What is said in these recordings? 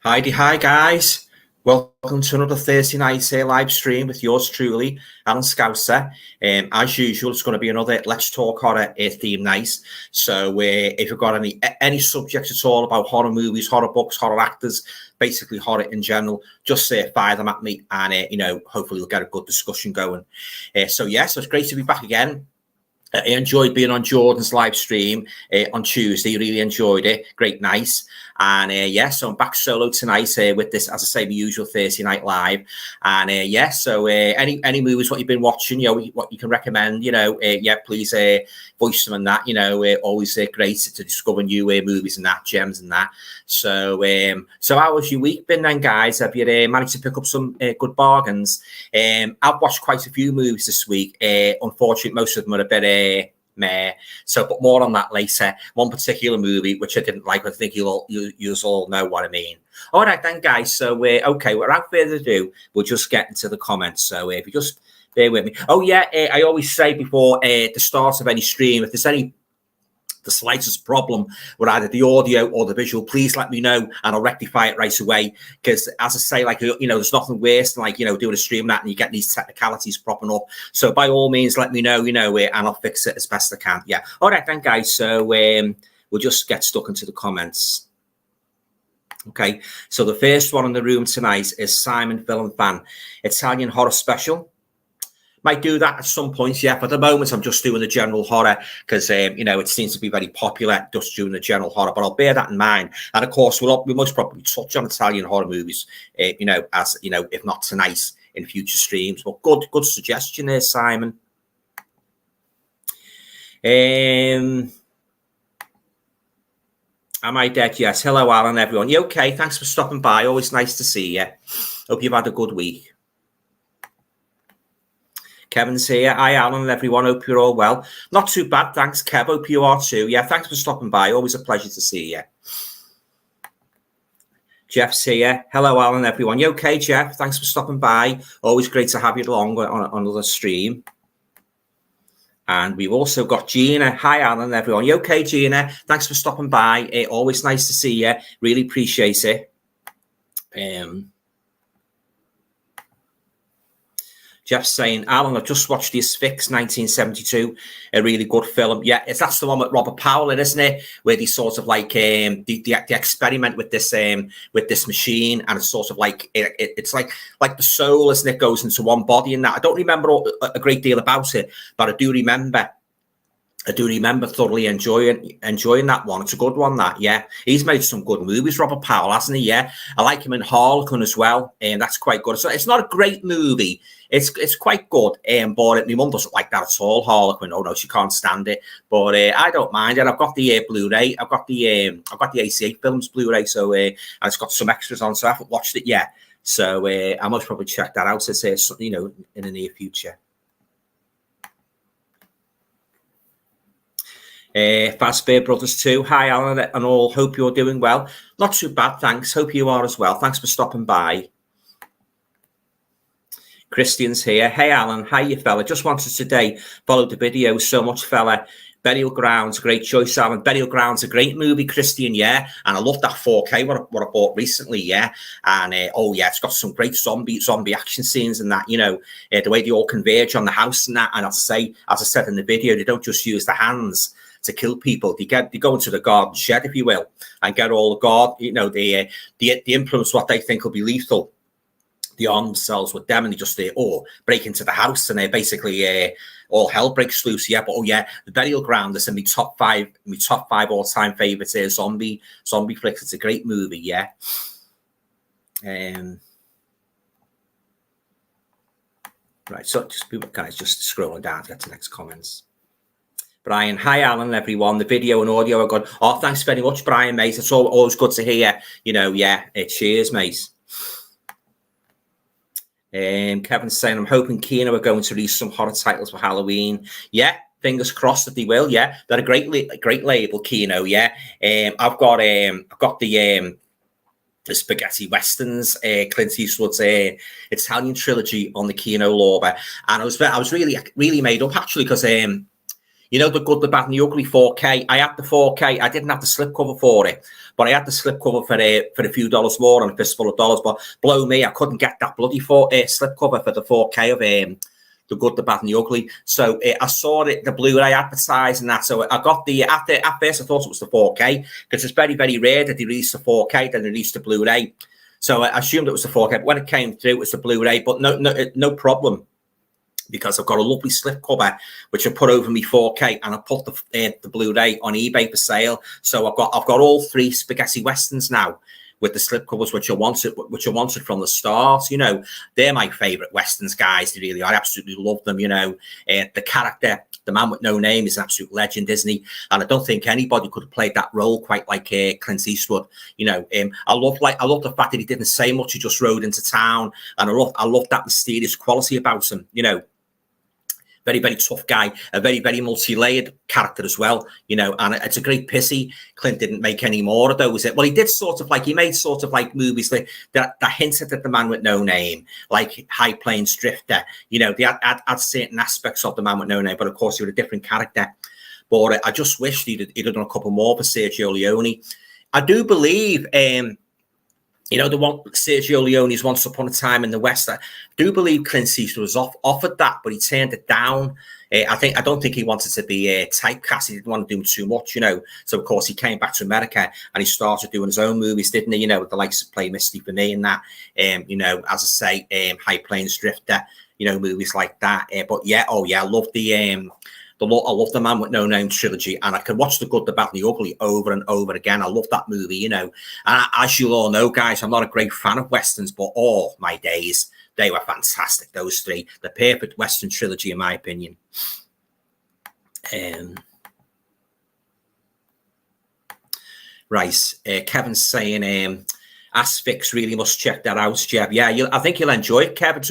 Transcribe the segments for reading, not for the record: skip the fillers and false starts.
Hi guys. Welcome to another Thursday night live stream with yours truly, Alan Scouser. As usual, it's going to be another Let's Talk Horror theme night. So if you've got any subjects at all about horror movies, horror books, horror actors, basically horror in general, just fire them at me and, hopefully we'll get a good discussion going. So it's great to be back again. I enjoyed being on Jordan's live stream on Tuesday. Really enjoyed it. Great night. And so I'm back solo tonight with this, as I say, the usual Thursday night live. And so any movies what you've been watching, what you can recommend, please voice them and that. Always great to discover new movies and that, gems and that. So how was your week been then, guys? Have you managed to pick up some good bargains? I've watched quite a few movies this week. Unfortunately, most of them are a bit meh. So, but more on that later. One particular movie which I didn't like, I think you all know what I mean. All right then, guys. So okay, without further ado, we'll just get into the comments. So if you just bear with me. Oh yeah, I always say before the start of any stream, if there's the slightest problem with either the audio or the visual, please let me know and I'll rectify it right away. Because as I say, there's nothing worse than doing a stream that and you get these technicalities propping up. So by all means, let me know, and I'll fix it as best I can. Yeah. All right then, guys. So we'll just get stuck into the comments. Okay. So the first one in the room tonight is Simon Film Fan, Italian horror special. Might do that at some point, yeah. But at the moment, I'm just doing the general horror because, it seems to be very popular just doing the general horror. But I'll bear that in mind. And, of course, we'll most probably touch on Italian horror movies, if not tonight, in future streams. But good suggestion there, Simon. Am I dead? Yes. Hello, Alan, everyone. You okay? Thanks for stopping by. Always nice to see you. Hope you've had a good week. Kevin's here. Hi, Alan and everyone. Hope you're all well. Not too bad, thanks, Kev. Hope you are too. Yeah, thanks for stopping by. Always a pleasure to see you. Jeff's here. Hello, Alan and everyone. You okay, Jeff? Thanks for stopping by. Always great to have you along on another stream. And we've also got Gina. Hi, Alan and everyone. You okay, Gina? Thanks for stopping by. Always nice to see you. Really appreciate it. Jeff's saying, Alan, I've just watched The Asphyx 1972, a really good film. Yeah, that's the one with Robert Powell, isn't it? Where they sort of the experiment with this machine, and it's sort of it's like the soul, isn't it, goes into one body and that. I don't remember a great deal about it, but I do remember thoroughly enjoying that one. It's a good one, that, yeah. He's made some good movies, Robert Powell, hasn't he? Yeah. I like him in Harlequin as well, and that's quite good. So it's not a great movie. It's quite good, but my mum doesn't like that at all, Harlequin. Oh no, she can't stand it. But I don't mind it. I've got the Blu-ray. I've got the 88 Films Blu-ray, so and it's got some extras on, so I haven't watched it yet. So I must probably check that out. It's in the near future. Fazbear Brothers too. Hi, Alan and all. Hope you're doing well. Not too bad, thanks. Hope you are as well. Thanks for stopping by. Christian's here. Hey, Alan. Hi, you fella. Just wanted today. Followed the video so much, fella. Burial Grounds, great choice, Alan. Burial Grounds, a great movie, Christian, yeah. And I love that 4K what I bought recently, yeah. And it's got some great zombie action scenes and that, the way they all converge on the house and that. And as I said in the video, they don't just use the hands to kill people. They go into the garden shed, if you will, and get all the the implements what they think will be lethal. They arm themselves with them and they just break into the house and they basically all hell breaks loose. Yeah, but the Burial Ground is in my top five all-time favorites here. Zombie flicks. It's a great movie. Yeah. Right. So just scrolling down to get to the next comments. Brian, hi, Alan, everyone. The video and audio are good. Oh, thanks very much, Brian, mate. It's always good to hear. Cheers, mate. Kevin's saying, I'm hoping Kino are going to release some horror titles for Halloween. Yeah, fingers crossed that they will. Yeah, they're a great label, Kino. Yeah, I've got the spaghetti westerns, Clint Eastwood's Italian trilogy on the Kino Lorber, and I was really made up actually because You know, The Good, the Bad and the Ugly 4K. I had the 4K. I didn't have the slipcover for it, but I had the slipcover for a few dollars more and a fistful of dollars. But blow me, I couldn't get that bloody slipcover for the 4K of The Good, the Bad and the Ugly. So I saw it, the Blu-ray advertised and that. So I got the, at first I thought it was the 4K, because it's very, very rare that they release the 4K, then they release the Blu-ray. So I assumed it was the 4K, but when it came through, it was the Blu-ray. But no problem, because I've got a lovely slipcover which I put over me 4K, and I put the Blu-ray on eBay for sale. So I've got all 3 spaghetti westerns now with the slipcovers, which I wanted from the start. You know, they're my favourite westerns, guys. They really are. I absolutely love them. You know, the character, the man with no name, is an absolute legend, isn't he? And I don't think anybody could have played that role quite like Clint Eastwood. You know, I love the fact that he didn't say much; he just rode into town, and I love that mysterious quality about him. You know, very, very tough guy, a very, very multi-layered character as well, you know, and it's a great pity Clint didn't make any more of those. Well, he did he made sort of like movies that hinted at the man with no name, like High Plains Drifter, you know, they had certain aspects of the man with no name, but of course he was a different character. But I just wished he'd done a couple more for Sergio Leone. I do believe, you know, the one Sergio Leone's Once Upon a Time in the West, I do believe Clint Eastwood was offered that, but he turned it down. I don't think he wanted to be typecast. He didn't want to do too much, you know. So of course he came back to America and he started doing his own movies, didn't he? You know, with the likes of Play Misty for Me and that. You know, as I say, High Plains Drifter, you know, movies like that. But yeah, I love I love the Man with No Name trilogy, and I can watch The Good, the Bad, and the Ugly over and over again. I love that movie, you know. And as you all know, guys, I'm not a great fan of westerns, but all my days, they were fantastic. Those 3, the perfect western trilogy, in my opinion. Right, Kevin's saying, Asphyx, really must check that out, Jeff. Yeah, I think you'll enjoy it, Kev. It's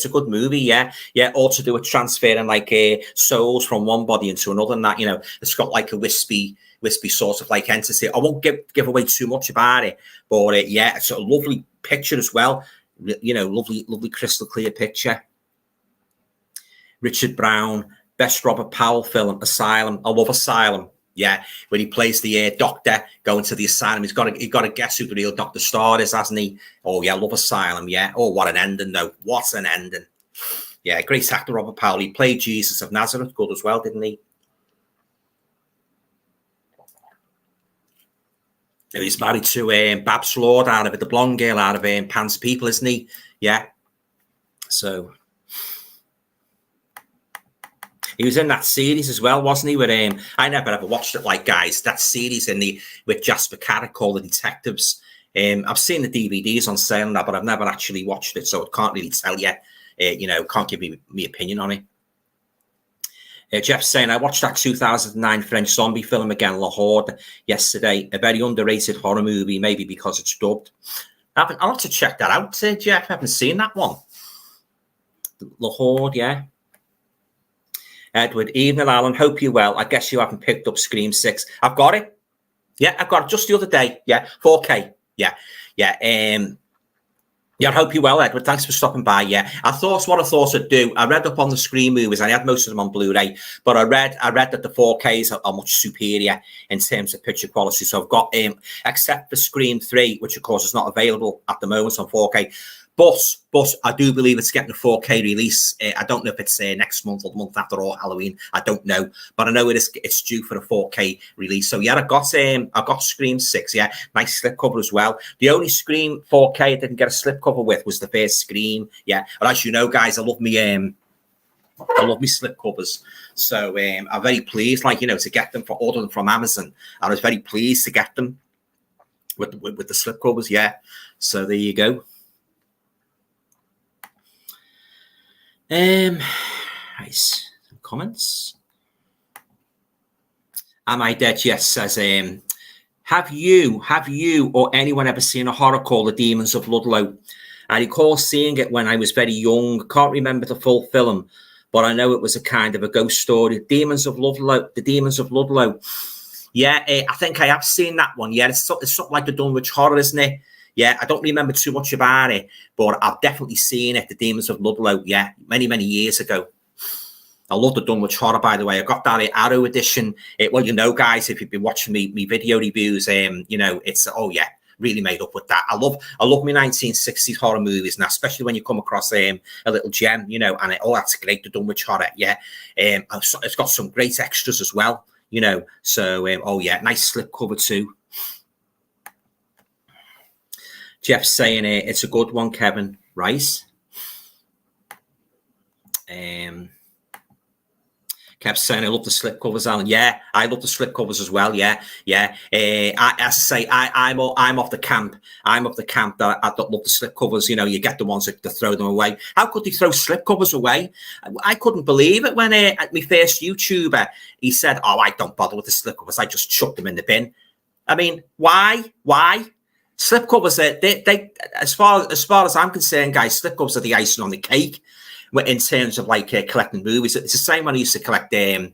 a good movie. Yeah. All to do with transferring like souls from one body into another, and that, you know, it's got like a wispy sort of like entity. I won't give away too much about it, but yeah, it's a lovely picture as well. You know, lovely crystal clear picture. Richard Brown, best Robert Powell film, Asylum. I love Asylum. Yeah, when he plays the doctor going to the asylum, he's got to guess who the real Dr. Starr is, hasn't he? Oh yeah, love Asylum. Yeah. Oh, what an ending though. What an ending. Yeah, great actor Robert Powell. He played Jesus of Nazareth, good as well, didn't he? And he's married to Babs Lord out of it, the blonde girl out of Pan's People, isn't he? Yeah. So he was in that series as well, wasn't he? With I never ever watched it, like, guys. That series with Jasper Carrott called The Detectives. I've seen the DVDs on sale now, but I've never actually watched it, so I can't really tell you. You know, can't give me my opinion on it. Jeff's saying, I watched that 2009 French zombie film again, La Horde, yesterday. A very underrated horror movie, maybe because it's dubbed. I'll have to check that out, Jeff. I haven't seen that one. La Horde, yeah. Edward, evening, Alan. Hope you're well. I guess you haven't picked up Scream 6. I've got it. Yeah, I've got it just the other day. Yeah, 4K. Yeah. Yeah, I hope you're well, Edward. Thanks for stopping by. Yeah, what I thought I'd do. I read up on the Scream movies. I had most of them on Blu-ray, but I read that the 4Ks are much superior in terms of picture quality. So I've got, except for Scream 3, which of course is not available at the moment on 4K. But I do believe it's getting a 4K release. I don't know if it's next month or the month after or Halloween. I don't know, but I know it's due for a 4K release. So yeah, I got Scream 6. Yeah, nice slipcover as well. The only Scream 4K I didn't get a slipcover with was the first Scream. Yeah, but as you know, guys, I love me slipcovers. So I'm very pleased, like, you know, to get them order them from Amazon. I was very pleased to get them with the slipcovers. Yeah, so there you go. Nice comments. Am I dead? Yes, says have you or anyone ever seen a horror called The Demons of Ludlow? I recall seeing it when I was very young. Can't remember the full film, but I know it was a kind of a ghost story. The Demons of Ludlow. Yeah, I think I have seen that one. Yeah, it's something like the Dunwich Horror, isn't it? Yeah, I don't remember too much about it, but I've definitely seen it, The Demons of Ludlow. Yeah, many years ago. I love the Dunwich Horror, by the way. I got that Arrow edition. Well, you know, guys, if you've been watching me video reviews, you know, it's, oh yeah, really made up with that. I love my 1960s horror movies, and especially when you come across a little gem, you know, and that's great, the Dunwich Horror, yeah. It's got some great extras as well, you know. So, oh yeah, nice slipcover too. Jeff's saying it's a good one, Kevin Rice. Kept saying I love the slipcovers, Alan. Yeah, I love the slipcovers as well. Yeah. As I say, I'm off the camp. I'm of the camp that I don't love the slipcovers. You know, you get the ones that throw them away. How could they throw slipcovers away? I couldn't believe it when my first YouTuber, he said, "Oh, I don't bother with the slipcovers. I just chuck them in the bin." I mean, why? Slipcovers, they as far as I'm concerned, guys, slipcovers are the icing on the cake. In terms of like collecting movies, it's the same when I used to collect the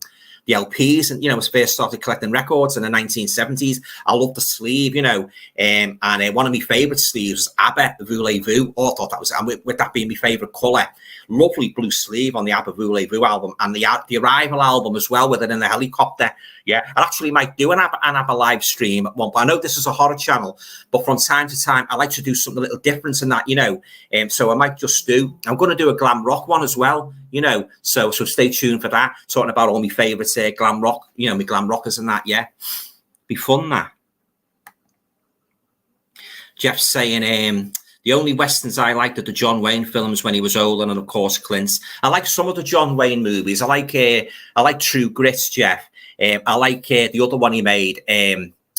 LPs, and you know, I first started collecting records in the 1970s. I loved the sleeve, you know, and one of my favorite sleeves was ABBA Voulez-Vous. Oh, I thought that was, and with that being my favorite color, lovely blue sleeve on the ABBA Voulez-Vous album, and the Arrival album as well, with it in the helicopter. Yeah, I actually might do an ABBA live stream at one point. I know this is a horror channel, but from time to time, I like to do something a little different in that, you know. So I might just I'm going to do a glam rock one as well, you know. So stay tuned for that. Talking about all my favorites glam rock, you know, my glam rockers and that. Yeah, be fun that. Jeff's saying the only westerns I liked are the John Wayne films when he was old, and of course Clint's. I like some of the John Wayne movies. I like True Grit, Jeff. I like the other one he made.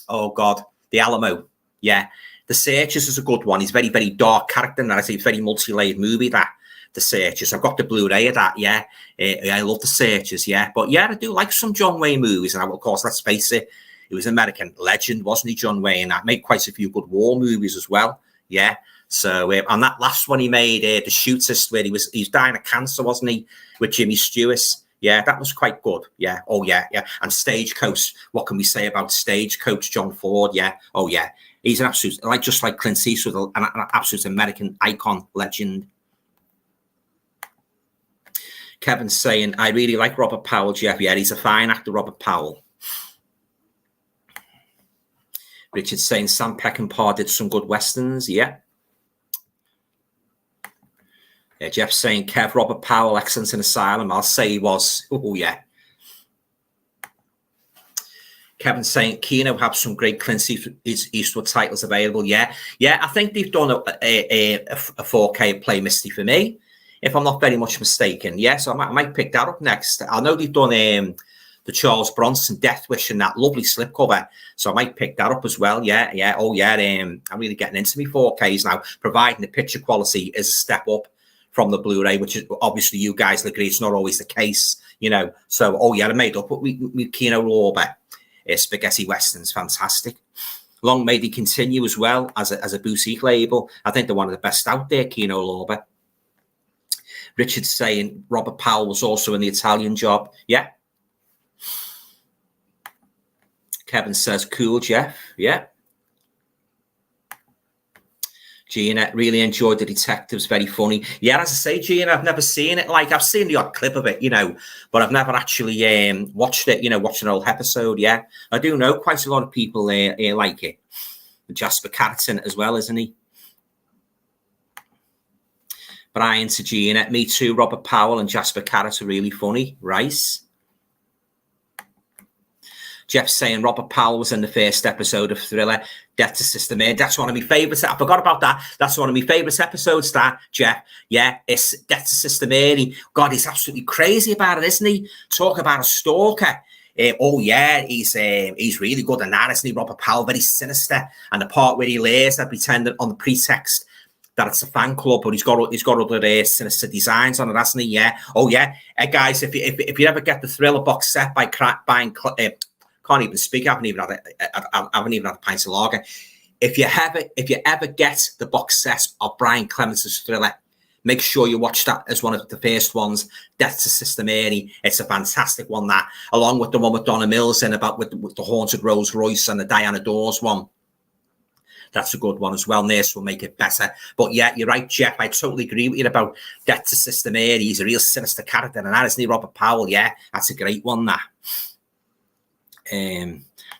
Oh God, The Alamo. Yeah, The Searchers is a good one. He's very, very dark character, and I say it's very multi-layered movie. That The Searchers. I've got the Blu-ray of that. Yeah, I love The Searchers. Yeah, but yeah, I do like some John Wayne movies, and of course, let's face it, he was an American legend, wasn't he, John Wayne? That made quite a few good war movies as well. Yeah. So on that last one he made, The Shootist, where he's dying of cancer, wasn't he, with Jimmy Stewart? Yeah, that was quite good. Yeah. Oh, yeah. And Stagecoach. What can we say about Stagecoach, John Ford? Yeah. Oh, yeah. He's an absolute, just like Clint Eastwood, an absolute American icon, legend. Kevin's saying, I really like Robert Powell, Jeff. Yeah, he's a fine actor, Robert Powell. Richard's saying Sam Peckinpah did some good westerns. Yeah. Yeah, Jeff's saying, Kev, Robert Powell, excellent in Asylum. I'll say he was. Oh, yeah. Kevin's saying, Kino have some great Clint Eastwood titles available. Yeah. I think they've done a 4K Play Misty for me, if I'm not very much mistaken. Yeah, so I might pick that up next. I know they've done the Charles Bronson Death Wish and that lovely slipcover, so I might pick that up as well. Yeah. Oh, yeah. I'm really getting into me 4Ks now, providing the picture quality is a step up from the Blu-ray, which is obviously you guys agree it's not always the case, you know. So, oh yeah, I made up with Kino Lorber. Spaghetti Westerns, fantastic. Long may they continue as well as a boutique label. I think they're one of the best out there, Kino Lorber. Richard's saying Robert Powell was also in The Italian Job. Yeah. Kevin says, cool, Jeff. Yeah. Gina, really enjoyed The Detectives, very funny. Yeah, as I say, Gina, I've never seen it. Like, I've seen the odd clip of it, you know, but I've never actually watched it, you know, watched an old episode. Yeah, I do know quite a lot of people like it. Jasper Carrot as well, isn't he? Brian to Gina, me too, Robert Powell and Jasper Carrot are really funny. Rice. Jeff's saying Robert Powell was in the first episode of Thriller, Death to Sister Mary. That's one of my favourites. I forgot about that. That's one of my favourite episodes, that, Jeff. Yeah, it's Death to Sister Mary. God, he's absolutely crazy about it, isn't he? Talk about a stalker. Oh, yeah, he's really good in that, isn't he? Robert Powell, very sinister. And the part where he lays there pretending on the pretext that it's a fan club, but he's got other sinister designs on it, hasn't he? Yeah. Oh, yeah. Guys, if you ever get the Thriller box set by buying... can't even speak. I haven't even had a pint of lager. If you ever get the box set of Brian Clemence's Thriller, make sure you watch that as one of the first ones. Death to Sister Mary. It's a fantastic one, that, along with the one with Donna Mills in about with the haunted Rolls Royce and the Diana Dawes one. That's a good one as well. Nurse will make it better. But yeah, you're right, Jeff. I totally agree with you about Death to Sister Mary. He's a real sinister character, and that, isn't he, Robert Powell? Yeah, that's a great one, that.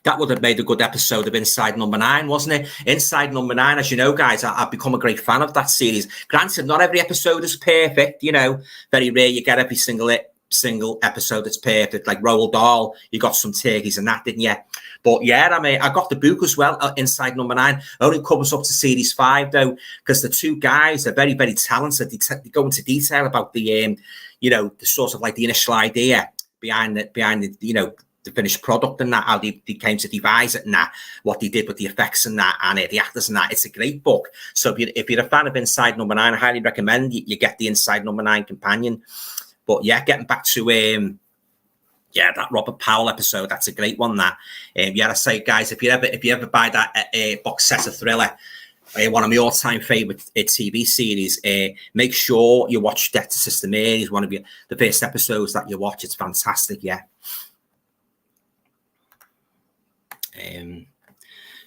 That would have made a good episode of Inside Number 9, wasn't it? Inside Number 9, as you know, guys, I've become a great fan of that series. Granted, not every episode is perfect, you know. Very rare you get every single episode that's perfect. Like Roald Dahl, you got some turkeys and that, didn't you? But yeah, I mean, I got the book as well, Inside Number 9. Only covers up to series 5, though, because the two guys are very, very talented. They go into detail about the, you know, the sort of like the initial idea behind the, you know, the finished product and that, how they came to devise it and that, what they did with the effects and that, and the actors and that. It's a great book. So if you're a fan of Inside Number 9, I highly recommend you get the Inside Number 9 companion. But yeah, getting back to yeah, that Robert Powell episode, that's a great one. That yeah, I say, guys, if you ever buy that box set of Thriller, one of my all-time favorite TV series, make sure you watch Death to Sister Mary. It's one of the first episodes that you watch. It's fantastic. Yeah.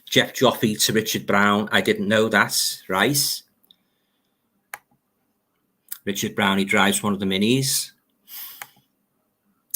Jeff Joffe to Richard Brown. I didn't know that. Right. Richard Brown, he drives one of the minis.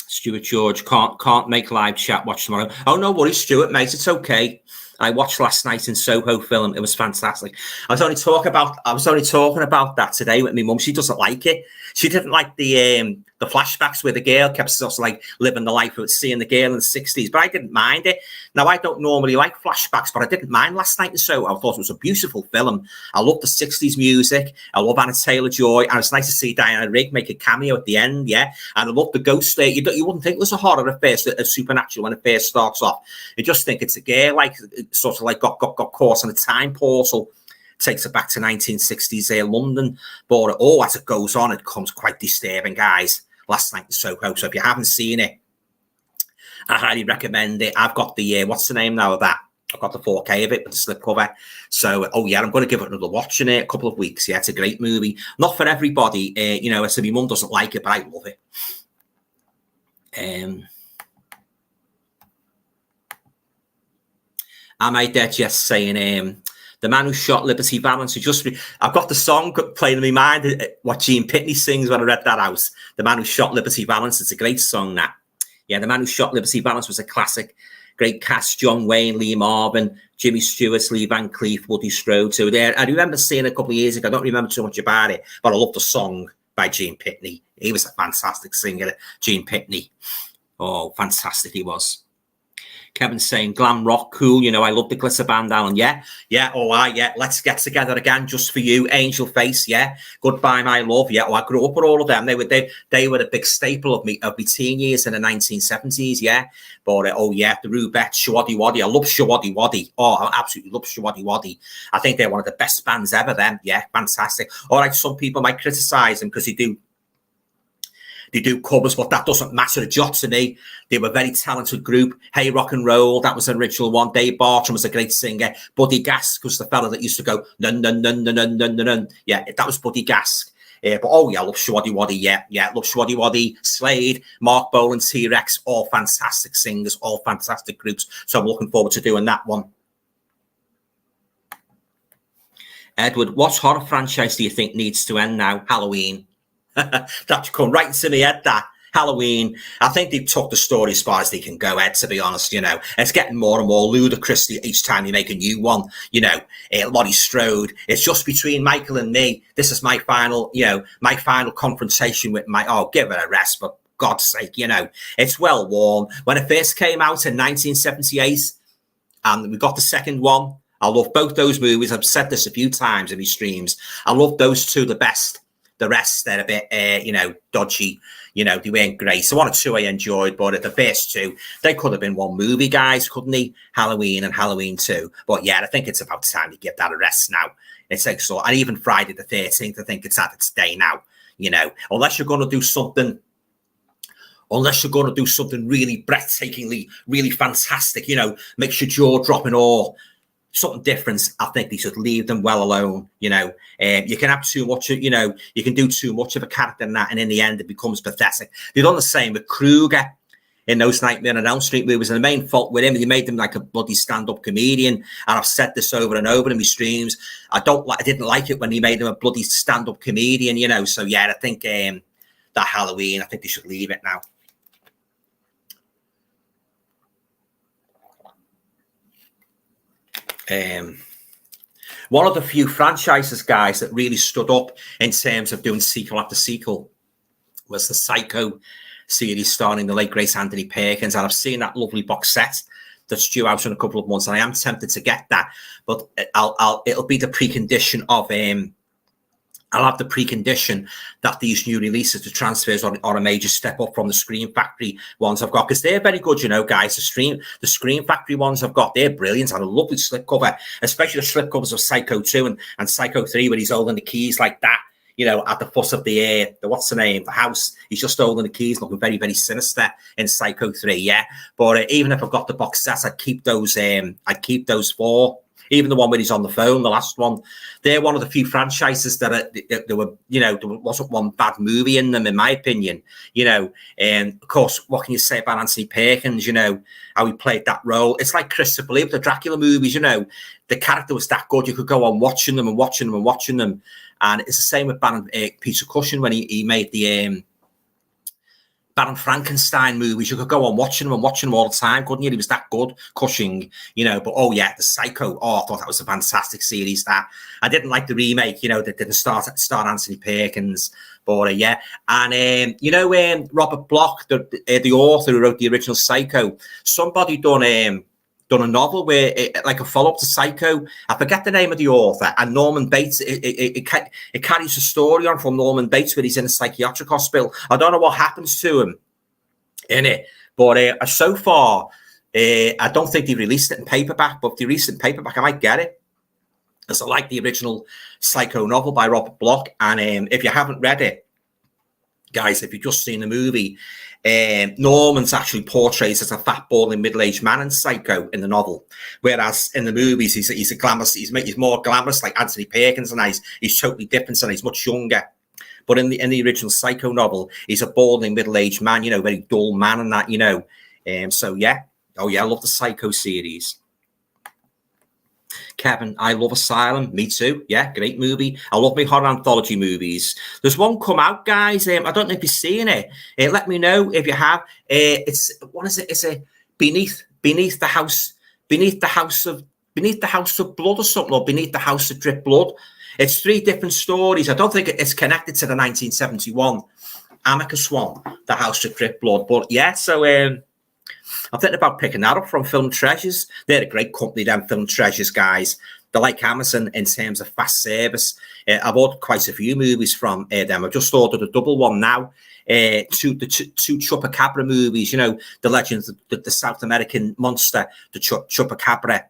Stuart George, can't make live chat, watch tomorrow. Oh, no worries, Stuart, mate, it's okay. I watched last night in Soho film. It was fantastic. I was only talking about that today with my mum. She doesn't like it. She didn't like the flashbacks where the girl kept sort of like living the life of seeing the girl in the 60s, but I didn't mind it. Now, I don't normally like flashbacks, but I didn't mind last night in Soho. I thought it was a beautiful film. I love the 60s music. I love Anna Taylor-Joy, and it's nice to see Diana Rigg make a cameo at the end, yeah. And I love the ghost there. You wouldn't think it was a horror at first, a supernatural when it first starts off. You just think it's a girl, like, sort of like got caught in a time portal, takes it back to 1960s London. But as it goes on, it becomes quite disturbing, guys. Last night in Soho. So if you haven't seen it, I highly recommend it. I've got the what's the name now of that? I've got the 4K of it with the slipcover. So yeah, I'm going to give it another watch in a couple of weeks. Yeah, it's a great movie. Not for everybody, you know. So my mum doesn't like it, but I love it. Am I dead? Yes, saying the man who shot Liberty Valance. I've got the song playing in my mind, what Gene Pitney sings when I read that out. The man who shot Liberty Valance. It's a great song, that. Yeah, the man who shot Liberty Valance was a classic. Great cast: John Wayne, Lee Marvin, Jimmy Stewart, Lee Van Cleef, Woody Strode. So there, I remember seeing it a couple of years ago. I don't remember too much about it, but I love the song by Gene Pitney. He was a fantastic singer, Gene Pitney. Oh, fantastic he was. Kevin saying glam rock, cool. You know, I love the Glitter Band, Alan. Yeah. Yeah. Let's get together again, just for you. Angel Face. Yeah. Goodbye, my love. Yeah. I grew up with all of them. They were a big staple of me teen years in the 1970s. Yeah. But the Rubettes, Shawaddy Waddy. I love Shawaddy Waddy. Oh, I absolutely love Shawaddy Waddy. I think they're one of the best bands ever. Them. Yeah. Fantastic. All right. Some people might criticize them because they do covers, but that doesn't matter a jot to me. They were a very talented group. Hey Rock and Roll, that was an original one. Dave Bartram was a great singer. Buddy Gask was the fella that used to go nun nun nun nun nun nun nun. Yeah, that was Buddy Gask. But I love Shawaddy Waddy. Yeah, love Shawaddy Waddy. Slade, Mark Bolan, T-Rex, all fantastic singers, all fantastic groups. So I'm looking forward to doing that one. Edward, what horror franchise do you think needs to end now? Halloween. That come right to me, Ed, that Halloween. I think they've took the story as far as they can go, Ed, to be honest. You know, it's getting more and more ludicrous each time they make a new one. You know, Laurie Strode. It's just between Michael and me. This is my final, my final confrontation with give it a rest, for God's sake. You know, it's well worn. When it first came out in 1978, and we got the second one, I love both those movies. I've said this a few times in these streams. I love those two the best. The rest, they're a bit, dodgy. They weren't great. So one or two I enjoyed, but the first two, they could have been one movie, guys, couldn't they? Halloween and Halloween 2. But yeah, I think it's about time to give that a rest now. It's like so, and even Friday the 13th, I think it's at its day now. Unless you're going to do something really breathtakingly, really fantastic, makes your jaw drop in awe. Something different, I think they should leave them well alone. You can have too much, you can do too much of a character in that, and in the end, it becomes pathetic. They've done the same with Kruger. in those Nightmare on Elm Street movies. And the main fault with him, he made him like a bloody stand-up comedian. And I've said this over and over in my streams. I didn't like it when he made him a bloody stand-up comedian, you know. So yeah, I think that Halloween, I think they should leave it now. One of the few franchises, guys, that really stood up in terms of doing sequel after sequel was the Psycho series starring the late great Anthony Perkins. And I've seen that lovely box set that's due out in a couple of months, and I am tempted to get that, but it'll be the precondition of I'll have the precondition that these new releases, the transfers, are a major step up from the Scream Factory ones I've got, because they're very good, you know, guys. The Scream Factory ones I've got, they're brilliant, and a lovely slipcover, especially the slipcovers of Psycho 2 and Psycho 3, where he's holding the keys like that, you know, at the foot of the what's the name, the house. He's just holding the keys, looking very, very sinister in Psycho 3, yeah. But even if I've got the box sets, I'd keep those four. Even the one where he's on the phone, the last one, they're one of the few franchises that there were, you know, there wasn't one bad movie in them, in my opinion, you know. And of course, what can you say about Anthony Perkins, you know, how he played that role? It's like Christopher Lee with the Dracula movies, you know, the character was that good. You could go on watching them and watching them and watching them. And it's the same with Peter Cushing when he made the Baron Frankenstein movies. You could go on watching them all the time, couldn't you? He was that good, Cushing, you know. But oh yeah, the Psycho. Oh, I thought that was a fantastic series. That I didn't like the remake, you know, that didn't start Anthony Perkins. But yeah, and you know, Robert Bloch, the author who wrote the original Psycho, somebody done a novel where like a follow-up to Psycho. I forget the name of the author, and Norman Bates, it carries a story on from Norman Bates where he's in a psychiatric hospital. I don't know what happens to him in it, but so far I don't think they released it in paperback, but if they released it in paperback, I might get it, because I like the original Psycho novel by Robert Bloch. And if you haven't read it, guys, if you've just seen the movie, Norman's actually portrayed as a fat, balding, middle-aged man in Psycho in the novel, whereas in the movies he's a glamorous, he's more glamorous, like Anthony Perkins, and he's totally different, and he's much younger. But in the original Psycho novel, he's a balding, middle-aged man, you know, very dull man, and that, you know. So yeah, oh yeah, I love the Psycho series. Kevin, I love Asylum. Me too. Yeah, great movie. I love my horror anthology movies. There's one come out, guys. I don't know if you've seen it. Let me know if you have. It's what is it? It's a beneath the house of blood or something, or beneath the house of drip blood. It's 3 different stories. I don't think it's connected to the 1971 Amicus one, the House of Drip Blood. But yeah, so I'm thinking about picking that up from Film Treasures. They're a great company, them Film Treasures guys. They're like Amazon in terms of fast service. I've ordered quite a few movies from them. I've just ordered a double one now. Two Chupacabra movies, you know, the legends, the South American monster, the Chupacabra.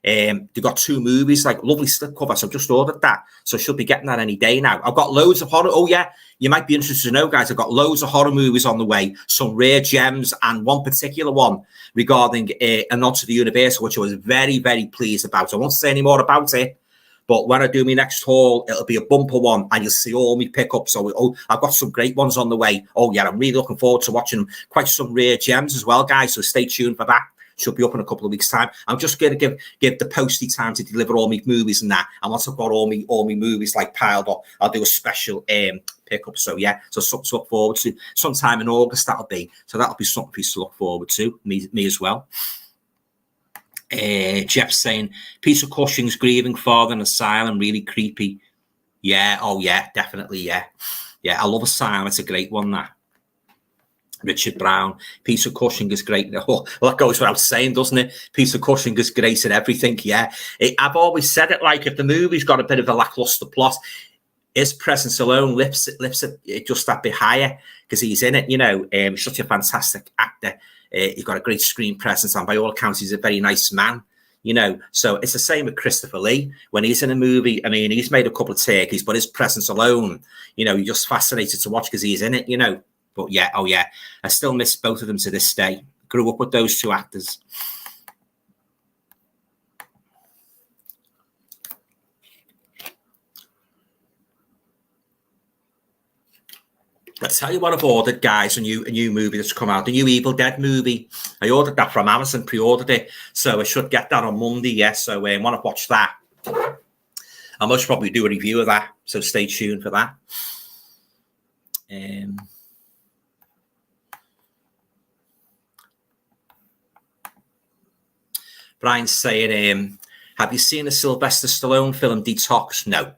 They've got 2 movies, like lovely slipcover. So I've just ordered that. So she'll be getting that any day now. I've got loads of horror. Oh yeah, you might be interested to know, guys. I've got loads of horror movies on the way, some rare gems, and one particular one regarding a nod to the Universal, which I was very, very pleased about. I won't say any more about it, but when I do my next haul, it'll be a bumper one, and you'll see all my pickups. So I've got some great ones on the way. Oh yeah, I'm really looking forward to watching them. Quite some rare gems as well, guys. So stay tuned for that. She'll be up in a couple of weeks' time. I'm just going to give the postie time to deliver all my movies and that. And once I've got all my movies like piled up, I'll do a special pickup. So yeah, so something to look forward to. Sometime in August that'll be. So that'll be something for you to look forward to. Me as well. Jeff saying Peter Cushing's grieving father in Asylum, really creepy. Yeah, oh yeah, definitely, yeah. Yeah, I love Asylum. It's a great one, that. Richard Brown, Peter Cushing is great. Oh, well, that goes without saying, doesn't it? Peter Cushing is great at everything. Yeah, I've always said it. Like, if the movie's got a bit of a lackluster plot, his presence alone lifts it just that bit higher, because he's in it. You know, he's such a fantastic actor. He's got a great screen presence, and by all accounts, he's a very nice man. You know, so it's the same with Christopher Lee. When he's in a movie, I mean, he's made a couple of turkeys, but his presence alone, you know, you're just fascinated to watch because he's in it. You know. But yeah, oh yeah, I still miss both of them to this day. Grew up with those 2 actors. Let's tell you what I've ordered, guys, a new movie that's come out, the new Evil Dead movie. I ordered that from Amazon, pre-ordered it, so I should get that on Monday, yeah, so I want to watch that. I'll most probably do a review of that, so stay tuned for that. Brian's saying, have you seen the Sylvester Stallone film Detox? No.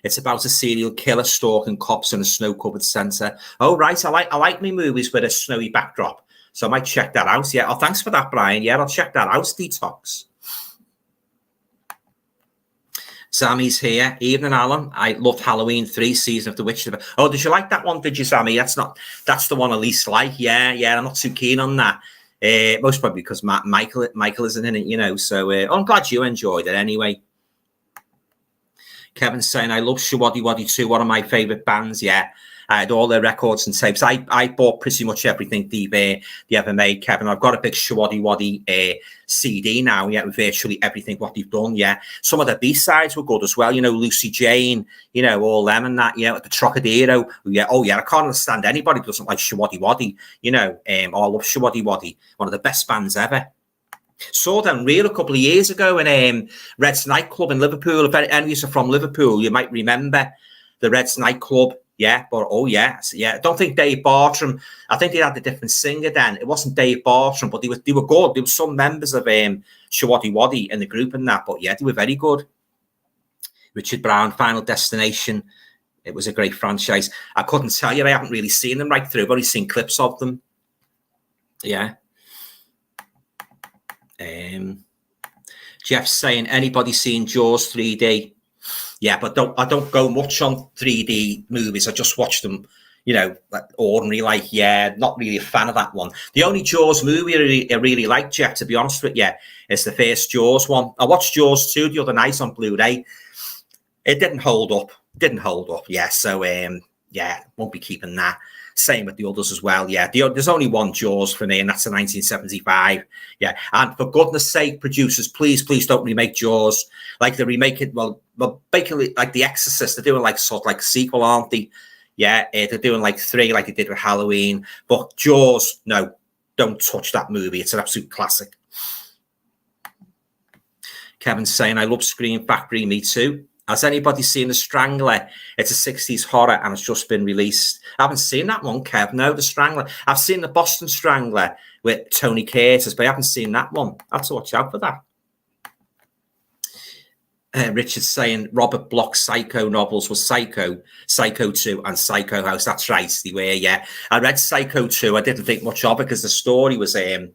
It's about a serial killer stalking cops in a snow-covered centre. Oh, right. I like me movies with a snowy backdrop, so I might check that out. Yeah. Oh, thanks for that, Brian. Yeah, I'll check that out. Detox. Sammy's here. Evening, Alan. I loved Halloween 3, Season of the Witch. Oh, did you like that one? Did you, Sammy? That's the one I least like. Yeah. I'm not too keen on that. Most probably because Michael isn't in it, you know. So I'm glad you enjoyed it anyway. Kevin's saying, I love Shawadi Wadi 2, one of my favourite bands. Yeah, I had all their records and tapes. I bought pretty much everything they ever made, Kevin. I've got a big Shawadi Wadi CD now, yeah, with virtually everything what they've done, yeah. Some of the B-sides were good as well, you know, Lucy Jane, you know, all them and that, yeah, the Trocadero. Yeah, oh, yeah, I can't understand anybody who doesn't like Shawadi Wadi, you know. I love Shawadi Wadi, one of the best bands ever. Saw them real a couple of years ago in Red's nightclub in Liverpool. If any of you are from Liverpool, you might remember the Red's nightclub. Yeah, but oh yeah. I don't think Dave Bartram. I think they had a different singer then. It wasn't Dave Bartram, but they were good. There were some members of Shawadi Wadi in the group and that, but yeah, they were very good. Richard Brown, Final Destination. It was a great franchise. I couldn't tell you. I haven't really seen them right through. I've only seen clips of them. Yeah. Jeff's saying, anybody seen Jaws 3D? Yeah, but I don't go much on 3D movies. I just watch them, you know, like ordinary. Like, yeah, not really a fan of that one. The only Jaws movie I really like, Jeff, to be honest with you, is the first Jaws one. I watched Jaws 2 the other night on Blu-ray. It didn't hold up. Yeah, so yeah, won't be keeping that. Same with the others as well. Yeah, there's only one Jaws for me, and that's the 1975. Yeah, and for goodness sake, producers, please don't remake Jaws. Like they remake it, well, basically like The Exorcist. They're doing like sort of like a sequel, aren't they? Yeah, they're doing like 3, like they did with Halloween. But Jaws, no, don't touch that movie. It's an absolute classic. Kevin's saying, I love Scream Factory. Me too. Has anybody seen The Strangler? It's a 60s horror and it's just been released. I haven't seen that one, Kev. No, The Strangler. I've seen the Boston Strangler with Tony Curtis, but I haven't seen that one. I have to watch out for that. Richard's saying Robert Bloch's Psycho novels was Psycho 2 and Psycho House. That's right, they were, yeah. I read Psycho 2. I didn't think much of it because the story was, I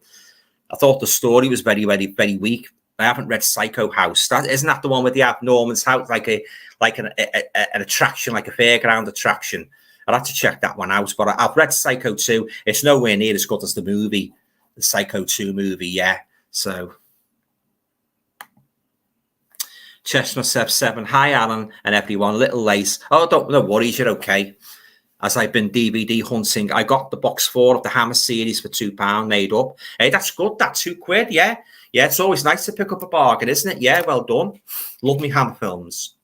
thought the story was very, very, very weak. I haven't read Psycho House. Isn't that the one where they have Norman's house, like an attraction, like a fairground attraction? I'll have to check that one out. But I've read Psycho 2. It's nowhere near as good as the movie, the Psycho 2 movie. Yeah. So, Chestnut 7. Hi, Alan and everyone. Little late. Oh, no worries. You're okay. As I've been DVD hunting, I got the box 4 of the Hammer series for £2 made up. Hey, that's good. That's £2. Yeah. Yeah, it's always nice to pick up a bargain, isn't it? Yeah, well done. Love me Hammer films.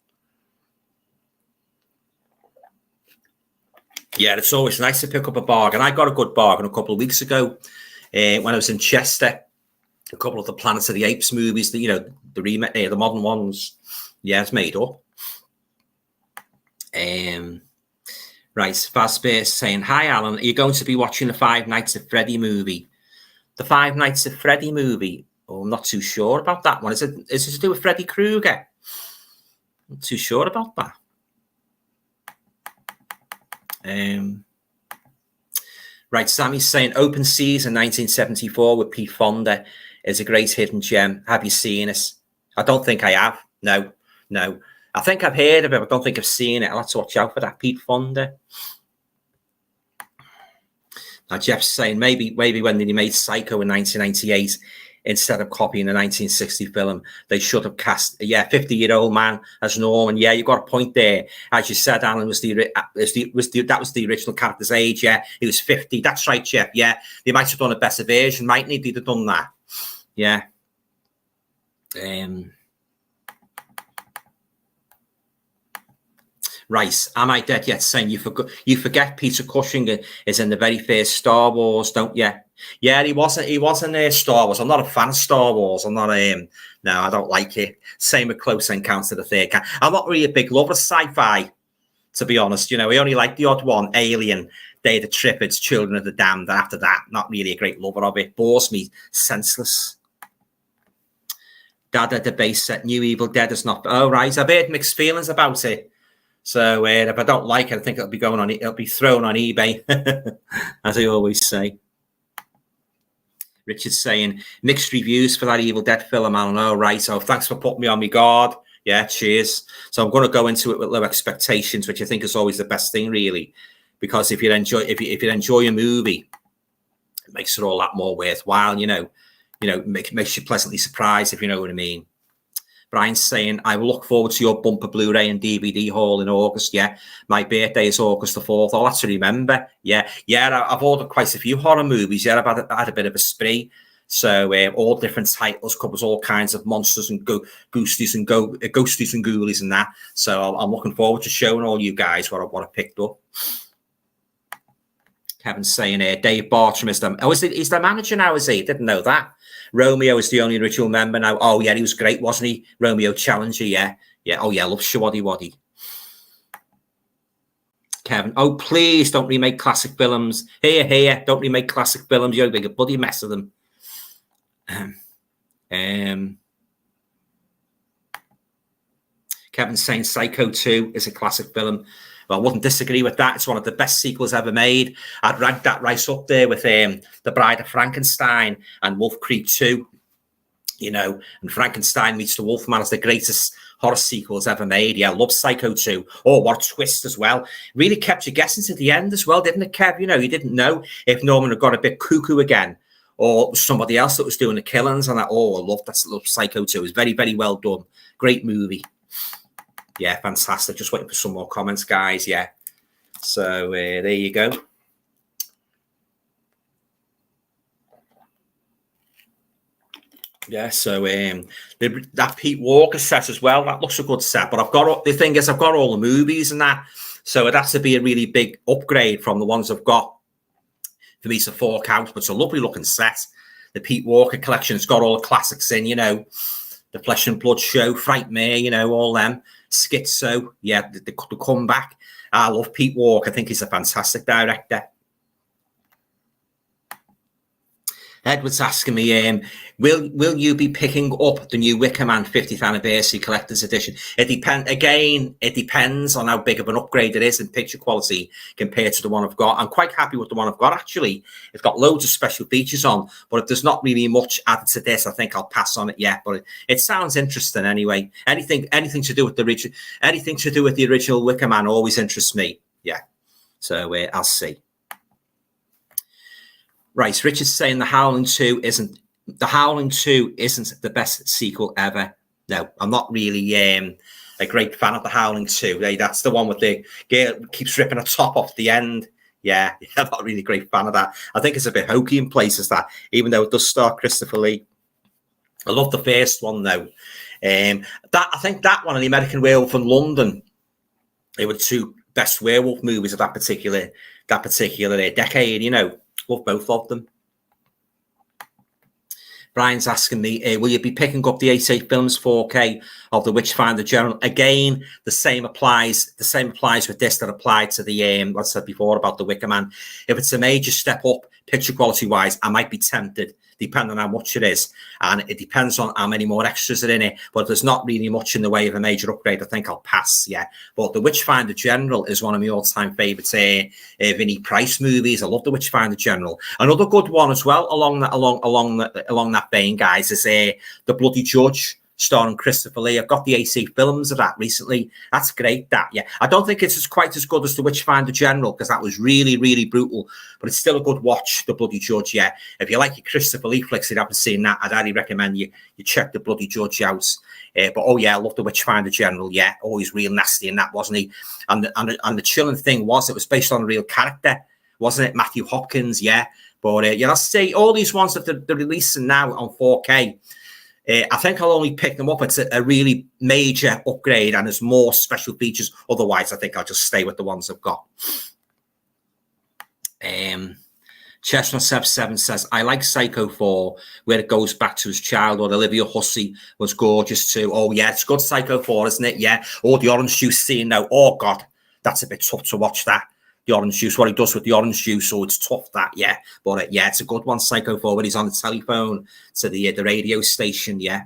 Yeah, it's always nice to pick up a bargain. I got a good bargain a couple of weeks ago when I was in Chester. A couple of the Planet of the Apes movies, the remake, the modern ones. Yeah, it's made up. Right, Fazbear saying, hi, Alan. Are you going to be watching the Five Nights at Freddy movie? The Five Nights at Freddy movie? Oh, I'm not too sure about that one. Is it to do with Freddy Krueger? I'm not too sure about that. Right, Sammy's saying Open Seas in 1974 with Pete Fonda is a great hidden gem. Have you seen it? I don't think I have. No. I think I've heard of it, but I don't think I've seen it. I'll have to watch out for that. Pete Fonda. Now, Jeff's saying maybe when they made Psycho in 1998, instead of copying the 1960 film, they should have cast a 50-year-old man as Norman. Yeah, you got a point there. As you said, Alan that was the original character's age. Yeah, he was 50. That's right, Jeff. Yeah, they might have done a better version, mightn't they? They'd have done that. Yeah. Right, am I dead yet? Saying you forget Peter Cushing is in the very first Star Wars, don't you? Yeah, he wasn't. He wasn't Star Wars. I'm not a fan of Star Wars. I'm not. No, I don't like it. Same with Close Encounter of the Third Kind. I'm not really a big lover of sci-fi, to be honest. You know, I only like the odd one, Alien, Day of the Trippids, Children of the Damned. And after that, not really a great lover of it. Bores me senseless. Dad at the base set, New Evil Dead is not. Oh right, I've heard mixed feelings about it. So if I don't like it, I think it'll be going on. It'll be thrown on eBay, as I always say. Richard's saying mixed reviews for that Evil Dead film. I don't know, right? So thanks for putting me on my guard. Yeah, cheers. So I'm going to go into it with low expectations, which I think is always the best thing, really, because if you enjoy a movie, it makes it all that more worthwhile. You know, makes you pleasantly surprised, if you know what I mean. Brian's saying, I will look forward to your bumper Blu-ray and DVD haul in August. Yeah, my birthday is August the 4th. Oh, that's to remember. Yeah, I've ordered quite a few horror movies. Yeah, I've had a bit of a spree. So all different titles, covers all kinds of monsters and ghosties and ghoulies and that. So I'm looking forward to showing all you guys what I picked up. Kevin's saying Dave Bartram is he's the manager now, is he? Didn't know that. Romeo is the only original member now. Oh, yeah, he was great, wasn't he? Romeo Challenger, yeah. Yeah, oh, yeah, love Shawaddy Waddy. Kevin, oh, please don't remake classic films. Here, don't remake classic films. You're a bloody mess of them. Kevin's saying Psycho 2 is a classic film. Well, I wouldn't disagree with that. It's one of the best sequels ever made. I'd rank that right up there with The Bride of Frankenstein and Wolf Creek 2. You know, and Frankenstein meets the Wolfman as the greatest horror sequels ever made. Yeah, I love Psycho 2. Oh, what a twist as well. Really kept you guessing to the end as well, didn't it, Kev? You know, you didn't know if Norman had got a bit cuckoo again or it was somebody else that was doing the killings. And I love Psycho 2. It was very, very well done. Great movie. Yeah, fantastic. Just waiting for some more comments, guys. Yeah. So there you go. Yeah, so that Pete Walker set as well, that looks a good set. But I've got all the movies and that. So it has to be a really big upgrade from the ones I've got for me to fork out. But it's a lovely looking set. The Pete Walker collection's got all the classics in, you know. The Flesh and Blood Show, Frightmare, you know, all them. Schizo, yeah, the comeback. I love Pete Walker. I think he's a fantastic director. Edward's asking me, will you be picking up the new Wicker Man 50th Anniversary Collector's Edition? It depends on how big of an upgrade it is in picture quality compared to the one I've got. I'm quite happy with the one I've got, actually. It's got loads of special features on, but if there's not really much added to this, I think I'll pass on it yet. But it sounds interesting anyway. Anything to do with the original Wicker Man always interests me. Yeah. So I'll see. Right, Richard's saying The Howling 2 isn't the best sequel ever. No, I'm not really a great fan of The Howling 2. That's the one with the girl keeps ripping her top off the end. Yeah, I'm not really a great fan of that. I think it's a bit hokey in places, that, even though it does star Christopher Lee. I love the first one though. I think that one and The American Werewolf in London, they were the two best werewolf movies of that particular decade, you know. Love both of them. Brian's asking me, will you be picking up the 88 Films 4K of The Witchfinder General? Again, the same applies with this that applied to the what I said before about the Wicker Man. If it's a major step up picture quality wise, I might be tempted, depending on how much it is, and it depends on how many more extras are in it. But if there's not really much in the way of a major upgrade, I think I'll pass. Yeah, but The Witchfinder General is one of my all-time favorites. Vinnie Price movies. I love The Witchfinder General. Another good one as well along that vein, guys, is The Bloody Judge, starring Christopher Lee. I've got the AC films of that recently. That's great. That, yeah. I don't think it's quite as good as The Witchfinder General, because that was really, really brutal, but it's still a good watch, The Bloody Judge, yeah. If you like your Christopher Lee flicks, you haven't seen that, I'd highly recommend you check The Bloody Judge out. But oh yeah, I love The Witchfinder General, yeah. Always real nasty in that, wasn't he? And the chilling thing was, it was based on a real character, wasn't it? Matthew Hopkins, yeah. But yeah, I'll say all these ones that they're releasing now on 4K, I think I'll only pick them up. It's a really major upgrade and there's more special features. Otherwise, I think I'll just stay with the ones I've got. Chestnut 7 says, I like Psycho 4, where it goes back to his childhood. Olivia Hussey was gorgeous too. Oh, yeah, it's good, Psycho 4, isn't it? Yeah. Oh, the orange juice scene now. Oh, God, that's a bit tough to watch, that. The orange juice, what he does with the orange juice. Oh, it's tough, that, yeah. But, yeah, it's a good one, Psycho 4, when he's on the telephone to the radio station, yeah.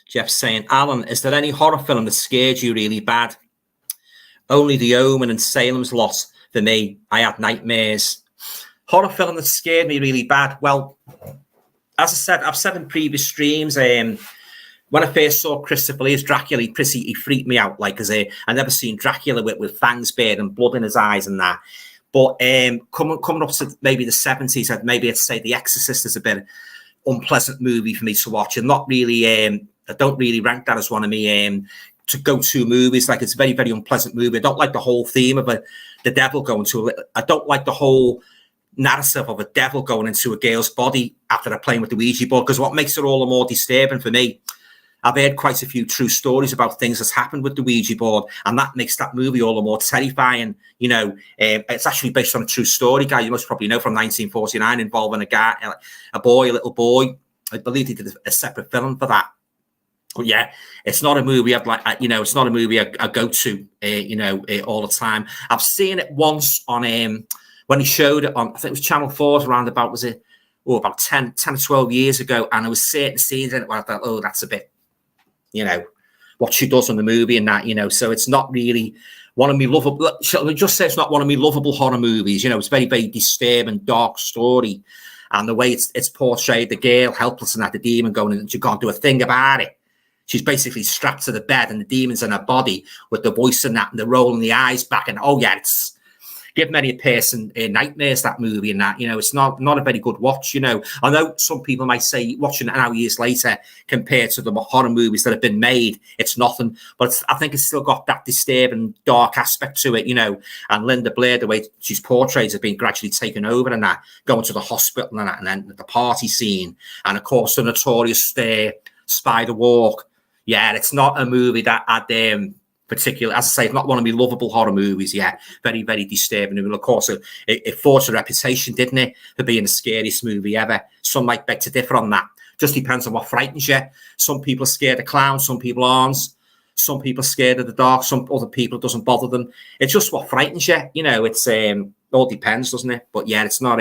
Jeff's saying, Alan, is there any horror film that scared you really bad? Only The Omen and Salem's Lot. For me, I had nightmares. Horror film that scared me really bad. Well, as I said, I've said in previous streams, when I first saw Christopher Lee's Dracula, he freaked me out. Like, I never seen Dracula with fangs bared and blood in his eyes and that. But coming up to maybe the 70s, maybe I'd say The Exorcist is a bit unpleasant movie for me to watch, and not really. I don't really rank that as one of me to go-to movies. Like, it's a very, very unpleasant movie. I don't like the whole theme of the devil going to. I don't like the whole narrative of a devil going into a girl's body after they're playing with the Ouija board. Because what makes it all the more disturbing for me, I've heard quite a few true stories about things that's happened with the Ouija board, and that makes that movie all the more terrifying. You know, it's actually based on a true story, guy. You must probably know, from 1949, involving a little boy. I believe he did a separate film for that. But yeah, it's not a movie I'd like. It's not a movie I go to. All the time. I've seen it once on when he showed it on. I think it was Channel 4. Around about about 10 or 12 years ago, and I was certain scenes in it where I thought, oh, that's a bit, what she does in the movie and that. So it's not really one of me lovable. Shall we just say it's not one of me lovable horror movies? It's very, very disturbing, dark story, and the way it's portrayed, the girl helpless and that, the demon going, and she can't do a thing about it. She's basically strapped to the bed and the demon's in her body with the voice and that, and the rolling the eyes back. And oh, yeah, it's give many a person nightmares, that movie and that. It's not a very good watch. I know some people might say watching it now years later compared to the horror movies that have been made, it's nothing. But I think it's still got that disturbing, dark aspect to it, And Linda Blair, the way she's portrayed, has been gradually taken over and that, going to the hospital and that, and then the party scene. And, of course, the notorious Spider Walk. Yeah, it's not a movie that I'd particularly, as I say, it's not one of my lovable horror movies. Yeah, very, very disturbing. And of course, it forged a reputation, didn't it, for being the scariest movie ever. Some might beg to differ on that. Just depends on what frightens you. Some people are scared of clowns, some people aren't. Some people are scared of the dark, some other people it doesn't bother them. It's just what frightens you. It's all depends, doesn't it? But yeah, it's not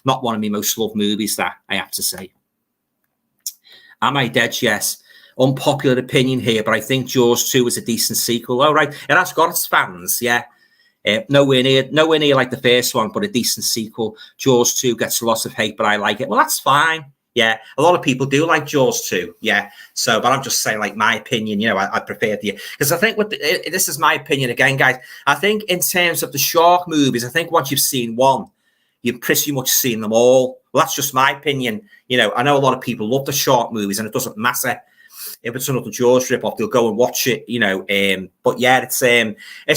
one of my most loved movies, that I have to say. Am I dead? Yes. Unpopular opinion here, but I think Jaws 2 is a decent sequel. Oh, right. It has got its fans, yeah. Nowhere near like the first one, but a decent sequel. Jaws 2 gets lots of hate, but I like it. Well, that's fine. Yeah. A lot of people do like Jaws 2. Yeah. So, but I'm just saying, like, my opinion, I prefer because I think this is my opinion again, guys. I think in terms of the shark movies, I think once you've seen one, you've pretty much seen them all. Well, that's just my opinion. I know a lot of people love the shark movies, and it doesn't matter if it's another Jaws rip-off, they'll go and watch it, But yeah, it's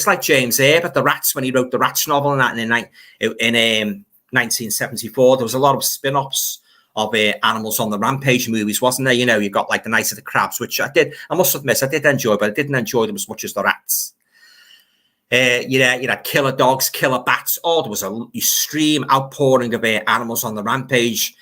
like James Herbert, The Rats, when he wrote the Rats novel and that in 1974. There was a lot of spin-offs of Animals on the Rampage movies, wasn't there? You got like The Night of the Crabs, which I must admit, I did enjoy, but I didn't enjoy them as much as The Rats. You had killer dogs, killer bats. Oh, there was a extreme outpouring of Animals on the Rampage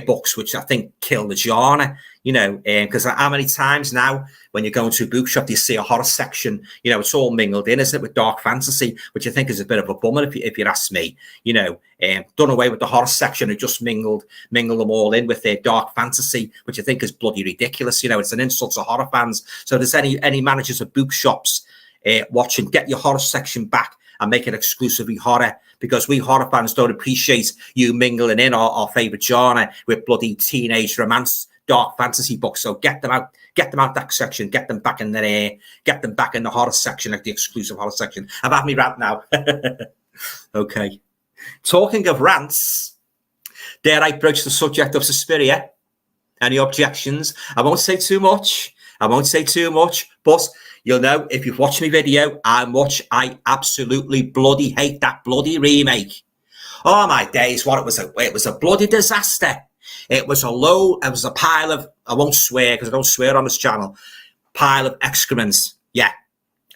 books, which I think killed the genre, because how many times now when you go into a bookshop, do you see a horror section? It's all mingled in, isn't it, with dark fantasy, which I think is a bit of a bummer if you ask me. Done away with the horror section and just mingle them all in with their dark fantasy, which I think is bloody ridiculous. It's an insult to horror fans. So if there's any managers of bookshops watching, get your horror section back and make it exclusively horror, because we horror fans don't appreciate you mingling in our favourite genre with bloody teenage romance, dark fantasy books. So get them out that section, get them back in there, get them back in the horror section, like the exclusive horror section. I've had me rant now. Okay. Talking of rants, dare I broach the subject of Suspiria? Any objections? I won't say too much, but you'll know if you've watched my video how much I absolutely bloody hate that bloody remake. Oh my days, it was a bloody disaster. It was a pile of, I won't swear because I don't swear on this channel, pile of excrements. Yeah.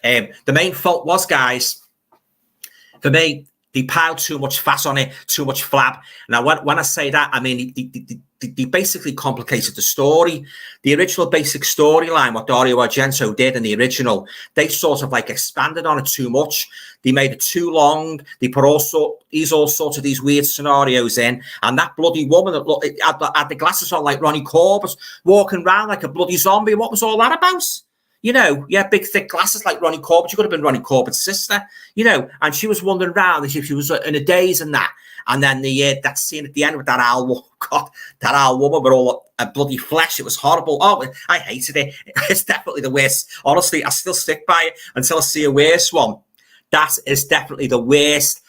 The main fault was, guys, for me, they piled too much fat on it, too much flab. Now, when I say that, I mean, they basically complicated the story. The original basic storyline, what Dario Argento did in the original, they sort of like expanded on it too much. They made it too long. They put all sorts of these weird scenarios in. And that bloody woman that had the glasses on like Ronnie Corbett, walking around like a bloody zombie. What was all that about? You know, yeah, big thick glasses like Ronnie Corbett. She could have been Ronnie Corbett's sister, you know, and she was wandering around as if she was in a daze and that. And then that scene at the end with that owl, God, that owl woman with all a bloody flesh. It was horrible. Oh, I hated it. It's definitely the worst. Honestly, I still stick by it until I see a worse one. That is definitely the worst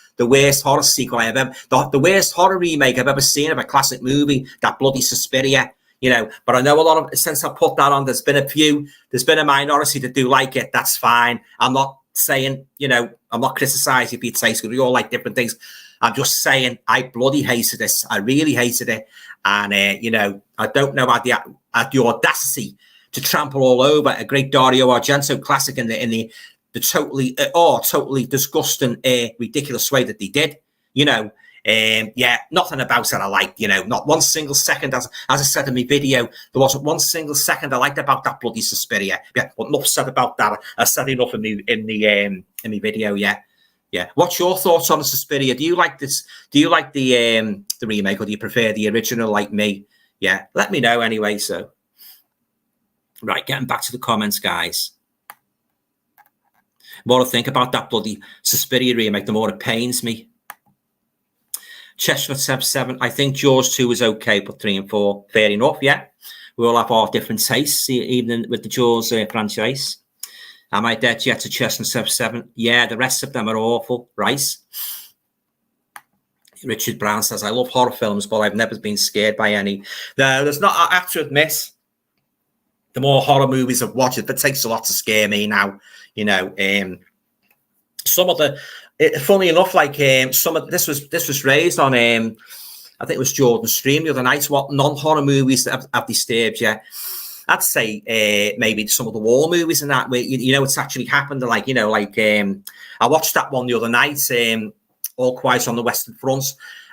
horror sequel I have ever, the worst horror remake I've ever seen of a classic movie, that bloody Suspiria. You know, but I know a lot of, since I put that on, there's been a minority that do like it. That's fine. I'm not saying, you know, I'm not criticizing your taste because we all like different things. I'm just saying I bloody hated this. I really hated it. And, you know, I don't know about the audacity to trample all over a great Dario Argento classic in the totally disgusting, ridiculous way that they did, you know. Yeah, nothing about it I liked, you know, not one single second, as I said in my video, there wasn't one single second I liked about that bloody Suspiria. Yeah, but enough said about that. I said enough in my video, yeah. Yeah. What's your thoughts on the Suspiria? Do you like this? Do you like the remake, or do you prefer the original like me? Yeah, let me know anyway. So, right, getting back to the comments, guys. The more I think about that bloody Suspiria remake, the more it pains me. Chestnut 7. I think Jaws 2 is okay, but 3 and 4, fair enough. Yeah, we all have our different tastes, even with the Jaws franchise. Am I dead yet to Chestnut 7? Yeah, the rest of them are awful. Right. Richard Brown says, I love horror films, but I've never been scared by any. No, there's not. I have to admit, the more horror movies I've watched, it takes a lot to scare me now. You know, some of the. Funny enough, like some of this was raised on I think it was Jordan's stream the other night. What non-horror movies that have disturbed you? I'd say maybe some of the war movies and that, where you know it's actually happened. Like, you know, like I watched that one the other night, All Quiet on the Western Front.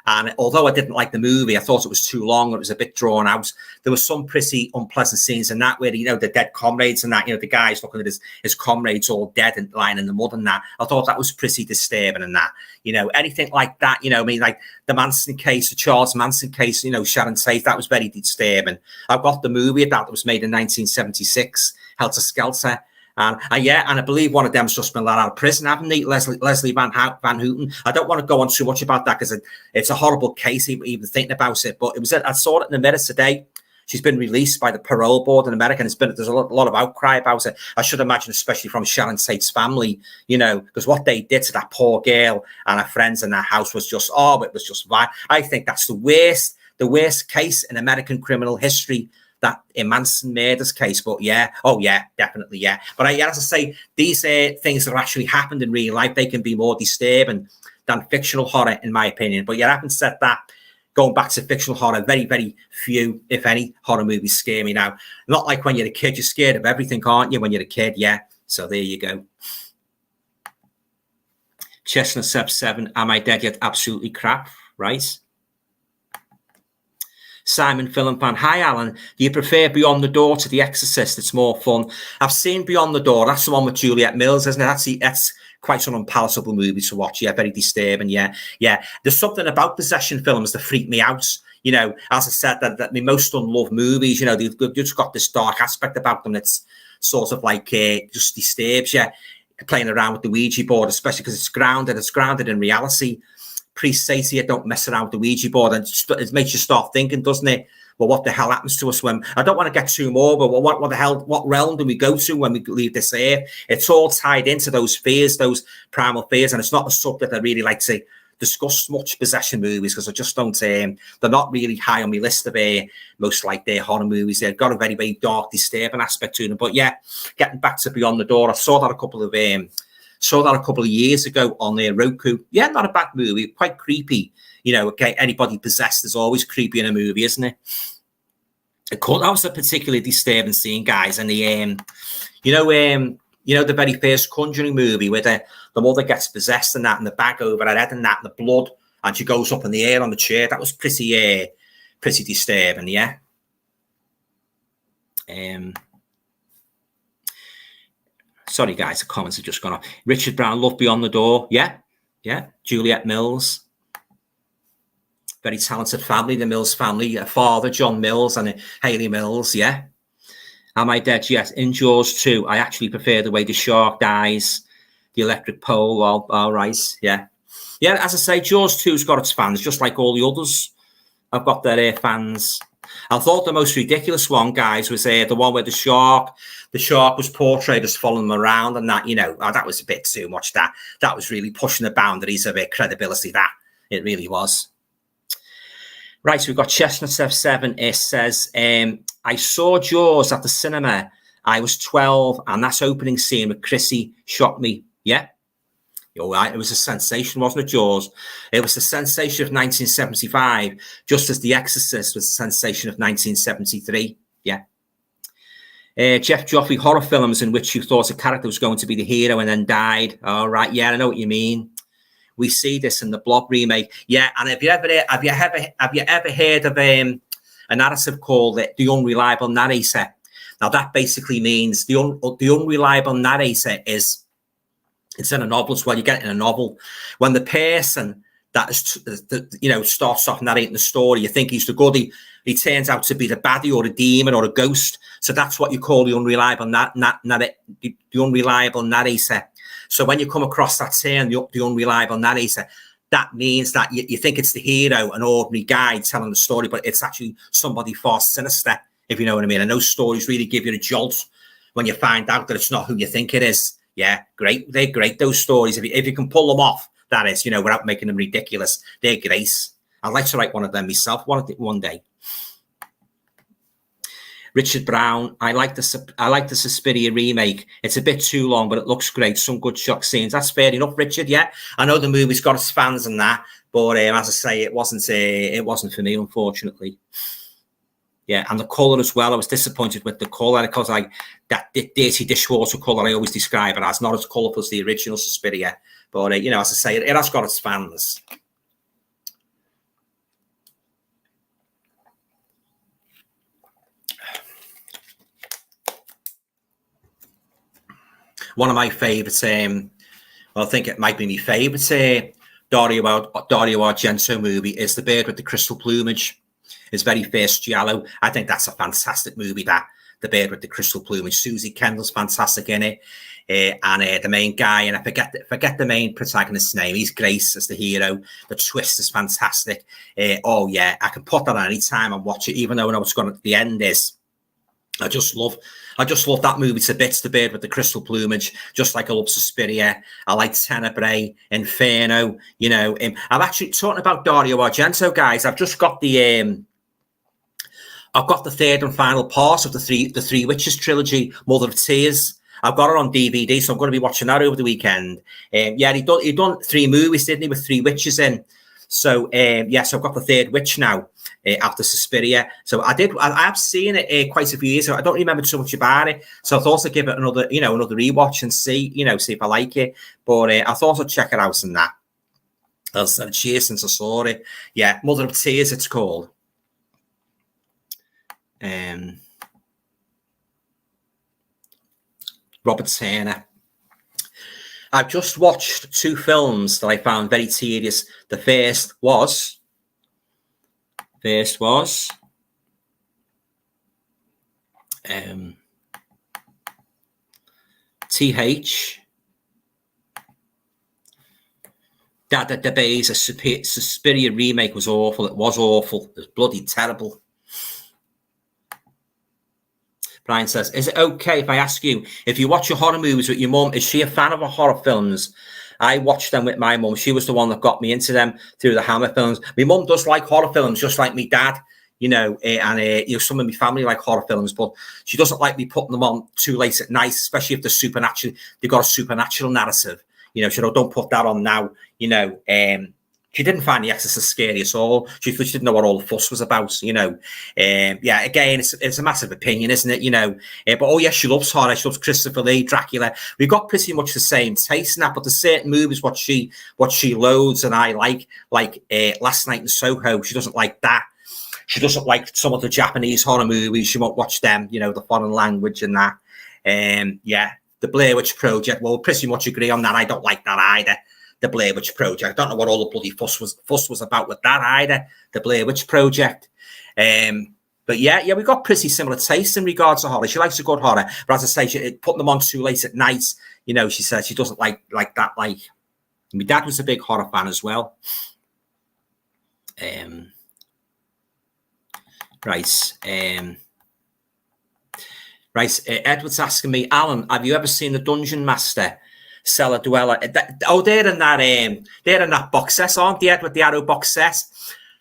And although I didn't like the movie, I thought it was too long. It was a bit drawn out. There were some pretty unpleasant scenes in that where, you know, the dead comrades and that, you know, the guy's looking at his comrades all dead and lying in the mud and that. I thought that was pretty disturbing and that, you know, anything like that, you know, I mean, like the Manson case, the Charles Manson case, you know, Sharon Tate, that was very disturbing. I've got the movie that was made in 1976, Helter Skelter. And yeah, and I believe one of them's just been let out of prison, haven't they? Leslie Van Houten. I don't want to go on too much about that because it's a horrible case, even thinking about it. But I saw it in the minutes today. She's been released by the parole board in America, and there's a lot of outcry about it. I should imagine, especially from Sharon Tate's family, you know, because what they did to that poor girl and her friends in that house was just, it was just violent. I think that's the worst case in American criminal history. That Manson murders case, but yeah, definitely, yeah. But as I say, these things that have actually happened in real life, they can be more disturbing than fictional horror, in my opinion. But yeah, having said that, going back to fictional horror, very, very few, if any, horror movies scare me now. Not like when you're a kid, you're scared of everything, aren't you? When you're a kid, yeah. So there you go. Chestnut 7, am I dead yet? Absolutely crap, right? Simon Film Fan, hi Alan, do you prefer Beyond the Door to The Exorcist? It's more fun. I've seen Beyond the Door. That's the one with Juliette Mills, isn't it? That's quite an unpalatable movie to watch. Yeah, very disturbing. Yeah. There's something about possession films that freak me out. You know, as I said, that my most unloved movies, you know, they've just got this dark aspect about them that's sort of like just disturbs you. Playing around with the Ouija board, especially because it's grounded in reality. Priests say to you, don't mess around with the Ouija board, and it makes you start thinking, doesn't it? Well, what the hell happens to us when, I don't want to get too more, but what the hell, what realm do we go to when we leave this earth? It's all tied into those fears, those primal fears, and it's not a subject I really like to discuss much, possession movies, because I just don't, they're not really high on my list of most like their horror movies. They've got a very, very dark, disturbing aspect to them. But yeah, getting back to Beyond the Door, I saw that a couple of years ago on their Roku. Yeah, not a bad movie, quite creepy, You know, okay, anybody possessed is always creepy in a movie, isn't it? That was a particularly disturbing scene, guys. And the you know, the very first Conjuring movie where the mother gets possessed and that, and the bag over her head and that, and the blood, and she goes up in the air on the chair. That was pretty disturbing, yeah. Sorry, guys, the comments have just gone off. Richard Brown, Love Beyond the Door. Yeah, yeah. Juliet Mills. Very talented family, the Mills family. Father, John Mills, and Hayley Mills, yeah. Am I dead? Yes. In Jaws 2, I actually prefer the way the shark dies. The electric pole, all right, yeah. Yeah, as I say, Jaws 2's got its fans, just like all the others. I've got their fans. I thought the most ridiculous one, guys, was the one where the shark was portrayed as following them around, and that, you know, that was a bit too much. That was really pushing the boundaries of credibility. That it really was. Right, so we've got Chestnut F7. It says, I saw Jaws at the cinema. I was 12, and that opening scene with Chrissy shocked me. Yeah. You're right. It was a sensation, wasn't it, Jaws? It was the sensation of 1975, just as The Exorcist was the sensation of 1973. Yeah. Jeff Joffrey, horror films in which you thought a character was going to be the hero and then died. All right. Yeah, I know what you mean. We see this in the Blob remake. Yeah. And have you ever heard of a narrative called The Unreliable Narrator? Now, that basically means the unreliable narrator is, it's in a novel as well. You get it in a novel. When the person that is, you know, starts off narrating the story, you think he's the goodie. He turns out to be the baddie or a demon or a ghost. So that's what you call the unreliable narrator. So when you come across that term, the unreliable narrator, that means that you think it's the hero, an ordinary guy telling the story, but it's actually somebody far sinister, if you know what I mean. And those stories really give you a jolt when you find out that it's not who you think it is. Yeah, great. They're great, those stories. If you can pull them off, that is, you know, without making them ridiculous. They're great. I'd like to write one of them myself one day. Richard Brown, I like the Suspiria remake. It's a bit too long, but it looks great. Some good shock scenes. That's fair enough, Richard. Yeah, I know the movie's got its fans and that, but as I say, it wasn't for me, unfortunately. Yeah, and the colour as well. I was disappointed with the colour because that dirty dishwater colour I always describe it as, not as colourful as the original Suspiria. But, you know, as I say, it has got its fans. One of my favourites, well, I think it might be my favourite Dario Argento movie is The Bird with the Crystal Plumage. His very first giallo. I think that's a fantastic movie, that The Bird with the Crystal Plumage. Susie Kendall's fantastic in it, and the main guy, and I forget the main protagonist's name. He's Grace as the hero. The twist is fantastic. Oh yeah, I can put that on any time and watch it, even though I know what's going at the end is. I just love that movie to bits. The Bird with the Crystal Plumage, just like I love Suspiria. I like Tenebrae, Inferno. You know, I'm actually talking about Dario Argento, guys. I've just got the third and final part of the Three Witches trilogy, Mother of Tears. I've got it on DVD, so I'm going to be watching that over the weekend. Yeah, he done 3 movies, didn't he, with 3 witches in? So yes, I've got the third witch now after Suspiria. So I have seen it quite a few years ago. I don't remember too much about it, so I thought I'd give it another rewatch and see if I like it. But I thought I'd check it out and that. It's a year since I saw it. Yeah, Mother of Tears, it's called. Robert Turner. I've just watched 2 films that I found very tedious. The first was TH. Dada Debay's a Suspiria remake was awful. It was awful. It was bloody terrible. Brian says, is it okay if I ask you, if you watch your horror movies with your mum, is she a fan of horror films? I watched them with my mum. She was the one that got me into them through the Hammer films. My mum does like horror films, just like me dad, and some of my family like horror films, but she doesn't like me putting them on too late at night, especially if they've got a supernatural narrative. She don't put that on now, She didn't find The Exorcist scary at all. She didn't know what all the fuss was about, you know. Yeah, again, it's a massive opinion, isn't it? You know, but oh yeah, she loves horror. She loves Christopher Lee, Dracula. We've got pretty much the same taste in that, but there's certain movies what she loads and I like Last Night in Soho. She doesn't like that. She doesn't like some of the Japanese horror movies. She won't watch them, you know, the foreign language and that. Yeah, the Blair Witch Project. Well, we'll pretty much agree on that. I don't like that either. The Blair Witch Project. I don't know what all the bloody fuss was about with that either. The Blair Witch Project. But yeah, we got pretty similar tastes in regards to horror. She likes a good horror, but as I say, putting them on too late at night, you know, she said she doesn't like that. Like, my dad was a big horror fan as well. Right. Edward's asking me, Alan, have you ever seen The Dungeon Master? Cellar Dweller. They're in that box set, aren't they, Edward? The Arrow box set.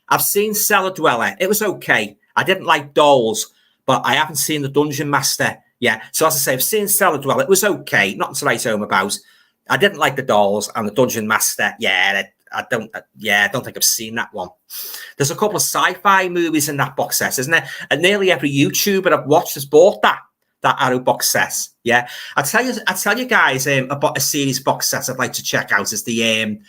I've seen Cellar Dweller. It was okay. I didn't like Dolls, but I haven't seen The Dungeon Master. Yeah. So as I say, I've seen Cellar Dweller. It was okay. Nothing to write home about. I didn't like the Dolls and The Dungeon Master. Yeah, I don't think I've seen that one. There's a couple of sci-fi movies in that box set, isn't there? And nearly every YouTuber I've watched has bought that Arrow box set. Yeah, I tell you guys about a series box set I'd like to check out is the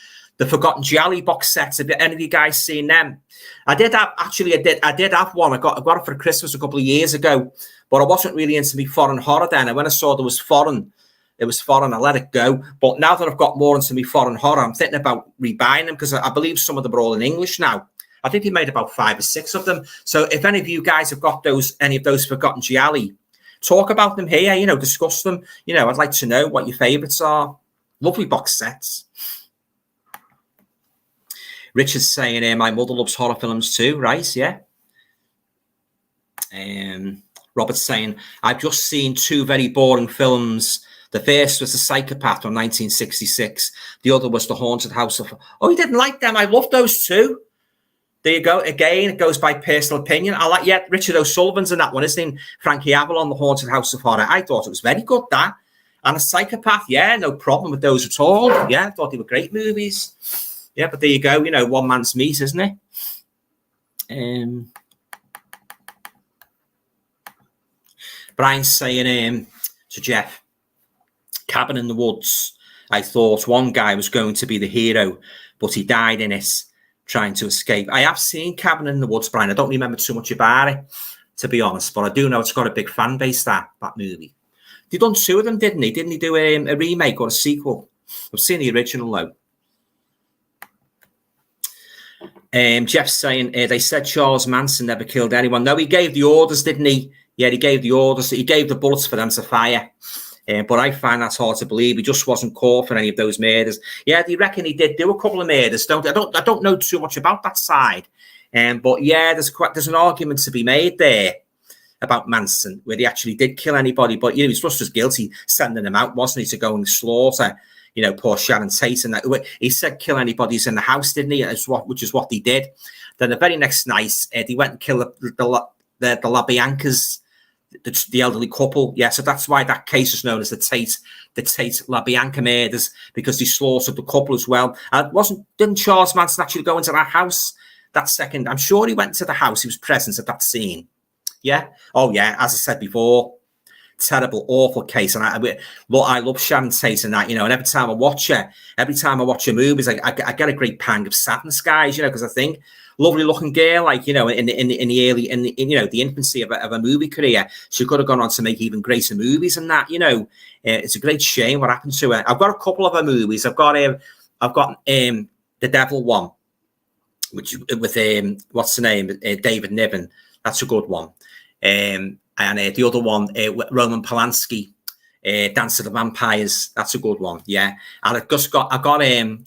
Forgotten Jelly box set. Have any of you guys seen them? I did have one. I got it for Christmas a couple of years ago, but I wasn't really into me foreign horror then. And when I saw it was foreign, I let it go. But now that I've got more into me foreign horror, I'm thinking about rebuying them because I believe some of them are all in English now. I think he made about 5 or 6 of them. So if any of you guys have got any of those Forgotten Jelly, talk about them here, you know, discuss them. You know, I'd like to know what your favourites are. Lovely box sets. Richard's saying, my mother loves horror films too, right? Yeah. Robert's saying, I've just seen 2 very boring films. The first was The Psychopath from 1966. The other was The Haunted House of... Oh, you didn't like them? I love those 2. There you go. Again, it goes by personal opinion. I like, yeah, Richard O'Sullivan's in that one, isn't he? Frankie Avalon, The Haunted House of Horror. I thought it was very good, that. And A Psychopath, yeah, no problem with those at all. Yeah, I thought they were great movies. Yeah, but there you go. You know, one man's meat, isn't it? Brian's saying to Jeff, Cabin in the Woods. I thought one guy was going to be the hero, but he died in it, trying to escape. I have seen Cabin in the Woods, Brian. I don't remember too much about it, to be honest, but I do know it's got a big fan base, that movie. They done 2 of them, didn't he? Didn't he do a remake or a sequel? I've seen the original, though. Jeff's saying, they said Charles Manson never killed anyone. No, he gave the orders, didn't he? Yeah, he gave the orders. He gave the bullets for them to fire. But I find that hard to believe. He just wasn't caught for any of those murders. Yeah, they reckon he did do a couple of murders, don't they? I don't know too much about that side. But yeah, there's an argument to be made there about Manson, where he actually did kill anybody. But, you know, he was just as guilty sending them out, wasn't he, to go and slaughter, you know, poor Sharon Tate. And that. He said kill anybody who's in the house, didn't he? Which is what he did. Then the very next night, he went and killed the LaBiancas, the elderly couple. Yeah, so that's why that case is known as the Tate LaBianca murders, because he slaughtered the couple as well. Didn't Charles Manson actually go into that house that second? I'm sure he went to the house. He was present at that scene. Yeah. Oh yeah. As I said before, terrible, awful case. And I love Sharon Tate and that, you know. And every time I watch her movies, I get a great pang of sadness, guys. You know, because I think lovely looking girl, like, you know, in the infancy of a movie career, she could have gone on to make even greater movies and that. You know, it's a great shame what happened to her. I've got a couple of her movies. I've got The Devil one, which with what's the name, David Niven. That's a good one. And the other one, Roman Polanski, Dance of the Vampires. That's a good one. Yeah. And I got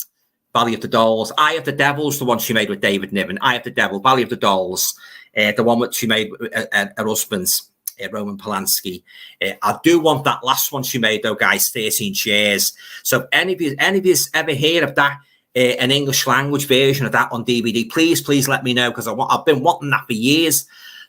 Valley of the Dolls. Eye of the Devil's the one she made with David Niven. Eye of the Devil, Valley of the Dolls, the one that she made with her husband's, Roman Polanski. I do want that last one she made, though, guys, 13 Chairs. So if any of you ever hear of that, an English language version of that on DVD, please let me know, because I've been wanting that for years.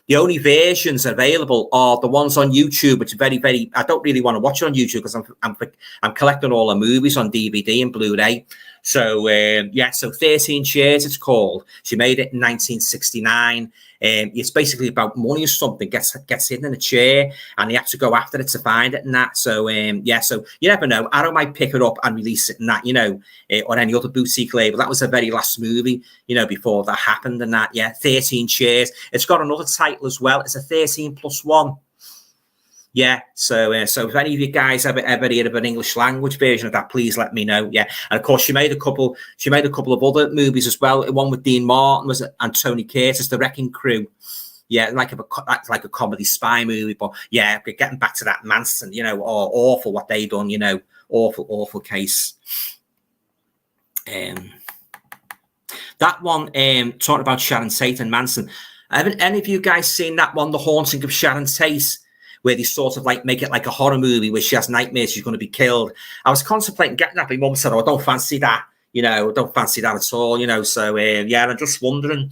The only versions available are the ones on YouTube, which are very, very. I don't really want to watch it on YouTube because I'm collecting all the movies on DVD and Blu-ray. Yeah, so 13 Cheers it's called. She made it in 1969. It's basically about money or something gets hidden in a chair, and they have to go after it to find it and that. So yeah, so you never know. Arrow might pick it up and release it and that, you know, on any other boutique label. That was the very last movie, you know, before that happened and that. Yeah, 13 Cheers. It's got another title as well. It's a 13+1. Yeah, so if any of you guys ever heard of an English language version of that, please let me know. Yeah, and of course she made a couple of other movies as well. One with Dean Martin and Tony Curtis, The Wrecking Crew. Yeah, like a comedy spy movie. But yeah, getting back to that Manson, you know, awful what they done, you know, awful case. That one talking about Sharon Tate and Manson. Haven't any of you guys seen that one, The Haunting of Sharon Tate, where they sort of like make it like a horror movie where she has nightmares she's going to be killed? I was contemplating getting that, but my mum said, "Oh, I don't fancy that, you know, don't fancy that at all, you know." So yeah, I'm just wondering,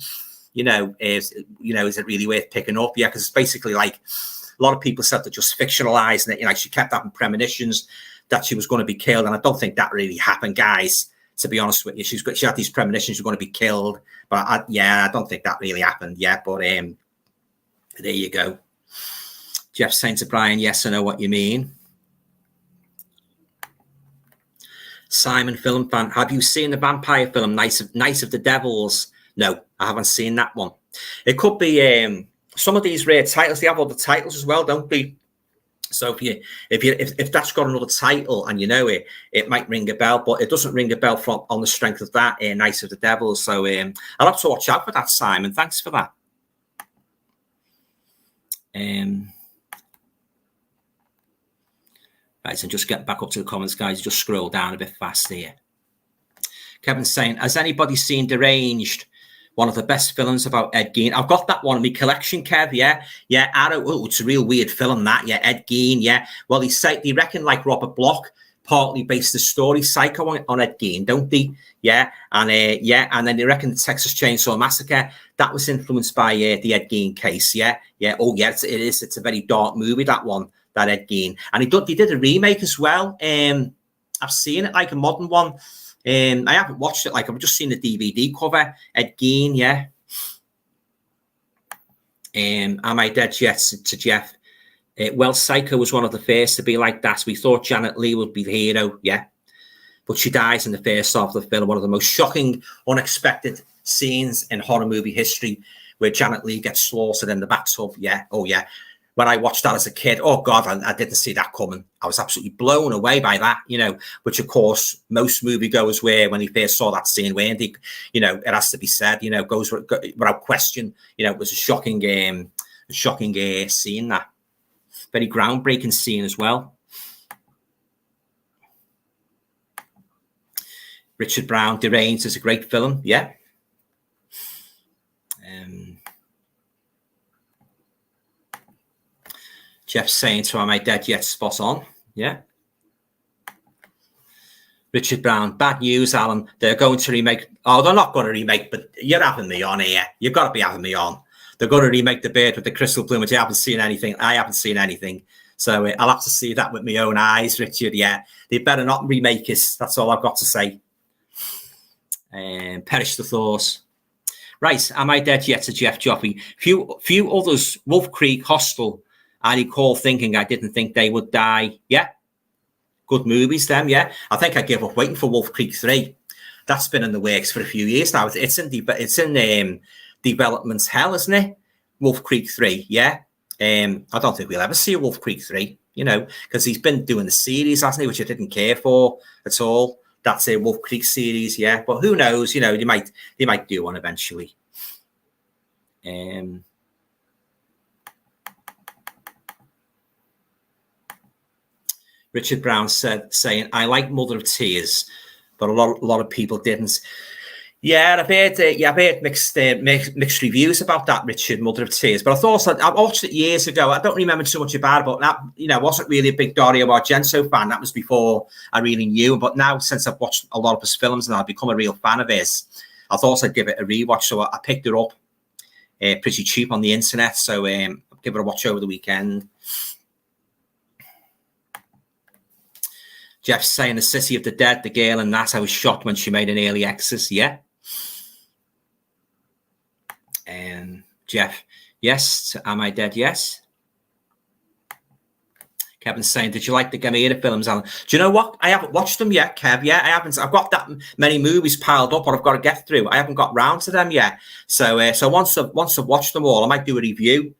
you know, is it really worth picking up? Yeah, because it's basically like a lot of people said they're just fictionalizing it. You know, like she kept having premonitions that she was going to be killed, and I don't think that really happened, guys. To be honest with you, she had these premonitions she was going to be killed, but I don't think that really happened. Yeah, but there you go. Jeff saying to Brian, yes, I know what you mean. Simon, film fan, have you seen the vampire film Night of the Devils? No, I haven't seen that one. It could be some of these rare titles. They have all the titles as well, don't they? So if that's got another title and you know it, it might ring a bell, but it doesn't ring a bell on the strength of that Night of the Devils. So I'll have to watch out for that, Simon. Thanks for that. Right, so just get back up to the comments, guys. Just scroll down a bit fast here. Kevin's saying, has anybody seen Deranged? One of the best films about Ed Gein. I've got that one in my collection, Kev. Yeah. Arrow. Oh, it's a real weird film, that. Yeah, Ed Gein. Yeah. Well, they reckon like Robert Bloch partly based the story Psycho on Ed Gein, don't they? Yeah. And and then they reckon the Texas Chainsaw Massacre, that was influenced by the Ed Gein case. Yeah. Yeah. Oh, yeah. It is. It's a very dark movie, that one. That Ed Gein, and they did a remake as well. I've seen it, like a modern one. I haven't watched it. Like I've just seen the DVD cover. Ed Gein, yeah. Am I dead yet? To Jeff. Well, Psycho was one of the first to be like that. We thought Janet Leigh would be the hero, yeah, but she dies in the first half of the film. One of the most shocking, unexpected scenes in horror movie history, where Janet Leigh gets slaughtered in the bathtub. Yeah, oh yeah. When I watched that as a kid, oh God, I didn't see that coming. I was absolutely blown away by that, you know, which of course most moviegoers were when they first saw that scene, where they, you know, it has to be said, you know, goes without question, you know, it was a shocking scene, that very groundbreaking scene as well. Richard Brown, Deranged is a great film, yeah. Jeff saying, so am I dead yet? Spot on. Yeah. Richard Brown, bad news, Alan. They're going to remake. Oh, they're not going to remake, but you're having me on here. You've got to be having me on. They're going to remake The Bird with the Crystal Plumage. I haven't seen anything. So I'll have to see that with my own eyes, Richard. Yeah. They better not remake it. That's all I've got to say. Perish the thought. Right. Am I dead yet? To Jeff Joffrey. Few others. Wolf Creek, Hostel. I recall thinking I didn't think they would die. Yeah. Good movies, them. Yeah. I think I gave up waiting for Wolf Creek 3. That's been in the works for a few years now. It's in development's hell, isn't it? Wolf Creek 3. Yeah. I don't think we'll ever see a Wolf Creek 3, you know, because he's been doing the series, hasn't he? Which I didn't care for at all. That's a Wolf Creek series. Yeah. But who knows? You know, they might do one eventually. Richard Brown saying, I like Mother of Tears, but a lot of people didn't. Yeah, I've heard mixed reviews about that, Richard, Mother of Tears. But I watched it years ago. I don't remember too much about it, but that, you know, I wasn't really a big Dario Argento fan. That was before I really knew. But now, since I've watched a lot of his films and I've become a real fan of his, I thought I'd give it a rewatch. So I picked it up pretty cheap on the internet. So I'll give it a watch over the weekend. Jeff saying The City of the Dead, the girl in that, I was shocked when she made an early exit. Yeah. Jeff, yes. Am I Dead? Yes. Kevin's saying, did you like the Gamera films, Alan? Do you know what? I haven't watched them yet, Kev. Yeah, I haven't. I've got that many movies piled up, or I've got to get through. I haven't got round to them yet. So once I've watched them all, I might do a review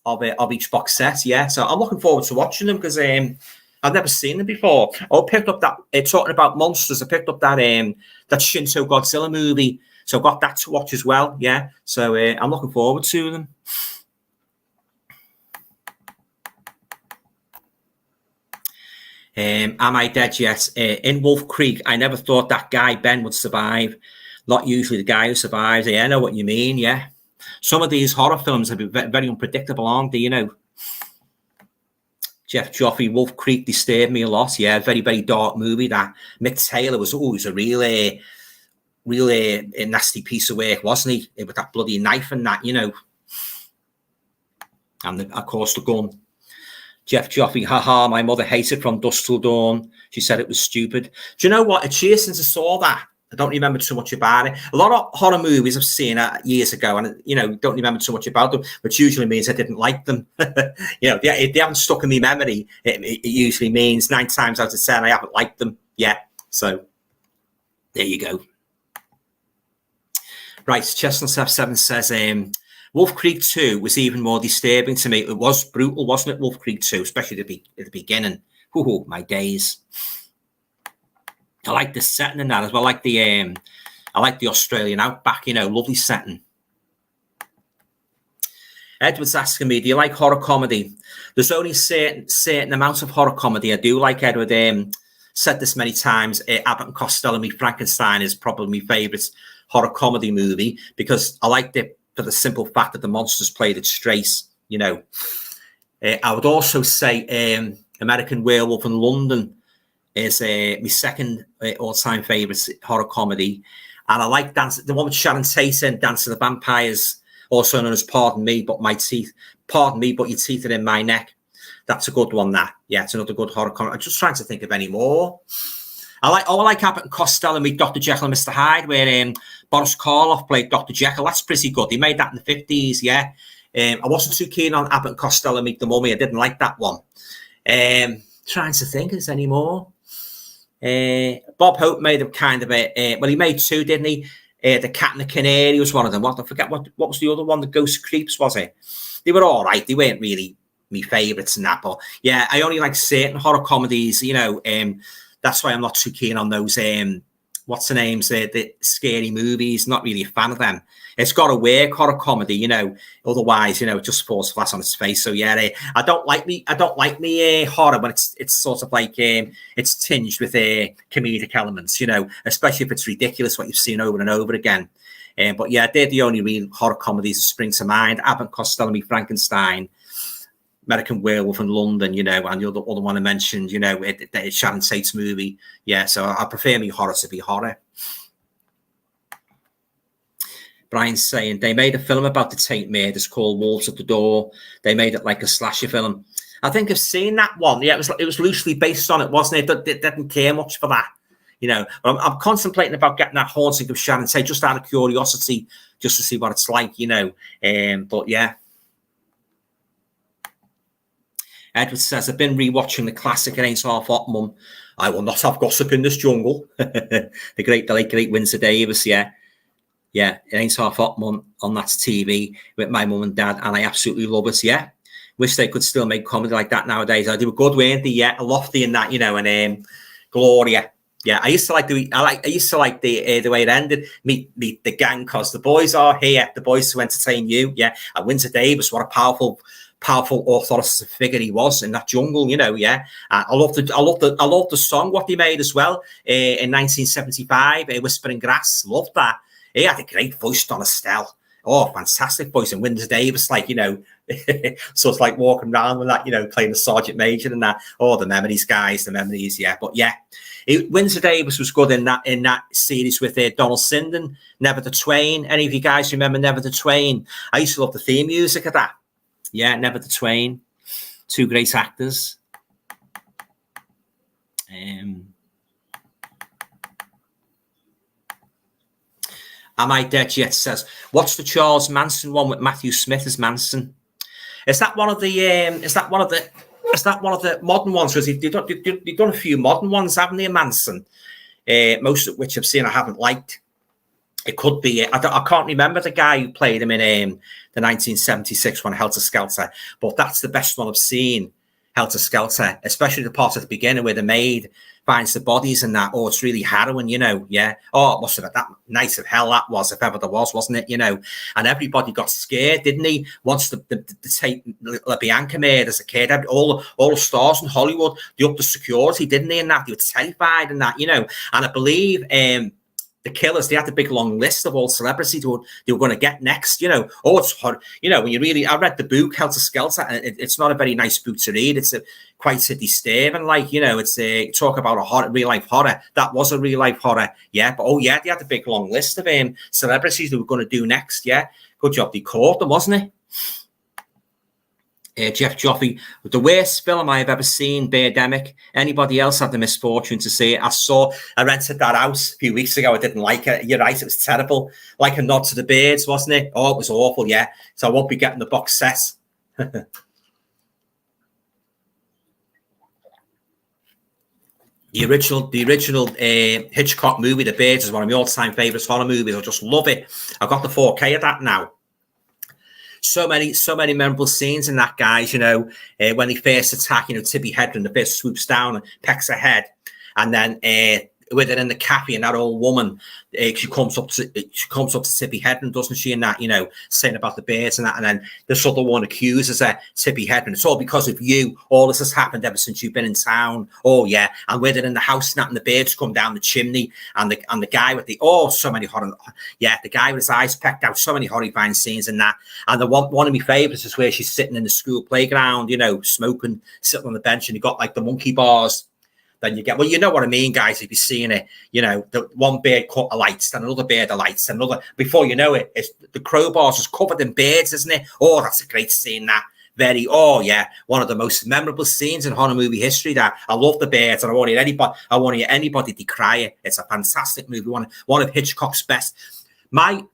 of each box set. Yeah. So I'm looking forward to watching them because I've never seen them before. I picked up that talking about monsters. I picked up that Shinto Godzilla movie. So I've got that to watch as well. Yeah. So I'm looking forward to them. Am I Dead yet? In Wolf Creek, I never thought that guy Ben would survive. Not usually the guy who survives. Yeah, I know what you mean. Yeah, some of these horror films have been very unpredictable, aren't they? You know, Jeff Joffrey, Wolf Creek disturbed me a lot. Yeah, very dark movie. That Mick Taylor was always a really nasty piece of work, wasn't he? With that bloody knife and that, you know, and of course the gun. Jeff Joffrey, haha, my mother hated From Dusk Till Dawn. She said it was stupid. Do you know what? It's years since I saw that. I don't remember too much about it. A lot of horror movies I've seen years ago, and you know, don't remember too much about them, which usually means I didn't like them. You know, if they haven't stuck in my memory, it usually means 9 times out of 10 I haven't liked them yet. So there you go. Right, Chestnut F7 says, Wolf Creek 2 was even more disturbing to me. It was brutal, wasn't it, Wolf Creek 2, especially at the beginning. Ooh, my days. I like the setting in that as well. I like the Australian outback, you know, lovely setting. Edward's asking me, do you like horror comedy? There's only a certain amount of horror comedy I do like, Edward. Said this many times, Abbott and Costello, Me Frankenstein is probably my favourite horror comedy movie because I liked it for the simple fact that the monsters played it straight, you know. I would also say American Werewolf in London is my second all-time favourite horror comedy. And I like the one with Sharon Tate in Dance of the Vampires, also known as Pardon Me, But Your Teeth Are in My Neck. That's a good one, that. Yeah, it's another good horror comedy. I'm just trying to think of any more. I like Abbott and Costello meet Dr. Jekyll and Mr. Hyde, where Boris Karloff played Dr. Jekyll. That's pretty good. He made that in the 50s, yeah. I wasn't too keen on Abbott and Costello meet the Mummy. I didn't like that one. Trying to think, is there any more? Bob Hope made a kind of well, he made 2, didn't he? The Cat and the Canary was one of them. I forget what was the other one? The Ghost Creeps, was it? They were all right. They weren't really my favourites and that, but yeah, I only like certain horror comedies, you know. That's why I'm not too keen on those, what's the names, the scary movies. Not really a fan of them. It's got to work, horror comedy, you know. Otherwise, you know, it just falls flat on its face. So yeah, I don't like me horror when it's sort of like it's tinged with comedic elements, you know, especially if it's ridiculous what you've seen over and over again. But yeah, they're the only real horror comedies that spring to mind. Abbott and Costello, Me Frankenstein, American Werewolf in London, you know, and the other one I mentioned, you know, it's Sharon Tate's movie. Yeah, so I prefer me horror to be horror. Brian's saying they made a film about the Tate murders called Wolves at the Door. They made it like a slasher film. I think I've seen that one. Yeah, it was loosely based on it, wasn't it? They didn't care much for that, you know. But I'm contemplating about getting that Haunting of Sharon Tate just out of curiosity, just to see what it's like, you know. But yeah. Edward says, I've been rewatching the classic It Ain't Half Hot, Mum. I will not have gossip in this jungle. the late great Windsor Davis, yeah. Yeah, It Ain't Half Hot, Mum, on that TV with my mum and dad, and I absolutely love it, yeah. Wish they could still make comedy like that nowadays. They were good, weren't they? Yeah, Lofty and that, you know, and Gloria. Yeah, I used to like the way it ended. Meet the gang, cause the boys are here, the boys to entertain you. Yeah, and Windsor Davis, what a powerful authoritative figure he was in that jungle, you know. Yeah, I love the song what he made as well in 1975, Whispering Grass. Loved that. He had a great voice, Don Estelle. Oh, fantastic voice. And Windsor Davis, like, you know, sort of like walking around with that, you know, playing the Sergeant Major and that. Oh, the memories, guys, the memories. Yeah, but yeah, Windsor Davis was good in that series with Donald Sinden, Never the Twain. Any of you guys remember Never the Twain? I used to love the theme music of that. Yeah, Never the Twain. 2 great actors. Am I Dead Yet says, what's the Charles Manson one with Matthew Smith as Manson? Is that one of the modern ones? Because they've done a few modern ones, haven't they, Manson? Most of which I've seen I haven't liked. It could be. I can't remember the guy who played him in the 1976 one, Helter Skelter, but that's the best one I've seen, Helter Skelter, especially the part at the beginning where the maid finds the bodies and that. Oh, it's really harrowing, you know. Yeah. Oh, it must have been that night of hell that was, if ever there was, wasn't it? You know, and everybody got scared, didn't he? Once the tape Bianca made as a kid, all the stars in Hollywood, they upped the security, didn't they? And that they were terrified and that, you know. And I believe the killers, they had a big long list of all celebrities they were going to get next, you know. Oh, it's hard, you know, when you really, I read the book Helter Skelter, and it's not a very nice book to read. It's quite disturbing, like, you know, it's talk about a real life horror. That was a real life horror, yeah. But oh yeah, they had a big long list of celebrities they were going to do next, yeah. Good job they caught them, wasn't it? Jeff Joffrey, the worst film I have ever seen, Birdemic. Anybody else had the misfortune to see it? I rented that house a few weeks ago. I didn't like it. You're right, it was terrible. Like a nod to the birds, wasn't it? Oh, it was awful, yeah. So I won't be getting the box set. The original Hitchcock movie, The Birds, is one of my all-time favourite horror movies. I just love it. I've got the 4K of that now. So many memorable scenes in that, guys, you know, when they first attack, you know, Tippi Hedren, the first swoops down and pecks her head. And then with it in the cafe, and that old woman, she comes up to Tippi Hedren, doesn't she? And that, you know, saying about the birds and that. And then this other one accuses her, Tippi Hedren. It's all because of you. All this has happened ever since you've been in town. Oh yeah. And with it in the house, snapping the birds come down the chimney, and the guy with so many horror. Yeah, the guy with his eyes pecked out. So many horrifying scenes in that. And the one of my favourites is where she's sitting in the school playground, you know, smoking, sitting on the bench, and you got like the monkey bars. Then you get, well, you know what I mean, guys, if you've seen it, you know, the one bird caught a lights, then another bird of lights, and another, before you know it, it's the crowbars is covered in birds, isn't it? Oh, that's a great scene, that. Oh yeah, one of the most memorable scenes in horror movie history. That I love the birds, and I want to hear anybody decry it. It's a fantastic movie, one of Hitchcock's best. My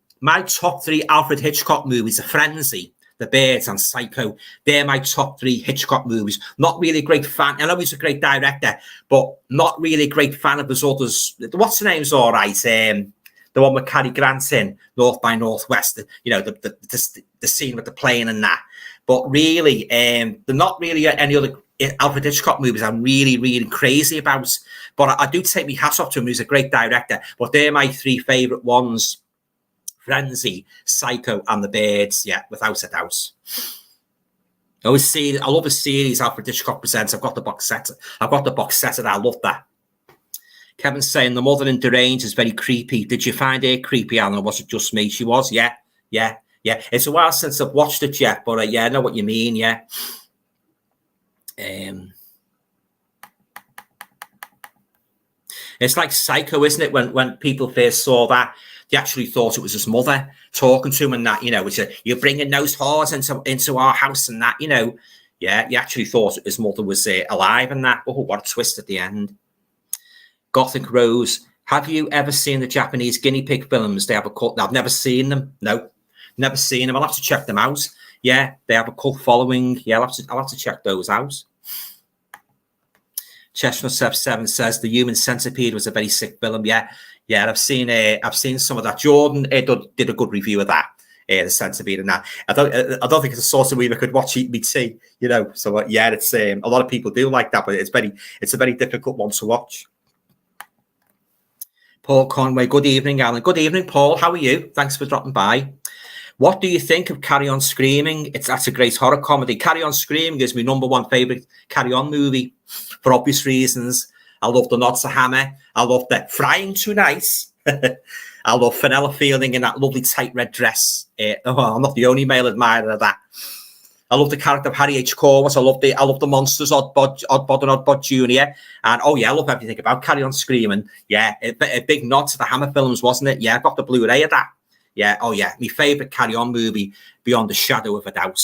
top 3 Alfred Hitchcock movies are Frenzy, The Birds, and Psycho. They're my top 3 Hitchcock movies. Not really a great fan. I know he's a great director, but not really a great fan of his others. What's the name's all right? The one with Cary Grant in North by Northwest. You know, the scene with the plane and that. But really, they're not really any other Alfred Hitchcock movies I'm really, really crazy about. But I do take my hat off to him. He's a great director. But they're my 3 favourite ones. Frenzy, Psycho, and The Birds, yeah, without a doubt. I love a series Alfred Hitchcock presents. I've got the box set. Of that. I love that. Kevin's saying the mother in Deranged is very creepy. Did you find her creepy, Alan, or was it just me? She was, yeah. It's a while since I've watched it yet, but yeah, I know what you mean, yeah. It's like Psycho, isn't it? When people first saw that, they actually thought it was his mother talking to him and that, you know, you're bringing those whores into our house and that, you know. Yeah, you actually thought his mother was alive and that. Oh, what a twist at the end. Gothic Rose, have you ever seen the Japanese guinea pig films? They have a cult. I've never seen them. No, never seen them. I'll have to check them out. Yeah, they have a cult following. Yeah, I'll have to check those out. Chestnut 7 says the Human Centipede was a very sick film. Yeah, I've seen some of that. Jordan did a good review of that, the Centipede and that. I don't think it's a sort of movie I could watch eat me tea, you know. So yeah, it's a lot of people do like that, but it's a very difficult one to watch. Paul Conway, good evening, Alan. Good evening, Paul. How are you? Thanks for dropping by. What do you think of Carry On Screaming? That's a great horror comedy. Carry On Screaming is my #1 favourite Carry On movie for obvious reasons. I love the Nods to Hammer. I love the Frying Tonight. I love Fenella Fielding in that lovely tight red dress. I'm not the only male admirer of that. I love the character of Harry H. Corwus. I love the monsters, Oddbod and Oddbod Jr. And oh yeah, I love everything about Carry On Screaming. Yeah, a big nod to the Hammer films, wasn't it? Yeah, I got the Blu-ray of that. Yeah, oh yeah, my favourite Carry On movie beyond a shadow of a doubt.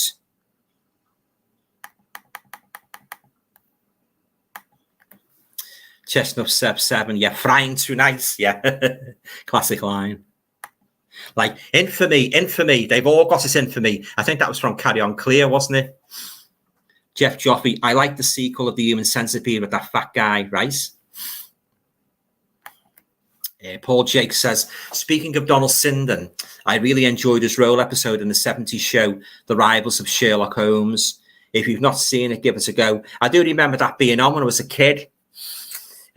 Chestnut Seb 7, yeah, frying too nice, yeah. Classic line. Like, infamy, they've all got this infamy. I think that was from Carry On Clear, wasn't it? Jeff Joffrey, I like the sequel of The Human Centipede with that fat guy, right? Paul Jake says, speaking of Donald Sinden, I really enjoyed his role episode in the 70s show, The Rivals of Sherlock Holmes. If you've not seen it, give it a go. I do remember that being on when I was a kid.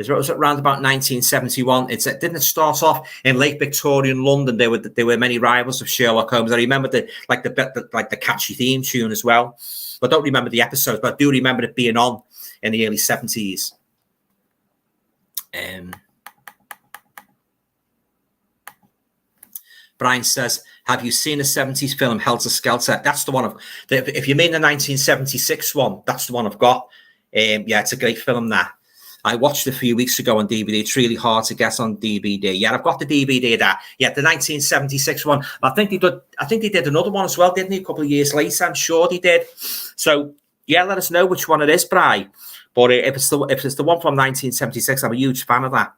It was around about 1971. Didn't it start off in late Victorian London? There were many rivals of Sherlock Holmes. I remember the catchy theme tune as well. I don't remember the episode, but I do remember it being on in the early 70s. Brian says, have you seen the 70s film Helter Skelter? That's the one if you mean the 1976 one, that's the one I've got. Yeah, it's a great film, that. I watched it a few weeks ago on DVD. It's really hard to get on DVD. Yeah, I've got the DVD of that. Yeah, the 1976 one. I think they did another one as well, didn't they? A couple of years later, I'm sure they did. So yeah, let us know which one it is, Bri. But if it's the one from 1976, I'm a huge fan of that.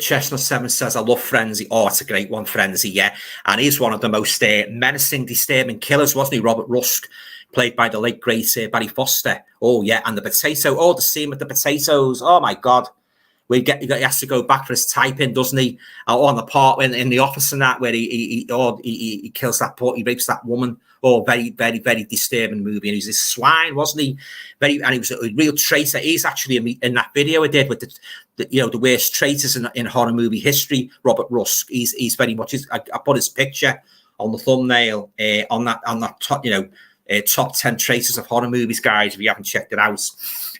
Chestnut 7 says, I love Frenzy. Oh, it's a great one, Frenzy, yeah. And he's one of the most menacing, disturbing killers, wasn't he? Robert Rusk, played by the late, great Barry Foster. Oh, yeah, and the potato. Oh, the scene with the potatoes. Oh, my God. He has to go back for his typing, doesn't he? On the part in the office and that, where he kills that, he rapes that woman. Oh, very, very, very disturbing movie. And he was this swine, wasn't he? And he was a real traitor. He's actually in that video I did with the worst traitors in horror movie history. Robert Rusk. He's very much. I put his picture on the thumbnail on that top, top 10 traitors of horror movies, guys. If you haven't checked it out,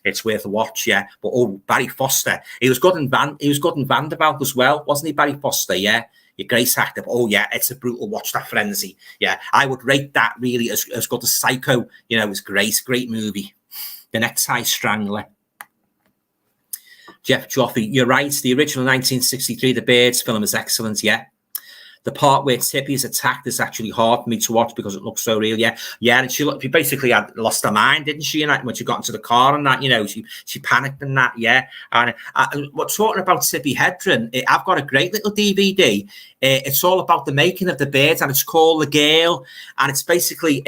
it's worth a watch. Yeah. But Barry Foster. He was good in Vanderbilt as well, wasn't he? Barry Foster. Yeah. Your great actor. Oh yeah, it's a brutal watch, that Frenzy. Yeah, I would rate that really as good as Psycho. It's great movie. The Necktie Strangler. Jeff Joffrey, you're right. The original 1963 The Birds film is excellent. Yeah. The part where Tippy is attacked is actually hard for me to watch because it looks so real. Yeah, and she basically had lost her mind, didn't she? And when she got into the car and that, she panicked and that. Yeah, and we're talking about Tippi Hedren. I've got a great little DVD. It's all about the making of The Birds, and it's called The Girl, and it's basically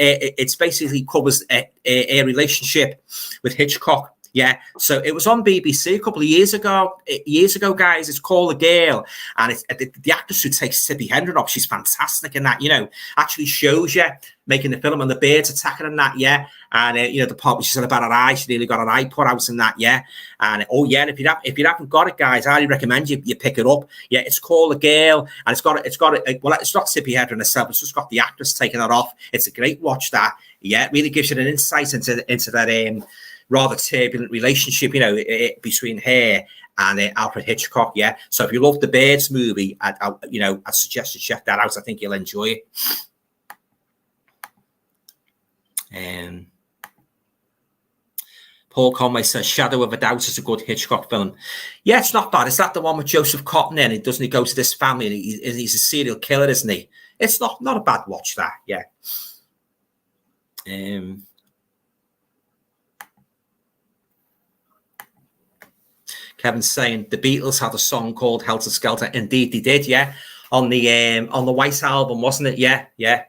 covers a relationship with Hitchcock. Yeah, so it was on BBC a couple of years ago, guys. It's called The Girl, and it's the actress who takes Tippi Hedren up. She's fantastic in that. Actually shows you making the film and the birds attacking and that. Yeah, and the part where she said about her eye, she nearly got her eye put out in that. Yeah, and and if you haven't got it, guys, I highly recommend you pick it up. Yeah, it's called The Girl, and it's not Tippi Hedren herself. It's just got the actress taking her off. It's a great watch. That it really gives you an insight into that rather turbulent relationship, between her and Alfred Hitchcock. Yeah. So if you love the Birds movie, I'd suggest you check that out. I think you'll enjoy it. Paul Conway says Shadow of a Doubt is a good Hitchcock film. Yeah, it's not bad. Is that the one with Joseph Cotton in? And doesn't he go to this family and he's a serial killer, isn't he? It's not a bad watch, that. Yeah. Kevin's saying the Beatles had a song called Helter Skelter. Indeed, they did. Yeah, on the White Album, wasn't it? Yeah.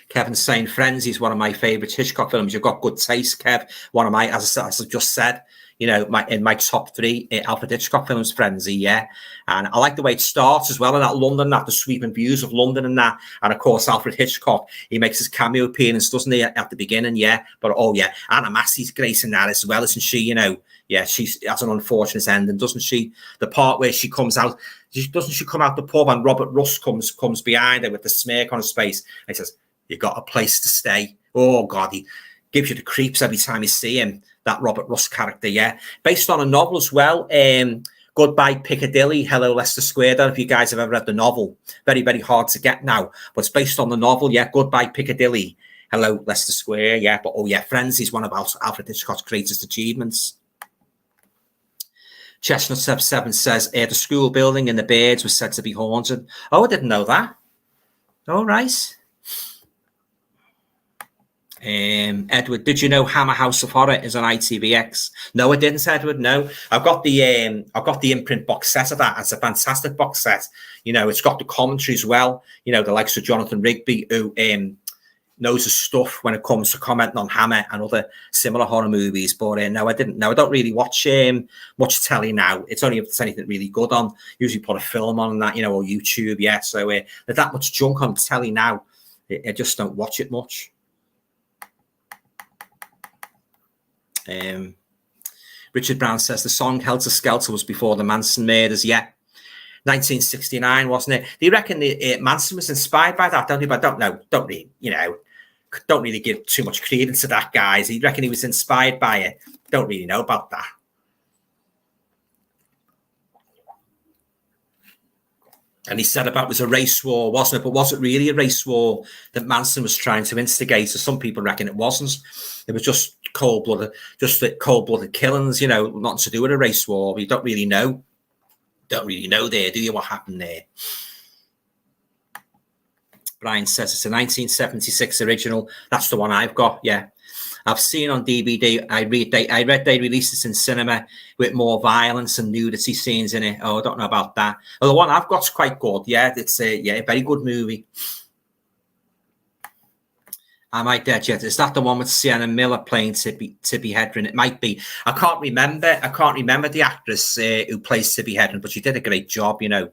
Kevin's saying Frenzy is one of my favourite Hitchcock films. You've got good taste, Kev. One of my, as I just said, in my top 3 Alfred Hitchcock films, Frenzy, yeah. And I like the way it starts as well in that London, the sweeping views of London and that. And of course, Alfred Hitchcock, he makes his cameo appearance, doesn't he, at the beginning, yeah. But Anna Massey's great in that as well, isn't she? Yeah, she has an unfortunate ending, doesn't she? The part where she comes out, doesn't she come out the pub and Robert Rusk comes behind her with the smirk on his face and he says, "You got a place to stay." Oh God, he gives you the creeps every time you see him. That Robert Rusk character, yeah. Based on a novel as well. Goodbye Piccadilly, Hello Leicester Square. I don't know if you guys have ever read the novel. Very, very hard to get now. But it's based on the novel, yeah. Goodbye Piccadilly, Hello Leicester Square, yeah. But Frenzy is one of Alfred Hitchcock's greatest achievements. Chestnut 7 says the school building in The Birds was said to be haunted. Oh, I didn't know that. All right. Edward, did you know Hammer House of Horror is on ITVX? No, I didn't, Edward. No, I've got the imprint box set of that. It's a fantastic box set. You know, it's got the commentary as well. You know, the likes of Jonathan Rigby, who knows his stuff when it comes to commenting on Hammer and other similar horror movies. But no, I didn't. No, I don't really watch much telly now. It's only if there's anything really good on. Usually put a film on that, you know, or YouTube. Yeah, so there's that much junk on telly now. I just don't watch it much. Richard Brown says the song Helter Skelter was before the Manson murders. Yeah, 1969, wasn't it? Do you reckon Manson was inspired by that? Don't know. Don't really, you know, don't really give too much credence to that, guys. Do you reckon he was inspired by it? Don't really know about that. And he said about it was a race war, wasn't it? But was it really a race war that Manson was trying to instigate? So some people reckon it wasn't. It was just cold-blooded killings, you know, nothing to do with a race war. You don't really know. Don't really know there, do you, what happened there? Brian says it's a 1976 original. That's the one I've got, yeah. I've seen on DVD. I read they released this in cinema with more violence and nudity scenes in it. Oh, I don't know about that. Well, the one I've got's quite good. Yeah, it's a very good movie. Am I dead yet? Is that the one with Sienna Miller playing Tippi Hedren? It might be. I can't remember the actress who plays Tippi Hedren, but she did a great job, you know.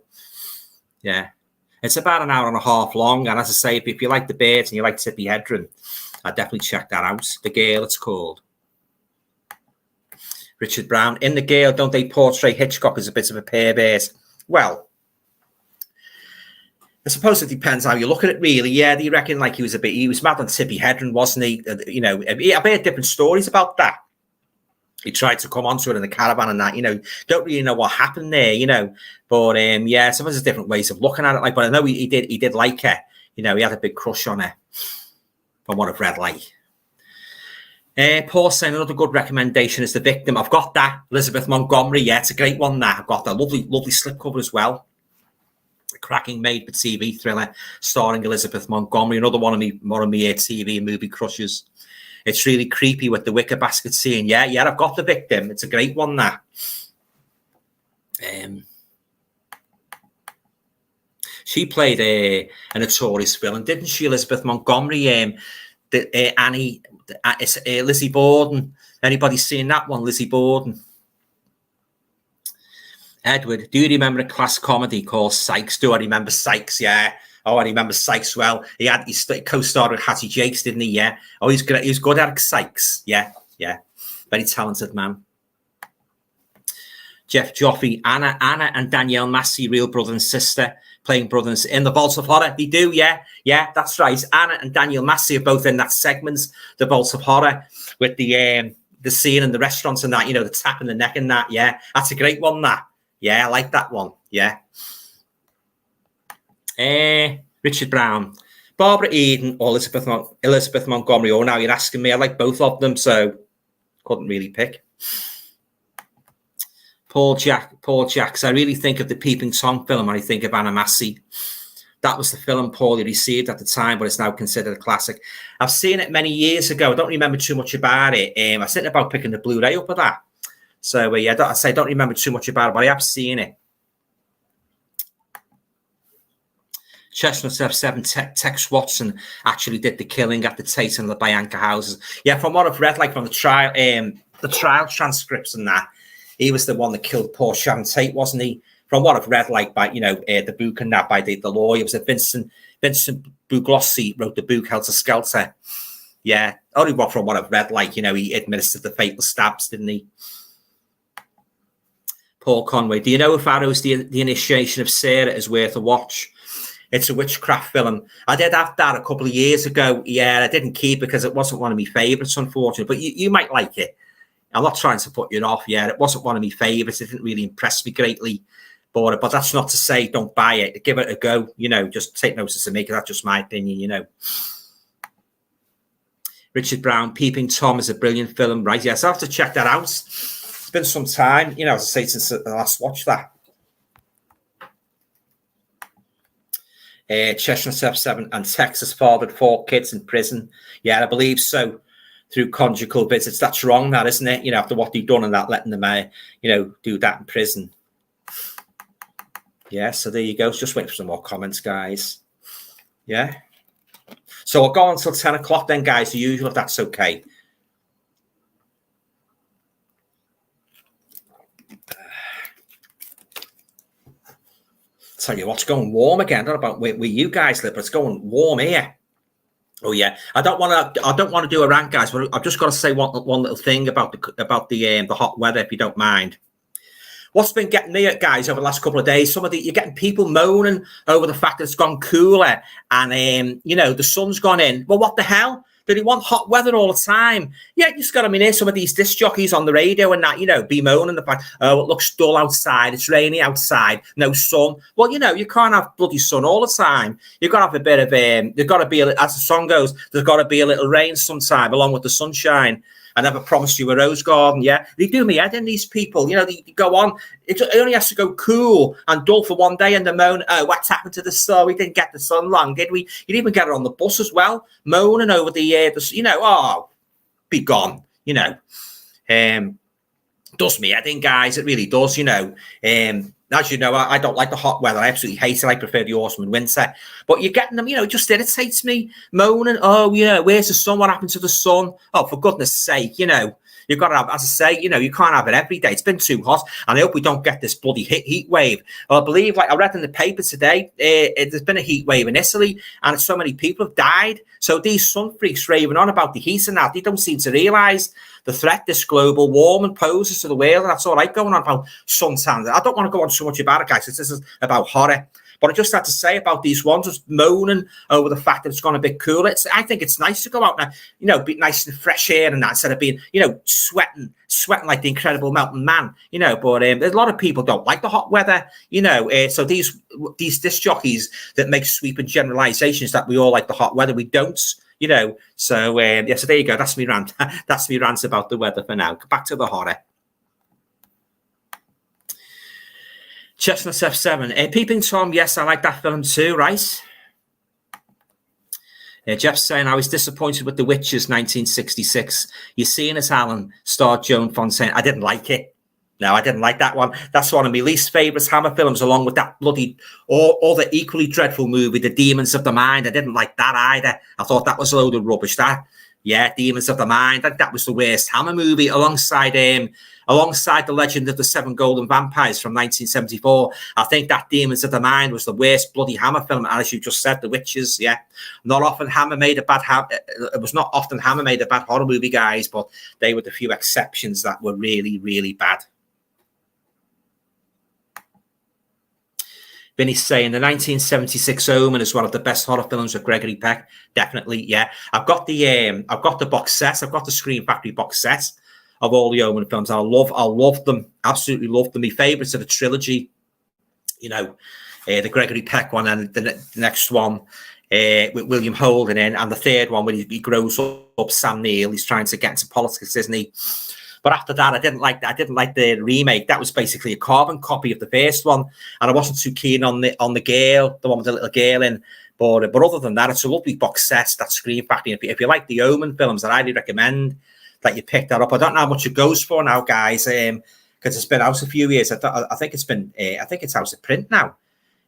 Yeah. It's about an hour and a half long. And as I say, if you like the birds and you like Tippi Hedren, I'd definitely check that out. The Girl, it's called. Richard Brown. In The Girl, don't they portray Hitchcock as a bit of a pervert? Well, I suppose it depends how you look at it, really. Yeah, do you reckon like he was mad on Tippi Hedren, wasn't he? You know, I've heard different stories about that. He tried to come onto it in the caravan and that, you know, don't really know what happened there, you know. But yeah, I suppose there's different ways of looking at it. Like, but I know he did like her. You know, he had a big crush on her. From what I've read, like. Paul saying another good recommendation is The Victim. I've got that. Elizabeth Montgomery. Yeah, it's a great one. That I've got that lovely slipcover as well. A cracking made-for-TV thriller starring Elizabeth Montgomery. Another one of me TV and movie crushes. It's really creepy with the wicker basket scene. Yeah, I've got The Victim. It's a great one. That. She played a notorious villain, didn't she, Elizabeth Montgomery? Annie, Lizzie Borden. Anybody seen that one, Lizzie Borden? Edward, do you remember a class comedy called Sykes? Do I remember Sykes? Yeah. Oh, I remember Sykes well. He co-starred with Hattie Jakes, didn't he? Yeah. Oh, he's good. He's good at Sykes. Yeah. Very talented man. Jeff Joffe, Anna and Danielle Massey, real brother and sister, playing brothers in The Vault of Horror. They do, yeah, that's right. Anna and Danielle Massey are both in that segment, The Vault of Horror, with the scene in the restaurants and that, you know, the tap in the neck and that. Yeah, that's a great one. That, yeah, I like that one. Yeah. Richard Brown, Barbara Eden or Elizabeth Montgomery. Oh, now you're asking me. I like both of them, so couldn't really pick. Paul Jacks. I really think of the Peeping Tom film when I think of Anna Massey. That was the film Paul received at the time, but it's now considered a classic. I've seen it many years ago. I don't remember too much about it. I was thinking about picking the Blu-ray up of that. So, yeah, I don't remember too much about it, but I have seen it. Chestnut F7 Tex Watson actually did the killing at the Tate and the Bianca houses. Yeah, from what I've read, like from the trial transcripts and that, he was the one that killed poor Sharon Tate, wasn't he? From what I've read, like by the book and that by the lawyer, it was Vincent Buglossi wrote the book Helter Skelter. Yeah, only from what I've read, like he administered the fatal stabs, didn't he? Paul Conway, do you know if Arrow's the Initiation of Sarah is worth a watch? It's a witchcraft film. I did have that a couple of years ago. Yeah, I didn't keep it because it wasn't one of my favourites, unfortunately. But you might like it. I'm not trying to put you off. Yeah, it wasn't one of my favourites. It didn't really impress me greatly. But that's not to say don't buy it. Give it a go. Just take notice of me because that's just my opinion. Richard Brown, Peeping Tom is a brilliant film, right? Yes, I have to check that out. It's been some time, as I say, since I last watched that. Chestnut F7 and Texas fathered 4 kids in prison. Yeah, I believe so. Through conjugal visits. That's wrong, that, isn't it? You know, after what they've done and that, letting them, you know, do that in prison. Yeah, so there you go. Just wait for some more comments, guys. Yeah. So I'll go until 10 o'clock then, guys, the usual, if that's okay. Tell you what's going warm again. I don't know about where you guys live, but it's going warm here. Oh yeah, I don't want to do a rant, guys, but I've just got to say one little thing about the hot weather, if you don't mind. What's been getting me, guys, over the last couple of days? You're getting people moaning over the fact that it's gone cooler and you know, the sun's gone in. Well, what the hell? Do they want hot weather all the time? Yeah, you just got to hear some of these disc jockeys on the radio and that, you know, bemoaning the fact, oh, it looks dull outside, it's rainy outside, no sun. Well, you know, you can't have bloody sun all the time. You've got to have a bit of, there's got to be, as the song goes, there's got to be a little rain sometime along with the sunshine. I never promised you a rose garden. Yeah, they do me head in, these people. You know, they go on. It only has to go cool and dull for one day, and they moan, oh, what's happened to the sun? We didn't get the sun long, did we? You didn't even get it on the bus as well, moaning over the you know, oh, be gone. You know, does me head in, guys. It really does. You know, as you know, I don't like the hot weather. I absolutely hate it. I prefer the autumn and winter. But you're getting them, you know, it just irritates me, moaning, oh, you know, where's the sun? What happened to the sun? Oh, for goodness sake, you know, you've got to have, as I say, you know, you can't have it every day. It's been too hot. And I hope we don't get this bloody heat wave. Well, I believe, like I read in the paper today, there's been a heat wave in Italy and so many people have died. So these sun freaks raving on about the heat and that, they don't seem to realise the threat this global warming poses to the world. And that's all right going on about suntan. I don't want to go on so much about it, guys. This is about horror. But I just had to say about these ones just moaning over the fact that it's gone a bit cooler. I think it's nice to go out now, you know, be nice and fresh air and that instead of being, you know, sweating like the Incredible Mountain Man, you know. But a lot of people don't like the hot weather, you know. So these disc jockeys that make sweeping generalizations that we all like the hot weather, we don't, you know. So yeah, so there you go. That's me rant. That's me rant about the weather for now. Back to the horror. Chestnut F7. Peeping Tom, yes, I like that film too, right? Jeff's saying, I was disappointed with The Witches 1966. You seen it, Alan? Starred Joan Fontaine. I didn't like it. No, I didn't like that one. That's one of my least favourite Hammer films, along with that bloody other equally dreadful movie, The Demons of the Mind. I didn't like that either. I thought that was a load of rubbish. Yeah, Demons of the Mind. That was the worst Hammer movie, alongside The Legend of the Seven Golden Vampires from 1974. I think that Demons of the Mind was the worst bloody Hammer film. And as you just said, The Witches, yeah. Not often Hammer made a bad horror movie, guys, but they were the few exceptions that were really, really bad. Vinny's saying the 1976 Omen is one of the best horror films with Gregory Peck. Definitely, yeah. I've got the box set. I've got the Scream Factory box set of all the Omen films. I love them. Absolutely love them. My favourites are the trilogy, you know, the Gregory Peck one, and the next one with William Holden in, and the third one when he grows up, Sam Neill. He's trying to get into politics, isn't he? But after that, I didn't like the remake. That was basically a carbon copy of the first one, and I wasn't too keen on the girl, the one with the little girl in. But other than that, it's a lovely box set. That Scream Factory. If you like the Omen films, I highly recommend that you pick that up. I don't know how much it goes for now, guys, because it's been out a few years. I think it's out of print now.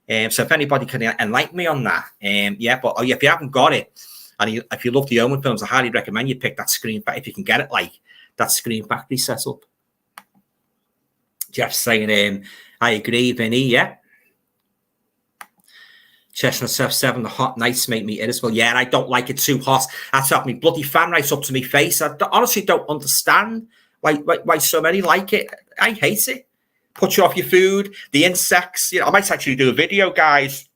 So if anybody can enlighten me on that, yeah. But if you haven't got it, and if you love the Omen films, I highly recommend you pick that Scream Factory if you can get it, like that Scream Factory setup. Jeff's saying, I agree, Vinny. Yeah. Chestnut F7, the hot nights make me irritable. Yeah, and I don't like it too hot. That's had me bloody fan right up to my face. I honestly don't understand why so many like it. I hate it. Put you off your food, the insects. You know, I might actually do a video, guys.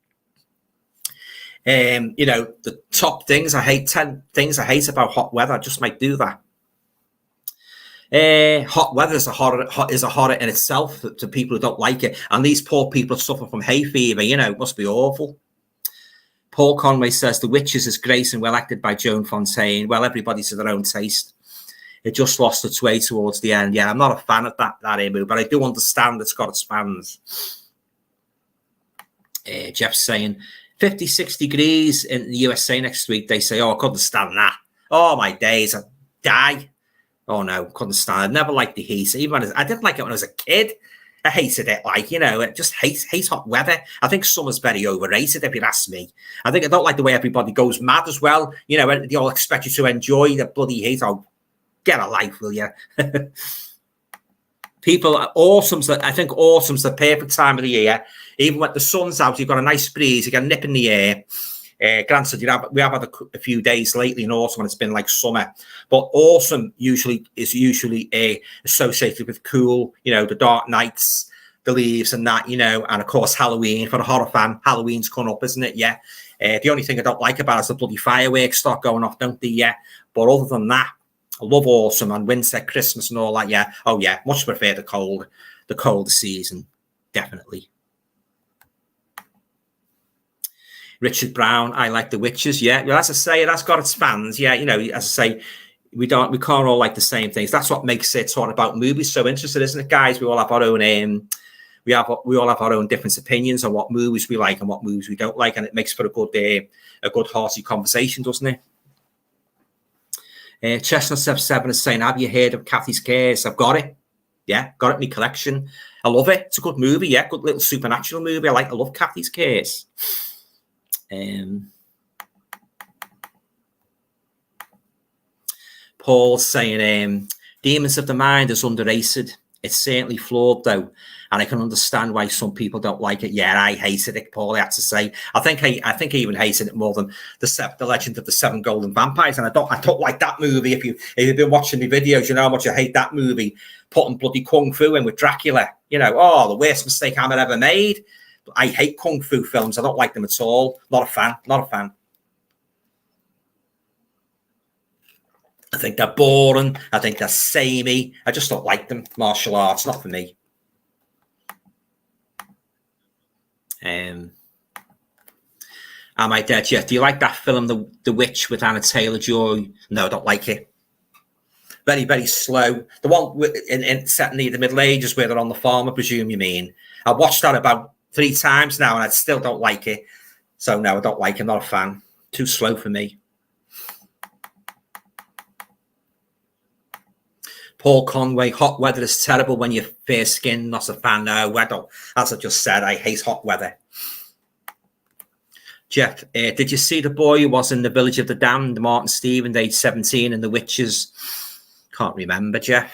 You know, the top things I hate, 10 things I hate about hot weather. I just might do that. Hot weather is a horror in itself to people who don't like it. And these poor people suffer from hay fever. You know, it must be awful. Paul Conway says The Witches is great and well acted by Joan Fontaine. Well, everybody's to their own taste. It just lost its way towards the end. Yeah, I'm not a fan of that movie, but I do understand it's got its fans. Jeff's saying, 56 degrees in the USA next week. They say, oh, I couldn't stand that. Oh, my days, I'd die. Oh, no, couldn't stand it. I never liked the heat. Even when I didn't like it when I was a kid. I hated it, like, you know, it just hate hot weather. I think summer's very overrated, if you ask me. I don't like the way everybody goes mad as well. You know, they all expect you to enjoy the bloody heat. Oh, get a life, will you? People, I think autumn's the perfect time of the year. Even when the sun's out, you've got a nice breeze, you get a nip in the air. Granted, we have had a few days lately in autumn when it's been like summer, but autumn is usually associated with cool, you know, the dark nights, the leaves and that, you know, and of course Halloween. For a horror fan, Halloween's coming up, isn't it? Yeah. The only thing I don't like about it is the bloody fireworks start going off, don't they? Yeah. But other than that, I love autumn and winter, Christmas and all that. Yeah. Oh yeah, much prefer the colder season, definitely. Richard Brown, I like The Witches. Yeah, well, as I say, it has got its fans. Yeah, you know, as I say, we can't all like the same things. That's what makes it talking about movies so interesting, isn't it, guys? We all have our own we all have our own different opinions on what movies we like and what movies we don't like, and it makes for a good hearty conversation, doesn't it? Chestnut 7 is saying, have you heard of Kathy's Cares? I've got it. Yeah, got it in my collection. I love it. It's a good movie. Yeah, good little supernatural movie. I love Kathy's Cares. Paul's saying Demons of the Mind is underrated. It's certainly flawed though, and I can understand why some people don't like it. Yeah, I hated it, Paul. I have to say, I think I even hated it more than the Legend of the Seven Golden Vampires, and I don't like that movie. If you've been watching the videos, you know how much I hate that movie. Putting bloody kung fu in with Dracula, you know, the worst mistake I've ever made. I hate kung fu films. I don't like them at all. Not a fan. I think they're boring. I think they're samey. I just don't like them. Martial arts, not for me. Am I dead yet? Do you like that film, The Witch with Anna Taylor-Joy? No, I don't like it. Very, very slow. The one set in the Middle Ages where they're on the farm, I presume you mean. I watched that about 3 times now, and I still don't like it. So no, I don't like it. Not a fan. Too slow for me. Paul Conway, hot weather is terrible when you're fair skinned. Not a fan. No, I don't. As I just said, I hate hot weather. Jeff, did you see the boy who was in The Village of the Damned, Martin Stevens, age 17, and The Witches? Can't remember, Jeff.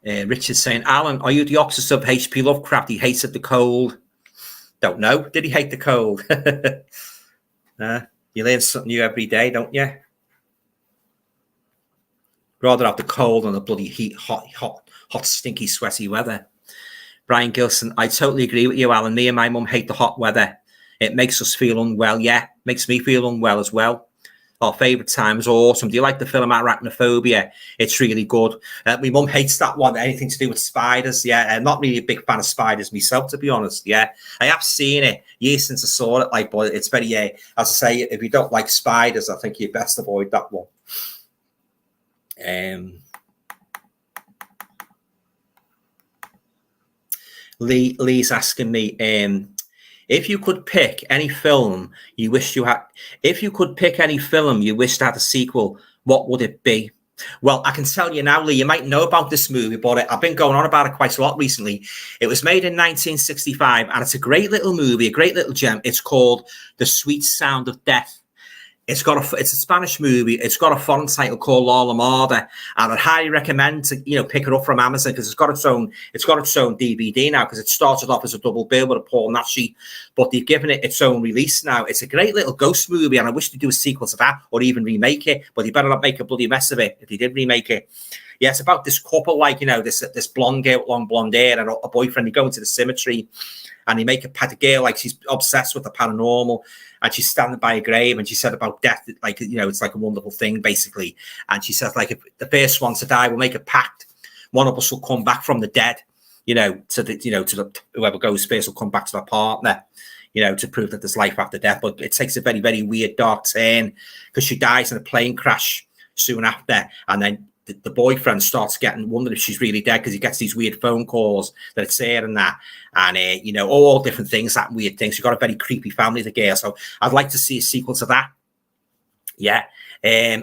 Richard's saying, Alan, are you the opposite of H.P. Lovecraft? He hated the cold. Don't know. Did he hate the cold? You learn something new every day, don't you? Rather have the cold than the bloody heat, hot, stinky, sweaty weather. Brian Gilson, I totally agree with you, Alan. Me and my mum hate the hot weather. It makes us feel unwell. Yeah, makes me feel unwell as well. Our favourite time is autumn. Do you like the film Arachnophobia? It's really good. My mum hates that one. Anything to do with spiders. Yeah, I'm not really a big fan of spiders myself, to be honest. Yeah, I have seen it years since I saw it. But it's very, as I say, if you don't like spiders, I think you best avoid that one. Lee's asking me, if you could pick any film you wished you had, if you could pick any film you wished had a sequel, what would it be? Well, I can tell you now, Lee, you might know about this movie, but I've been going on about it quite a lot recently. It was made in 1965, and it's a great little movie, a great little gem. It's called The Sweet Sound of Death. It's a Spanish movie. It's got a foreign title called La Lamada, and I'd highly recommend to pick it up from Amazon because it's got its own DVD now, because it started off as a double bill with a Paul Naschy, but they've given it its own release now. It's a great little ghost movie, and I wish they'd do a sequel to that or even remake it, but they better not make a bloody mess of it if they did remake it. Yeah, it's about this couple, this blonde girl with long blonde hair and a boyfriend. They go into the cemetery and they make a girl like she's obsessed with the paranormal, and she's standing by a grave, and she said about death, it's like a wonderful thing, basically. And she says, if the first one to die, we'll make a pact. One of us will come back from the dead, whoever goes first will come back to their partner, to prove that there's life after death. But it takes a very, very weird, dark turn because she dies in a plane crash soon after, and then the boyfriend starts wondering if she's really dead because he gets these weird phone calls that it's her and that. And, you know, all different things, that weird things. You've got a very creepy family, the girl. So I'd like to see a sequel to that. Yeah.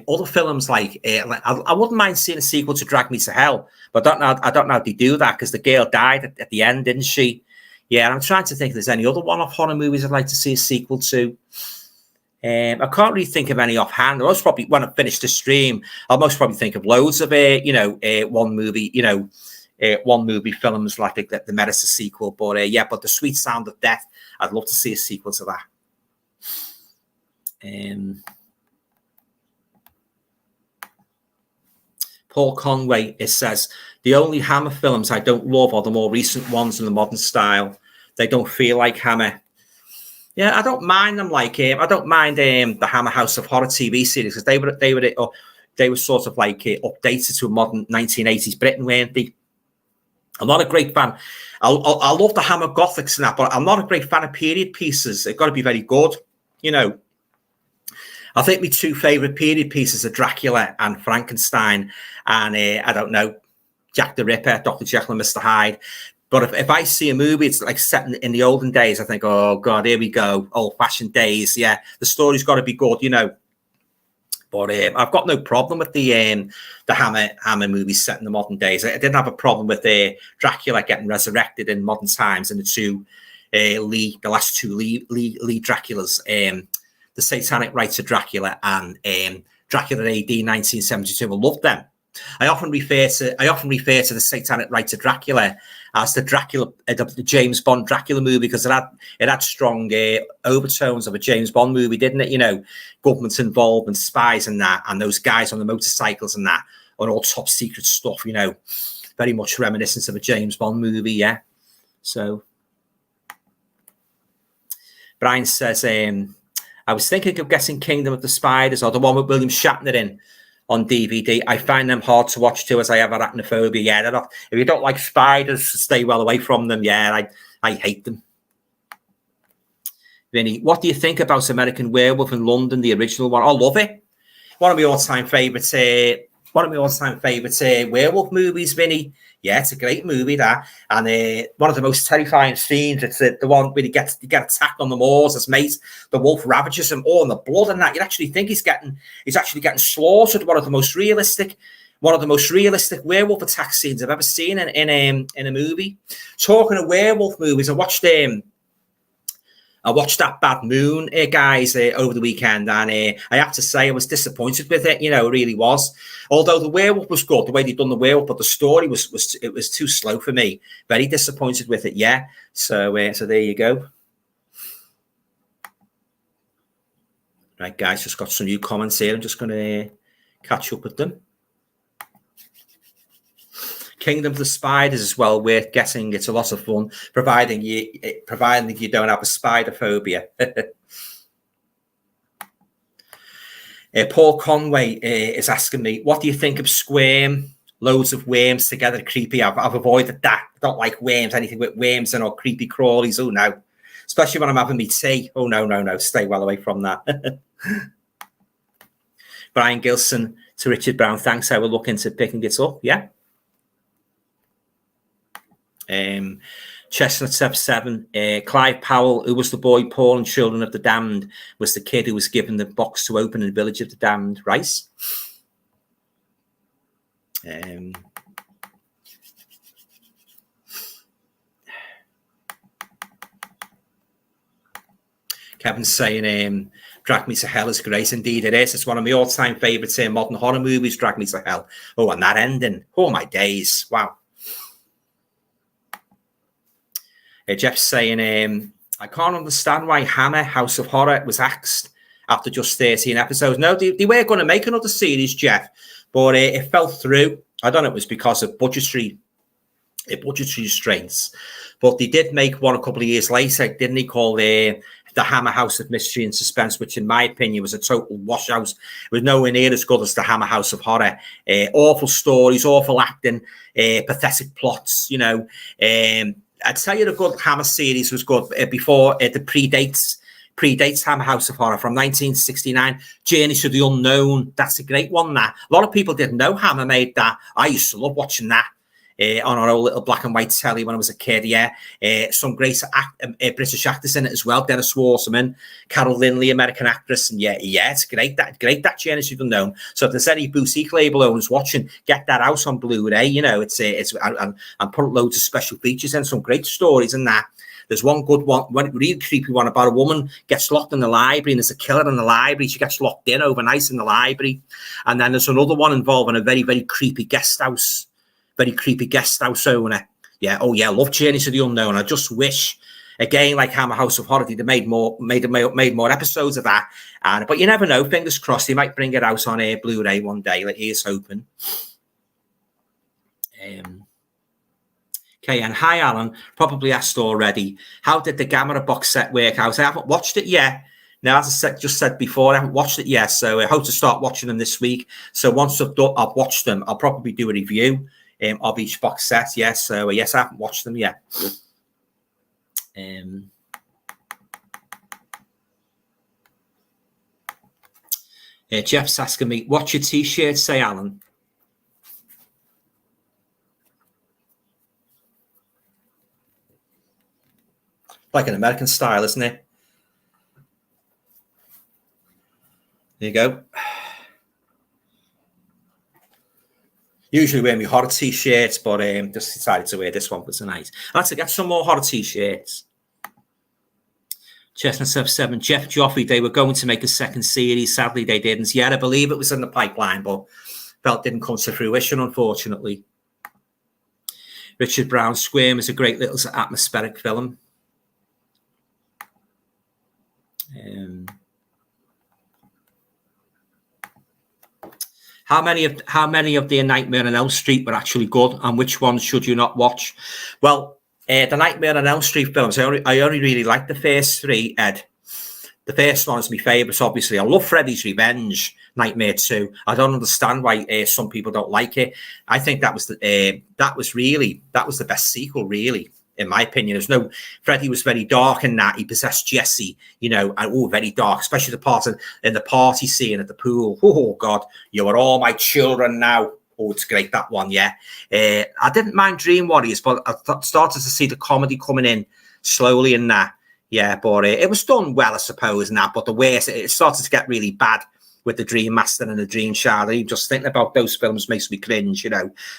Other films like I wouldn't mind seeing a sequel to Drag Me to Hell, but I don't know how they do that because the girl died at the end, didn't she? Yeah, and I'm trying to think if there's any other one-off horror movies I'd like to see a sequel to. I can't really think of any offhand. Most probably when I finish the stream, I'll most probably think of loads of one movie films like the Medicine sequel. But yeah, but The Sweet Sound of Death, I'd love to see a sequel to that. Paul Conway, it says, the only Hammer films I don't love are the more recent ones in the modern style. They don't feel like Hammer. Yeah, I don't mind them. Like I don't mind the Hammer House of Horror TV series because they were sort of like updated to a modern 1980s Britain, weren't they? I'm not a great fan. I love the Hammer Gothics and that, but I'm not a great fan of period pieces. They've got to be very good, you know. I think my two favourite period pieces are Dracula and Frankenstein, and I don't know, Jack the Ripper, Dr. Jekyll and Mr. Hyde. But if I see a movie, it's like set in the olden days, I think, oh God, here we go, old-fashioned days. Yeah, the story's got to be good, you know. But I've got no problem with the Hammer movies set in the modern days. I didn't have a problem with Dracula getting resurrected in modern times, and the last two Lee Draculas, the Satanic Rites of Dracula and Dracula AD 1972. I love them. I often refer to the Satanic Rites of Dracula as the James Bond Dracula movie because it had strong overtones of a James Bond movie, didn't it? You know, government's involved and spies and that, and those guys on the motorcycles and that, and all top secret stuff. You know, very much reminiscent of a James Bond movie. Yeah. So Brian says, I was thinking of getting Kingdom of the Spiders or the one with William Shatner in on DVD. I find them hard to watch too, as I have arachnophobia. Yeah, if you don't like spiders, stay well away from them. Yeah, I hate them. Vinny, what do you think about American Werewolf in London, the original one? I love it. One of my all-time favourites. Werewolf movies, Vinny. Yeah, it's a great movie, that. And one of the most terrifying scenes, it's the one where you get attacked on the moors as mate. The wolf ravages him, and the blood and that. You actually think he's actually getting slaughtered. One of the most realistic werewolf attack scenes I've ever seen in a movie. Talking of werewolf movies, I watched That Bad Moon, guys, over the weekend, and I have to say I was disappointed with it. You know, it really was. Although the werewolf was good, the way they'd done the werewolf, but the story was too slow for me. Very disappointed with it. Yeah. So there you go. Right, guys, just got some new comments here. I'm just going to catch up with them. Kingdom of the Spiders is well worth getting. It's a lot of fun, providing you don't have a spider phobia. Paul Conway is asking me, what do you think of Squirm? Loads of worms together, creepy. I've avoided that. I don't like worms, anything with worms and or creepy crawlies. Oh no, especially when I'm having me tea. Oh no, stay well away from that. Brian Gilson to Richard Brown, thanks. I will look into picking it up. Yeah. Chestnut 7, Clive Powell, who was the boy Paul and Children of the Damned, was the kid who was given the box to open in the Village of the Damned, right? Kevin's saying Drag Me to Hell is great. Indeed it is. It's one of my all-time favourites modern horror movies, Drag Me to Hell. Oh, and that ending. Oh, my days. Wow. Jeff's saying, I can't understand why Hammer House of Horror was axed after just 13 episodes. No, they were going to make another series, Jeff, but it fell through. I don't know, it was because of budgetary restraints. But they did make one a couple of years later, didn't they, called the Hammer House of Mystery and Suspense, which in my opinion was a total washout. It was nowhere near as good as the Hammer House of Horror. Awful stories, awful acting, pathetic plots, you know. I'd tell you the good Hammer series was good before the predates predates Hammer House of Horror from 1969. Journey to the Unknown. That's a great one. That a lot of people didn't know Hammer made that. I used to love watching that. On our old little black and white telly when I was a kid, yeah. Some great British actors in it as well. Dennis Waterman, Carol Lynley, American actress, and yeah, it's great. That Journey to the Unknown. So if there's any boutique label owners watching, get that out on Blu-ray. You know, it's and put loads of special features in, some great stories in that. There's one good one really creepy one about a woman gets locked in the library and there's a killer in the library. She gets locked in overnight in the library, and then there's another one involving a very, very creepy guest house. Very creepy guest house owner. Yeah, oh yeah, I love Journey to the Unknown. I just wish, again, like Hammer House of Horror, they made more episodes of that. But you never know. Fingers crossed, they might bring it out on a Blu-ray one day. Like, here's hoping. Okay, and hi Alan. Probably asked already. How did the Gamera box set work out? I haven't watched it yet. Now, as I just said before, I haven't watched it yet, so I hope to start watching them this week. So once I've watched them, I'll probably do a review of each box set. Yes, so yes, I haven't watched them yet. Jeff's asking me, what's your t-shirt say, Alan? Like an American style, isn't it? There you go. Usually wear my horror t-shirts, but just decided to wear this one for tonight. I'd like to get some more horror t-shirts. Chestnut 7, Jeff Joffrey, they were going to make a second series. Sadly, they didn't. Yeah, I believe it was in the pipeline, but felt didn't come to fruition, unfortunately. Richard Brown, Squirm is a great little atmospheric film. How many of the Nightmare on Elm Street were actually good, and which ones should you not watch? Well, the Nightmare on Elm Street films, I only really like the first three, Ed. The first one is my favourite, obviously. I love Freddy's Revenge, Nightmare 2. I don't understand why some people don't like it. I think that was the best sequel, really. In my opinion, Freddy was very dark in that. He possessed Jesse, and very dark, especially the part in the party scene at the pool. Oh, God, you are all my children now. Oh, it's great, that one, yeah. I didn't mind Dream Warriors, but I started to see the comedy coming in slowly in that. Yeah, but it was done well, I suppose, in that. But the worst, it started to get really bad with the Dream Master and the Dream Child. Even just thinking about those films makes me cringe,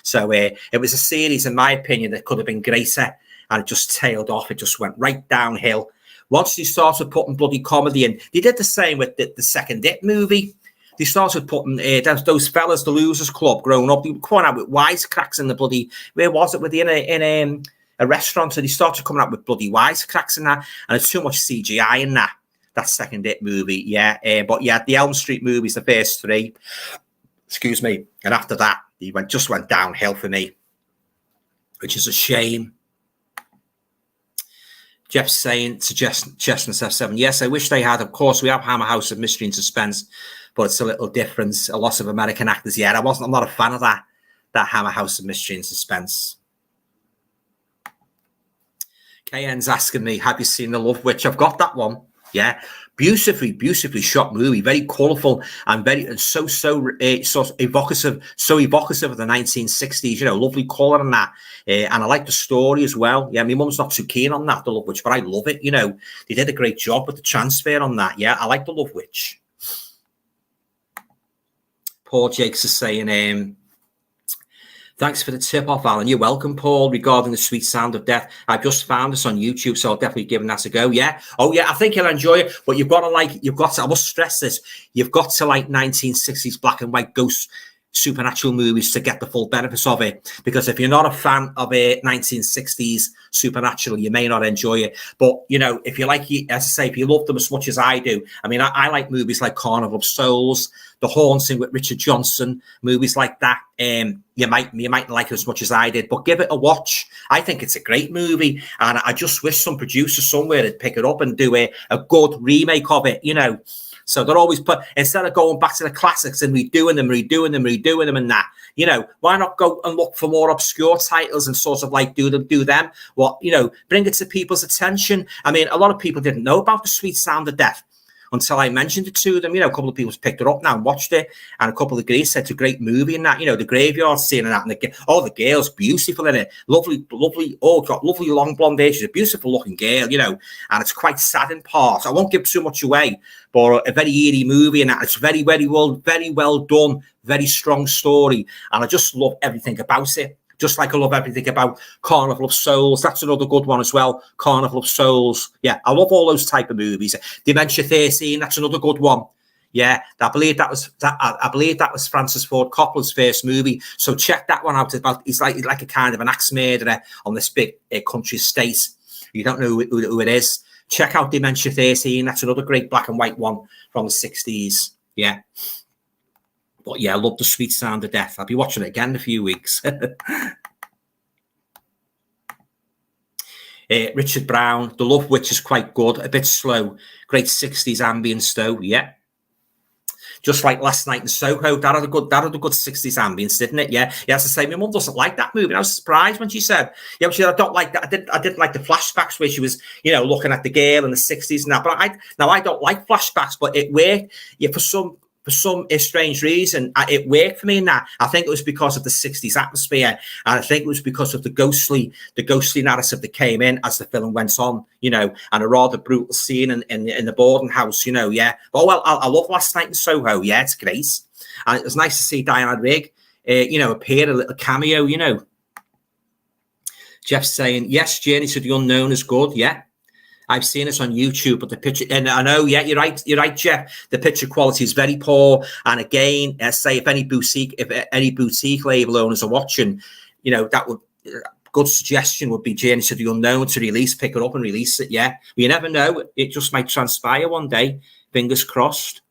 So it was a series, in my opinion, that could have been greater. And it just tailed off. It just went right downhill. Once they started putting bloody comedy in, they did the same with the second It movie. They started putting those fellas, the Losers Club, growing up, they were coming out with wisecracks in the bloody, where was it? In a restaurant. So they started coming out with bloody wisecracks in that. And there's too much CGI in that second It movie. Yeah. But yeah, the Elm Street movies, the first three, excuse me. And after that, he just went downhill for me, which is a shame. Jeff's saying to Chestnut F7, yes, I wish they had. Of course, we have Hammer House of Mystery and Suspense, but it's a little different. A lot of American actors. Yeah, I'm not a fan of that Hammer House of Mystery and Suspense. KN's asking me, have you seen The Love Witch? I've got that one. Yeah, beautifully shot movie, very colourful and so evocative of the 1960s. Lovely colour and that, and I like the story as well. Yeah, my mum's not too keen on that, The Love Witch, but I love it. They did a great job with the transfer on that. Yeah, I like The Love Witch. Paul Jakes is saying, thanks for the tip off, Alan. You're welcome, Paul, regarding The Sweet Sound of Death. I've just found this on YouTube, so I'll definitely give that a go. Yeah. Oh, yeah, I think you'll enjoy it. But I must stress this. You've got to like 1960s black and white ghost supernatural movies to get the full benefits of it. Because if you're not a fan of a 1960s supernatural, you may not enjoy it. But, if you like, as I say, if you love them as much as I do, I mean, I like movies like Carnival of Souls, The Haunting with Richard Johnson, movies like that. You might like it as much as I did, but give it a watch. I think it's a great movie, and I just wish some producer somewhere would pick it up and do a good remake of it. So they're always instead of going back to the classics and redoing them and that, you know, why not go and look for more obscure titles and sort of like do them? What, you know, bring it to people's attention. I mean, a lot of people didn't know about The Sweet Sound of Death until I mentioned it to them. You know, a couple of people picked it up now and watched it, and a couple of guys said it's a great movie and that, you know, the graveyard scene and that, and the girl's beautiful in it, lovely, got lovely long blonde hair, she's a beautiful looking girl, you know, and it's quite sad in parts. I won't give too much away, but a very eerie movie and that, it's very well done, very strong story, and I just love everything about it. Just like I love everything about Carnival of Souls. That's another good one as well. Carnival of Souls. Yeah, I love all those type of movies. Dementia 13. That's another good one. Yeah, I believe that was Francis Ford Coppola's first movie. So check that one out. He's like a kind of an axe murderer on this big country estate. You don't know who it is. Check out Dementia 13. That's another great black and white one from the 60s. Yeah. But yeah, I love The Sweet Sound of Death. I'll be watching it again in a few weeks. Richard Brown, The Love Witch is quite good, a bit slow. Great 60s ambience though, yeah. Just like Last Night in Soho, that had a good 60s ambience, didn't it? Yeah. He has to say, my mum doesn't like that movie. And I was surprised when she said, yeah, but she said, I don't like that. I didn't like the flashbacks where she was, you know, looking at the girl in the 60s and that. But I don't like flashbacks, but it worked. Yeah, for some strange reason, it worked for me in that. I think it was because of the 60s atmosphere, and I think it was because of the ghostly narrative that came in as the film went on, you know, and a rather brutal scene in the boarding house, you know, yeah. Oh, well, I love Last Night in Soho, yeah, it's great. And it was nice to see Diana Rigg, you know, appear, a little cameo, you know. Jeff's saying, yes, Journey to the Unknown is good, yeah. I've seen it on YouTube, but the picture, and I know, yeah, you're right, Jeff. The picture quality is very poor. And again, say if any boutique label owners are watching, you know, that would good suggestion would be Journey to the Unknown to pick it up and release it. Yeah, you never know; it just might transpire one day. Fingers crossed.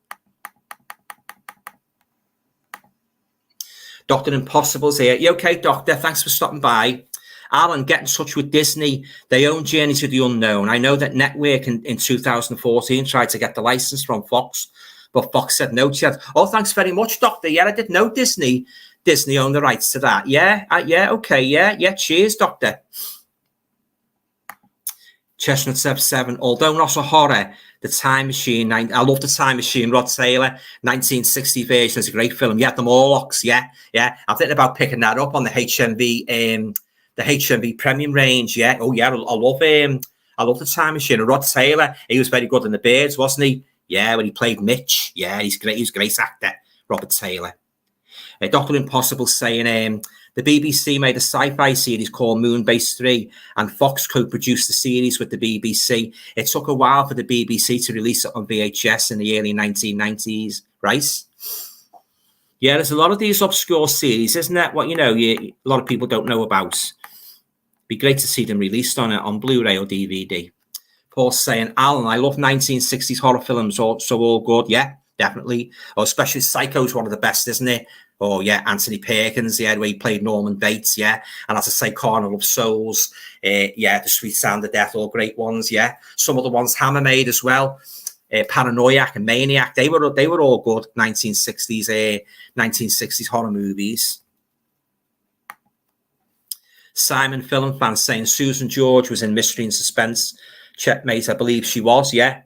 Dr. Impossible's here. You okay, Doctor? Thanks for stopping by. Alan, get in touch with Disney. They own Journey to the Unknown. I know that Network in 2014 tried to get the license from Fox, but Fox said no. She said, oh, thanks very much, Doctor. Yeah, I didn't know Disney owned the rights to that. Yeah, okay, yeah, cheers, Doctor. Chestnut 77, although not a horror, The Time Machine, I love The Time Machine, Rod Taylor, 1960 version is a great film. Yeah, the Morlocks, yeah. I'm thinking about picking that up on the HMV, the HMV Premium range, yeah. Oh yeah, I love The Time Machine. And Rod Taylor, he was very good in The Birds, wasn't he? Yeah, when he played Mitch. Yeah, he's great. He's a great actor, Robert Taylor. Dr. Impossible saying, the BBC made a sci-fi series called Moonbase 3, and Fox co-produced the series with the BBC. It took a while for the BBC to release it on VHS in the early 1990s, right? Yeah, there's a lot of these obscure series, isn't that what, you know, a lot of people don't know about. Be great to see them released on Blu-ray or DVD. Paul's saying, Alan, I love 1960s horror films, so all good. Yeah, definitely. Oh, especially Psycho's one of the best, isn't it? Oh, yeah, Anthony Perkins, yeah, where he played Norman Bates, yeah. And as I say, Carnival of Souls, yeah, The Sweet Sound of Death, all great ones, yeah. Some of the ones Hammer made as well, Paranoiac and Maniac, they were all good 1960s horror movies. Simon Film fan saying Susan George was in Mystery and Suspense. Checkmate, I believe she was, yeah.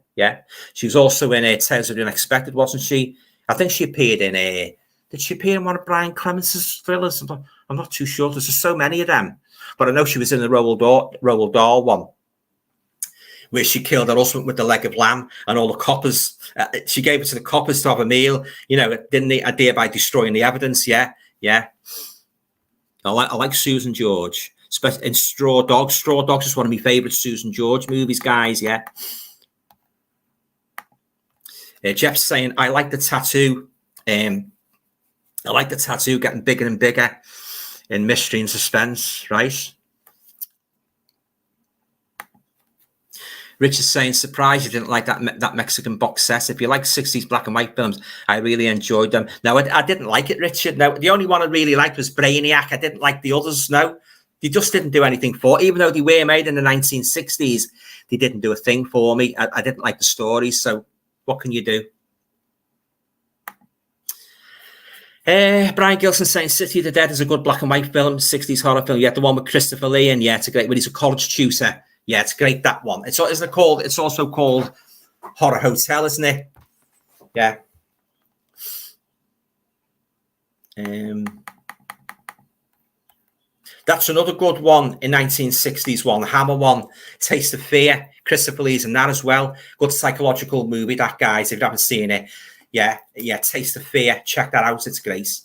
She was also in Tales of the Unexpected, wasn't she? I think she appeared in did she appear in one of Brian Clemens's thrillers? I'm not too sure. There's just so many of them. But I know she was in the Roald Dahl one, where she killed her husband with the leg of lamb and all the coppers. She gave it to the coppers to have a meal, you know, didn't they? Thereby destroying the evidence, yeah. I like Susan George. In Straw Dogs. Straw Dogs is one of my favourite Susan George movies, guys, yeah. Jeff's saying, I like the tattoo. I like the tattoo getting bigger and bigger in Mystery and Suspense, right? Richard's saying, surprised you didn't like that Mexican box set. If you like 60s black and white films, I really enjoyed them. No, I didn't like it, Richard. No, the only one I really liked was Brainiac. I didn't like the others, no. They just didn't do anything for it. Even though they were made in the 1960s, they didn't do a thing for me. I didn't like the stories, so what can you do? Brian Gilson saying City of the Dead is a good black and white film, 60s horror film. Yeah, the one with Christopher Lee, and yeah, it's a great when he's a college tutor. Yeah, it's great, that one. Isn't it called? It's also called Horror Hotel, isn't it? Yeah. That's another good one in 1960s one, the Hammer one, Taste of Fear. Christopher Lee's in that as well. Good psychological movie, that, guys, if you haven't seen it. Yeah, Taste of Fear. Check that out. It's great.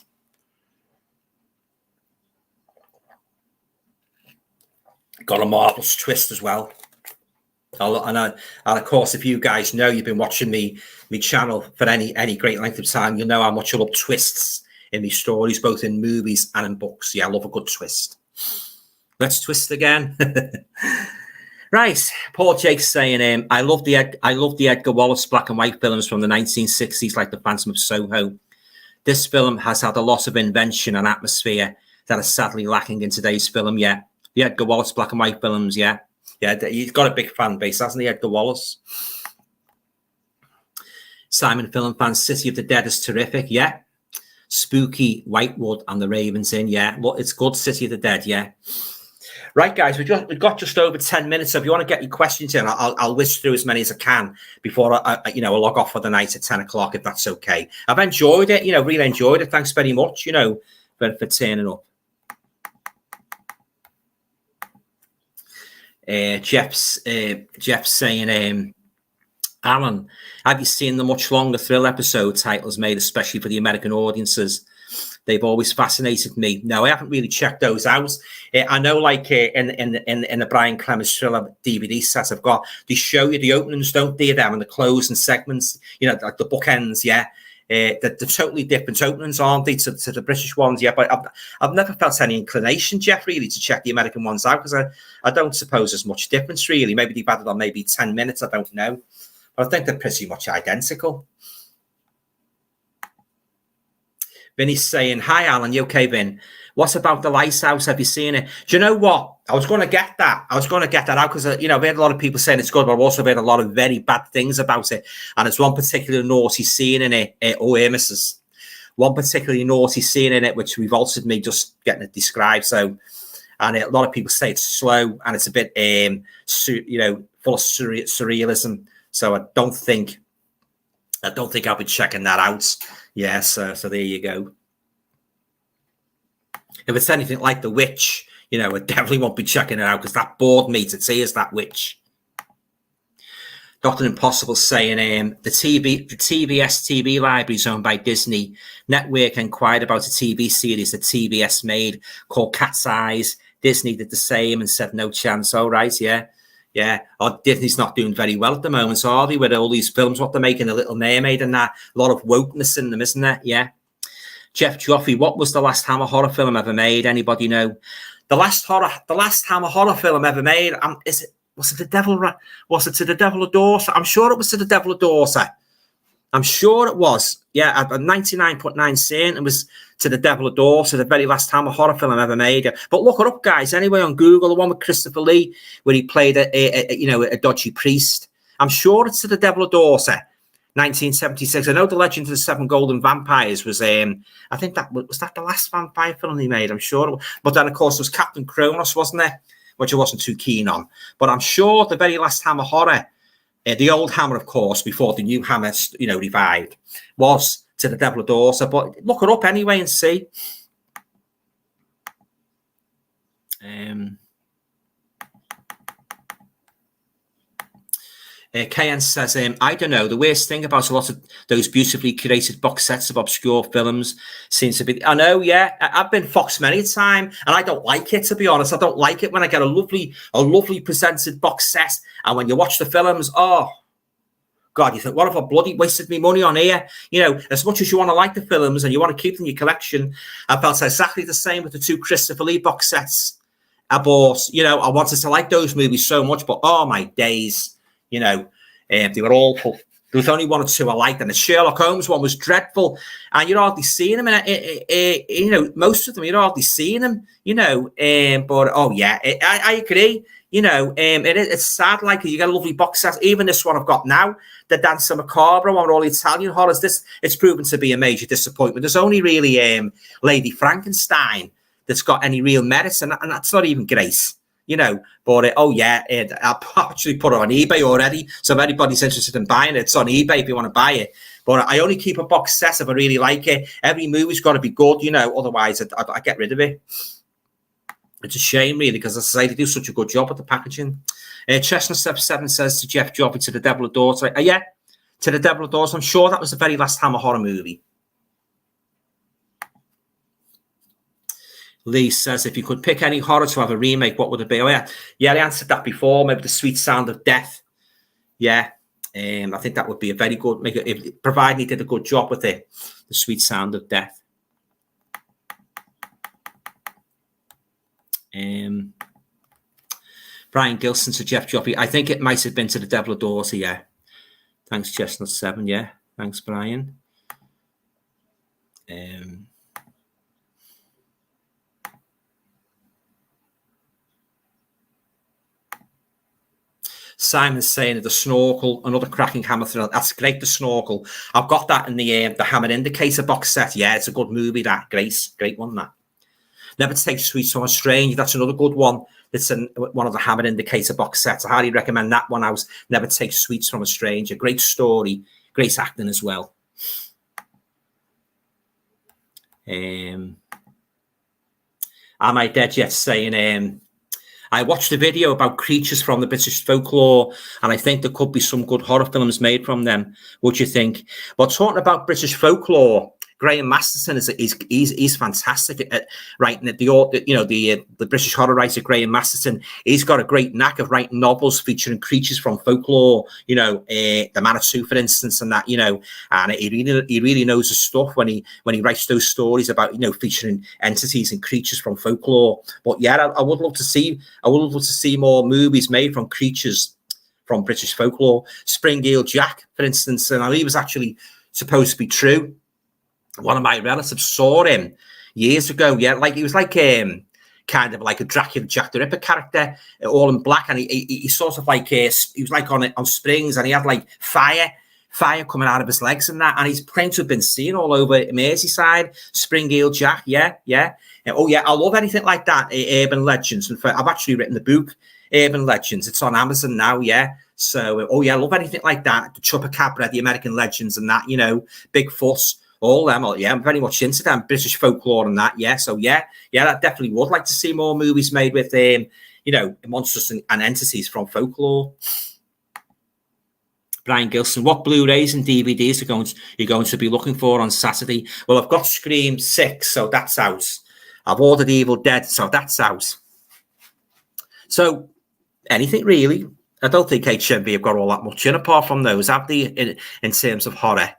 Got a marvelous twist as well. And of course, if you guys know, you've been watching me channel for any great length of time, you'll know how much I love twists in these stories, both in movies and in books. Yeah, I love a good twist. Let's twist again. Right, Paul Jake's saying, I love the Edgar Wallace black and white films from the 1960s, like The Phantom of Soho. This film has had a lot of invention and atmosphere that is sadly lacking in today's film. Yeah, the Edgar Wallace black and white films. Yeah, he's got a big fan base, hasn't he, Edgar Wallace? Simon Film Fans, City of the Dead is terrific. Yeah, spooky Whitewood and the Ravens in. Yeah, look, it's good. City of the Dead. Yeah. Right, guys, we've got just over 10 minutes. So if you want to get your questions in, I'll whisk through as many as I can before I log off for the night at 10 o'clock, if that's okay. I've enjoyed it, really enjoyed it. Thanks very much, for turning up. Jeff's saying, Alan, have you seen the much longer Thrill episode titles made especially for the American audiences? They've always fascinated me. No, I haven't really checked those out. I know, like in the Brian Clemens Thriller DVD set I've got, they show you the openings, don't they? Them and the closing segments, like the bookends. Yeah, they're totally different openings, aren't they, to the British ones? Yeah, but I've never felt any inclination, Jeff, really, to check the American ones out, because I don't suppose there's much difference, really. Maybe they've added on maybe 10 minutes. I don't know, but I think they're pretty much identical. Vinny's saying, hi, Alan. You okay, Vin? What about The Lighthouse? Have you seen it? Do you know what? I was going to get that. out because, I've heard a lot of people saying it's good, but I've also heard a lot of very bad things about it. And there's one particular naughty scene in it. One particularly naughty scene in it, which revolted me just getting it described. So, and a lot of people say it's slow and it's a bit, full of surrealism. So I don't think I'll be checking that out. Yes, so there you go. If it's anything like The Witch, I definitely won't be checking it out, because that bored me to tears, that Witch. Dr. Impossible saying, the TBS TV library is owned by Disney. Network inquired about a TV series that TBS made called Cat's Eyes. Disney did the same and said no chance. All right, yeah. Yeah, Disney's not doing very well at the moment, so are they, with all these films, what they're making, The Little Mermaid and that, a lot of wokeness in them, isn't there? Yeah. Jeff Joffrey, what was the last Hammer horror film ever made? Anybody know? The last Hammer horror film ever made, was it To the Devil Adores? I'm sure it was To the Devil Adores. I'm sure it was. Yeah, at 99.9 saying it was To the Devil Adores, the very last Hammer horror film ever made. But look it up, guys, anyway, on Google, the one with Christopher Lee, where he played a dodgy priest. I'm sure it's To the Devil Adores, 1976. I know The Legend of the Seven Golden Vampires was, I think that was the last vampire film he made, I'm sure. But then, of course, there was Captain Kronos, wasn't there? Which I wasn't too keen on. But I'm sure the very last Hammer horror, the old Hammer, of course, before the new Hammer, revived, was To the Devil Adores. But look it up anyway and see. KN says, I don't know. The worst thing about a lot of those beautifully curated box sets of obscure films seems to be, I know, yeah, I've been Fox many a time, and I don't like it, to be honest. I don't like it when I get a lovely presented box set, and when you watch the films, oh, God, you think, what have I bloody wasted me money on here? As much as you want to like the films and you want to keep them in your collection, I felt exactly the same with the two Christopher Lee box sets I bought. I wanted to like those movies so much, but oh, my days. They were awful. There was only one or two I liked, and the Sherlock Holmes one was dreadful. And you're hardly seeing them, and you know, most of them you're hardly seeing them, you know. But oh yeah, I agree. You know, it's sad. Like, you get a lovely box set. Even this one I've got now, the Dancer Macabre one, all Italian horrors. It's proven to be a major disappointment. There's only really Lady Frankenstein that's got any real merits, and that's not even Grace. You know, but oh yeah, I'll actually put it on eBay already. So if anybody's interested in buying it, it's on eBay if you want to buy it. But I only keep a box set if I really like it. Every movie's got to be good, you know. Otherwise, I get rid of it. It's a shame, really, because as I say, they do such a good job with the packaging. Chestnut Step 7 says to Jeff Joffrey, To the Devil Adores. Yeah, To the Devil Adores. I'm sure that was the very last Hammer horror movie. Lee says, if you could pick any horror to have a remake, what would it be? Oh, yeah. Yeah, I answered that before. Maybe The Sweet Sound of Death. Yeah. I think that would be a very good, provided he did a good job with it. The Sweet Sound of Death. Brian Gilson to Jeff Joffrey. I think it might have been To the Devil Adores. Yeah. Thanks, Chestnut 7. Yeah. Thanks, Brian. Simon's saying The Snorkel, another cracking Hammer thriller. That's great, The Snorkel. I've got that in the Hammer Indicator box set. Yeah, it's a good movie, that. Great one, that. Never Take Sweet Summer Strange. That's another good one. It's in one of the Hammer Indicator box sets. I highly recommend that one. Never Take Sweet Summer Strange. A great story, great acting as well. Am I Dead Yet? Saying, I watched a video about creatures from the British folklore, and I think there could be some good horror films made from them. What do you think? Well, talking about British folklore, Graham Masterson is fantastic at writing it. The British horror writer Graham Masterson, he's got a great knack of writing novels featuring creatures from folklore. You know, the Manitou, for instance, and that. You know, and he really knows his stuff when he writes those stories about, you know, featuring entities and creatures from folklore. But yeah, I would love to see more movies made from creatures from British folklore. Spring Eel Jack, for instance, and he was actually supposed to be true. One of my relatives saw him years ago. Yeah, like he was like kind of like a Dracula Jack the Ripper character, all in black, and he sort of like he was like on springs, and he had like fire coming out of his legs and that, and he's claimed to have been seen all over Merseyside. Spring Eel Jack, yeah. Oh yeah, I love anything like that. Urban legends. In fact, I've actually written the book Urban Legends. It's on Amazon now. Yeah. So oh yeah, I love anything like that. The Chupacabra, the American legends, and that. You know, Bigfoot. All them, yeah, I'm very much into them, British folklore and that, yeah. So yeah, I definitely would like to see more movies made with, you know, monsters and entities from folklore. Brian Gilson, what Blu-rays and DVDs you're going to be looking for on Saturday? Well, I've got Scream 6, so that's out. I've ordered Evil Dead, so that's out. So anything really. I don't think HMV have got all that much in apart from those, have they, in terms of horror?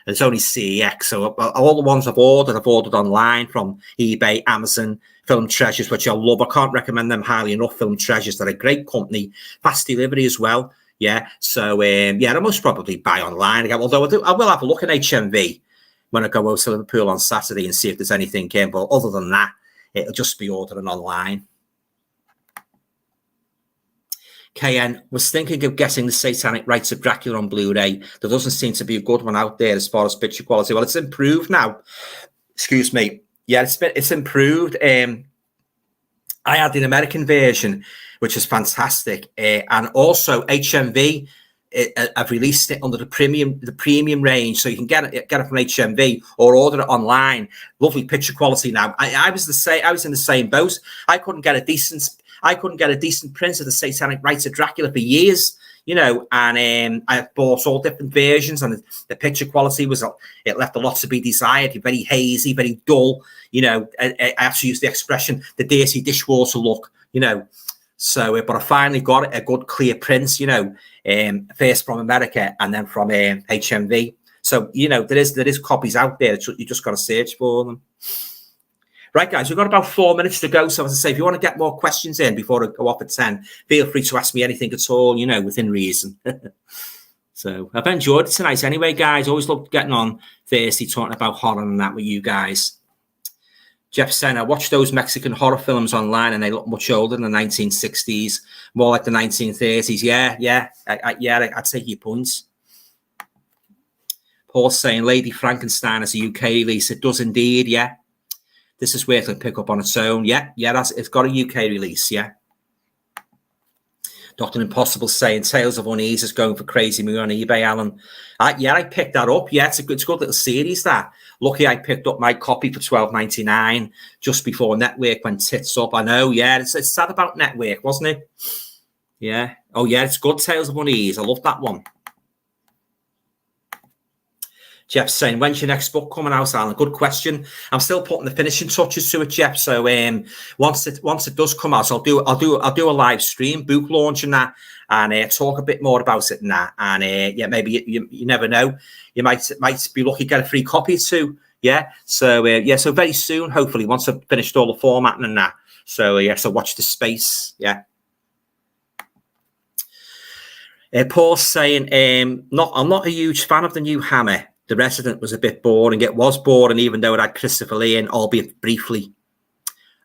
It's only CEX, so all the ones I've ordered online from eBay, Amazon, Film Treasures, which I love. I can't recommend them highly enough. Film Treasures, they're a great company, fast delivery as well. Yeah, so yeah, I most probably buy online again. Although I will have a look at HMV when I go over to Liverpool on Saturday and see if there's anything in. But other than that, it'll just be ordering online. KN was thinking of getting the Satanic Rites of Dracula on Blu-ray. There doesn't seem to be a good one out there as far as picture quality. Well, it's improved now. Excuse me. Yeah, it's improved. I had the American version, which is fantastic, and also HMV. I've released it under the premium range, so you can get it from HMV or order it online. Lovely picture quality now. I was in the same boat. I couldn't get a decent print of the Satanic Rites of Dracula for years, you know, and I bought all different versions, and the picture quality it left a lot to be desired. Very hazy, very dull, you know. I actually use the expression the dirty dishwater look, you know. So, but I finally got a good clear print, you know, first from America and then from HMV. So, you know, there is copies out there. You just got to search for them. Right, guys, we've got about 4 minutes to go. So as I say, if you want to get more questions in before I go off at 10, feel free to ask me anything at all, you know, within reason. So I've enjoyed it tonight anyway, guys. Always love getting on Thursday talking about horror and that with you guys. Jeff saying, I watched those Mexican horror films online and they look much older than the 1960s, more like the 1930s. Yeah, I'd take your points. Paul's saying, Lady Frankenstein is a UK release. It does indeed, yeah. This is worth a pick up on its own. Yeah, it's got a UK release, yeah. Dr. Impossible saying, Tales of Unease is going for crazy money on eBay, Alan. Yeah, I picked that up. Yeah, it's a good little series, that. Lucky I picked up my copy for $12.99 just before Network went tits up. I know, yeah. It's sad about Network, wasn't it? Yeah. Oh, yeah, it's good, Tales of Unease. I love that one. Jeff's saying, when's your next book coming out, Alan? Good question. I'm still putting the finishing touches to it, Jeff. So once it does come out, I'll do a live stream, book launch and that, and talk a bit more about it and that. And yeah, maybe you never know, you might be lucky to get a free copy too. Yeah. So yeah, so very soon, hopefully, once I've finished all the formatting and that. So yeah, so watch the space. Yeah. Paul's saying, I'm not a huge fan of the new Hammer. The Resident was a bit boring. It was boring, even though it had Christopher Lee in, albeit briefly.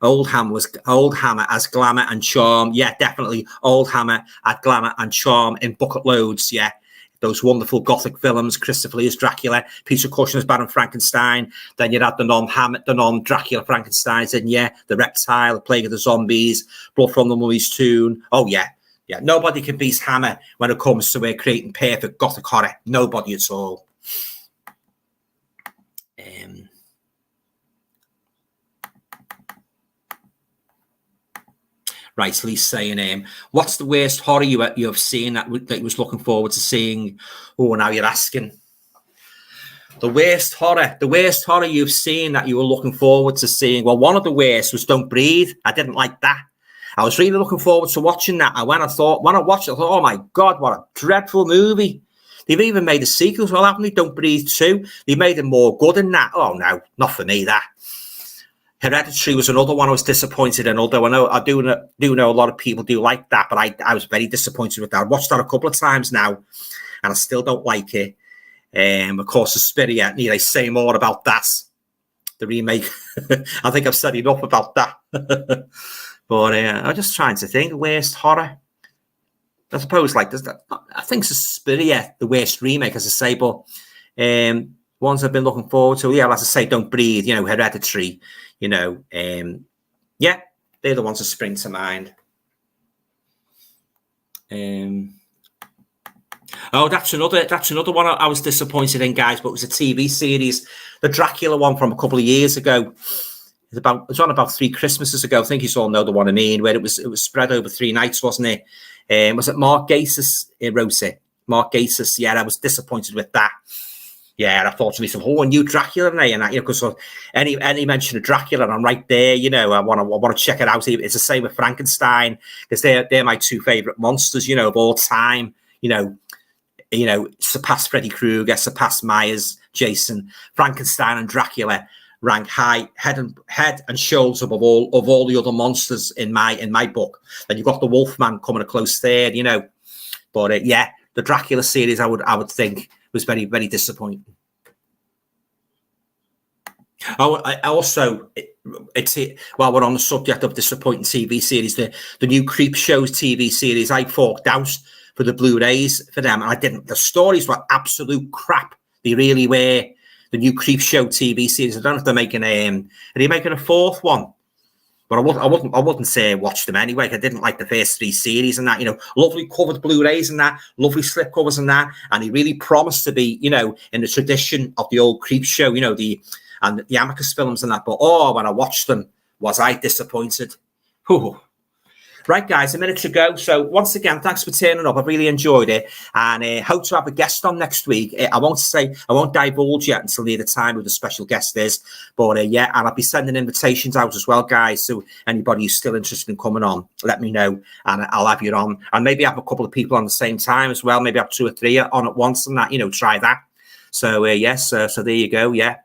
Old Hammer as glamour and charm. Yeah, definitely. Old Hammer had glamour and charm in bucket loads. Yeah, those wonderful Gothic films. Christopher Lee as Dracula, Peter Cushing's Baron Frankenstein. Then you'd have the non-Dracula Frankensteins, and yeah, the Reptile, the Plague of the Zombies, Blood from the Mummy's Tomb. Oh yeah. Yeah, nobody can beat Hammer when it comes to creating perfect Gothic horror. Nobody at all. Right, so he's saying, what's the worst horror you have seen that you was looking forward to seeing? Oh, now you're asking. The worst horror you've seen that you were looking forward to seeing. Well, one of the worst was Don't Breathe. I didn't like that. I was really looking forward to watching that. And when I watched it, I thought, oh my God, what a dreadful movie. They've even made a sequel as well, haven't they? Don't Breathe 2. They made it more good than that. Oh no, not for me, that. Hereditary was another one I was disappointed in, although I do know a lot of people do like that, but I was very disappointed with that. I watched that a couple of times now, and I still don't like it. Of course, Suspiria, need I say more about that? The remake. I think I've said enough about that. But I'm just trying to think, worst horror. I suppose, like, I think Suspiria, the worst remake, as I say, but ones I've been looking forward to, yeah, as I say, Don't Breathe, Hereditary, yeah, they're the ones that spring to mind. Oh, that's another one I was disappointed in, guys, but it was a TV series, the Dracula one from a couple of years ago. It was on about 3 Christmases ago. I think you all know the one I mean, where it was spread over 3 nights, wasn't it? Was it Mark Gatiss wrote it? Mark Gatiss, yeah, I was disappointed with that. Yeah, and I thought to myself, oh, a new Dracula, and that, because any mention of Dracula, I'm right there. I want to check it out. It's the same with Frankenstein, because they're my 2 favorite monsters, of all time. Surpassed Freddy Krueger, surpassed Myers, Jason, Frankenstein, and Dracula rank high, head and shoulders above all the other monsters in my book. Then you've got the Wolfman coming a close third, But yeah, the Dracula series, I would think, was very, very disappointing. Oh, I also, while we're on the subject of disappointing TV series, the new Creep Shows TV series, I forked out for the Blu-rays for them, and I didn't. The stories were absolute crap. They really were. The new Creep Show TV series. I don't know if they're making are they making a 4th one? But I wouldn't say watch them anyway. I didn't like the first 3 series and that, lovely covered Blu-rays and that, lovely slip covers and that. And he really promised to be, in the tradition of the old Creep Show, the Amicus films and that. But when I watched them, was I disappointed? Whew. Right, guys, a minute to go. So once again, thanks for turning up. I've really enjoyed it, and hope to have a guest on next week. I won't divulge yet until near the time who the special guest is. But yeah, and I'll be sending invitations out as well, guys. So anybody who's still interested in coming on, let me know, and I'll have you on. And maybe have a couple of people on the same time as well. Maybe have 2 or 3 on at once, and that, try that. So yes, so there you go. Yeah.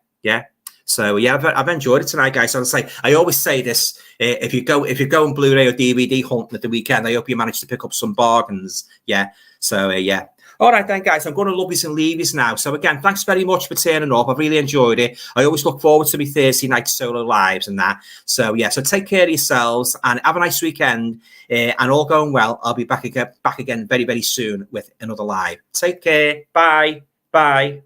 So yeah, I've enjoyed it tonight, guys. So I always say this: if you go on Blu-ray or DVD hunting at the weekend, I hope you manage to pick up some bargains. Yeah. So yeah. All right then, guys, I'm going to lovies and leavies now. So again, thanks very much for turning up. I really enjoyed it. I always look forward to my Thursday night solo lives and that. So yeah, so take care of yourselves and have a nice weekend. And all going well, I'll be back again very, very soon with another live. Take care. Bye. Bye.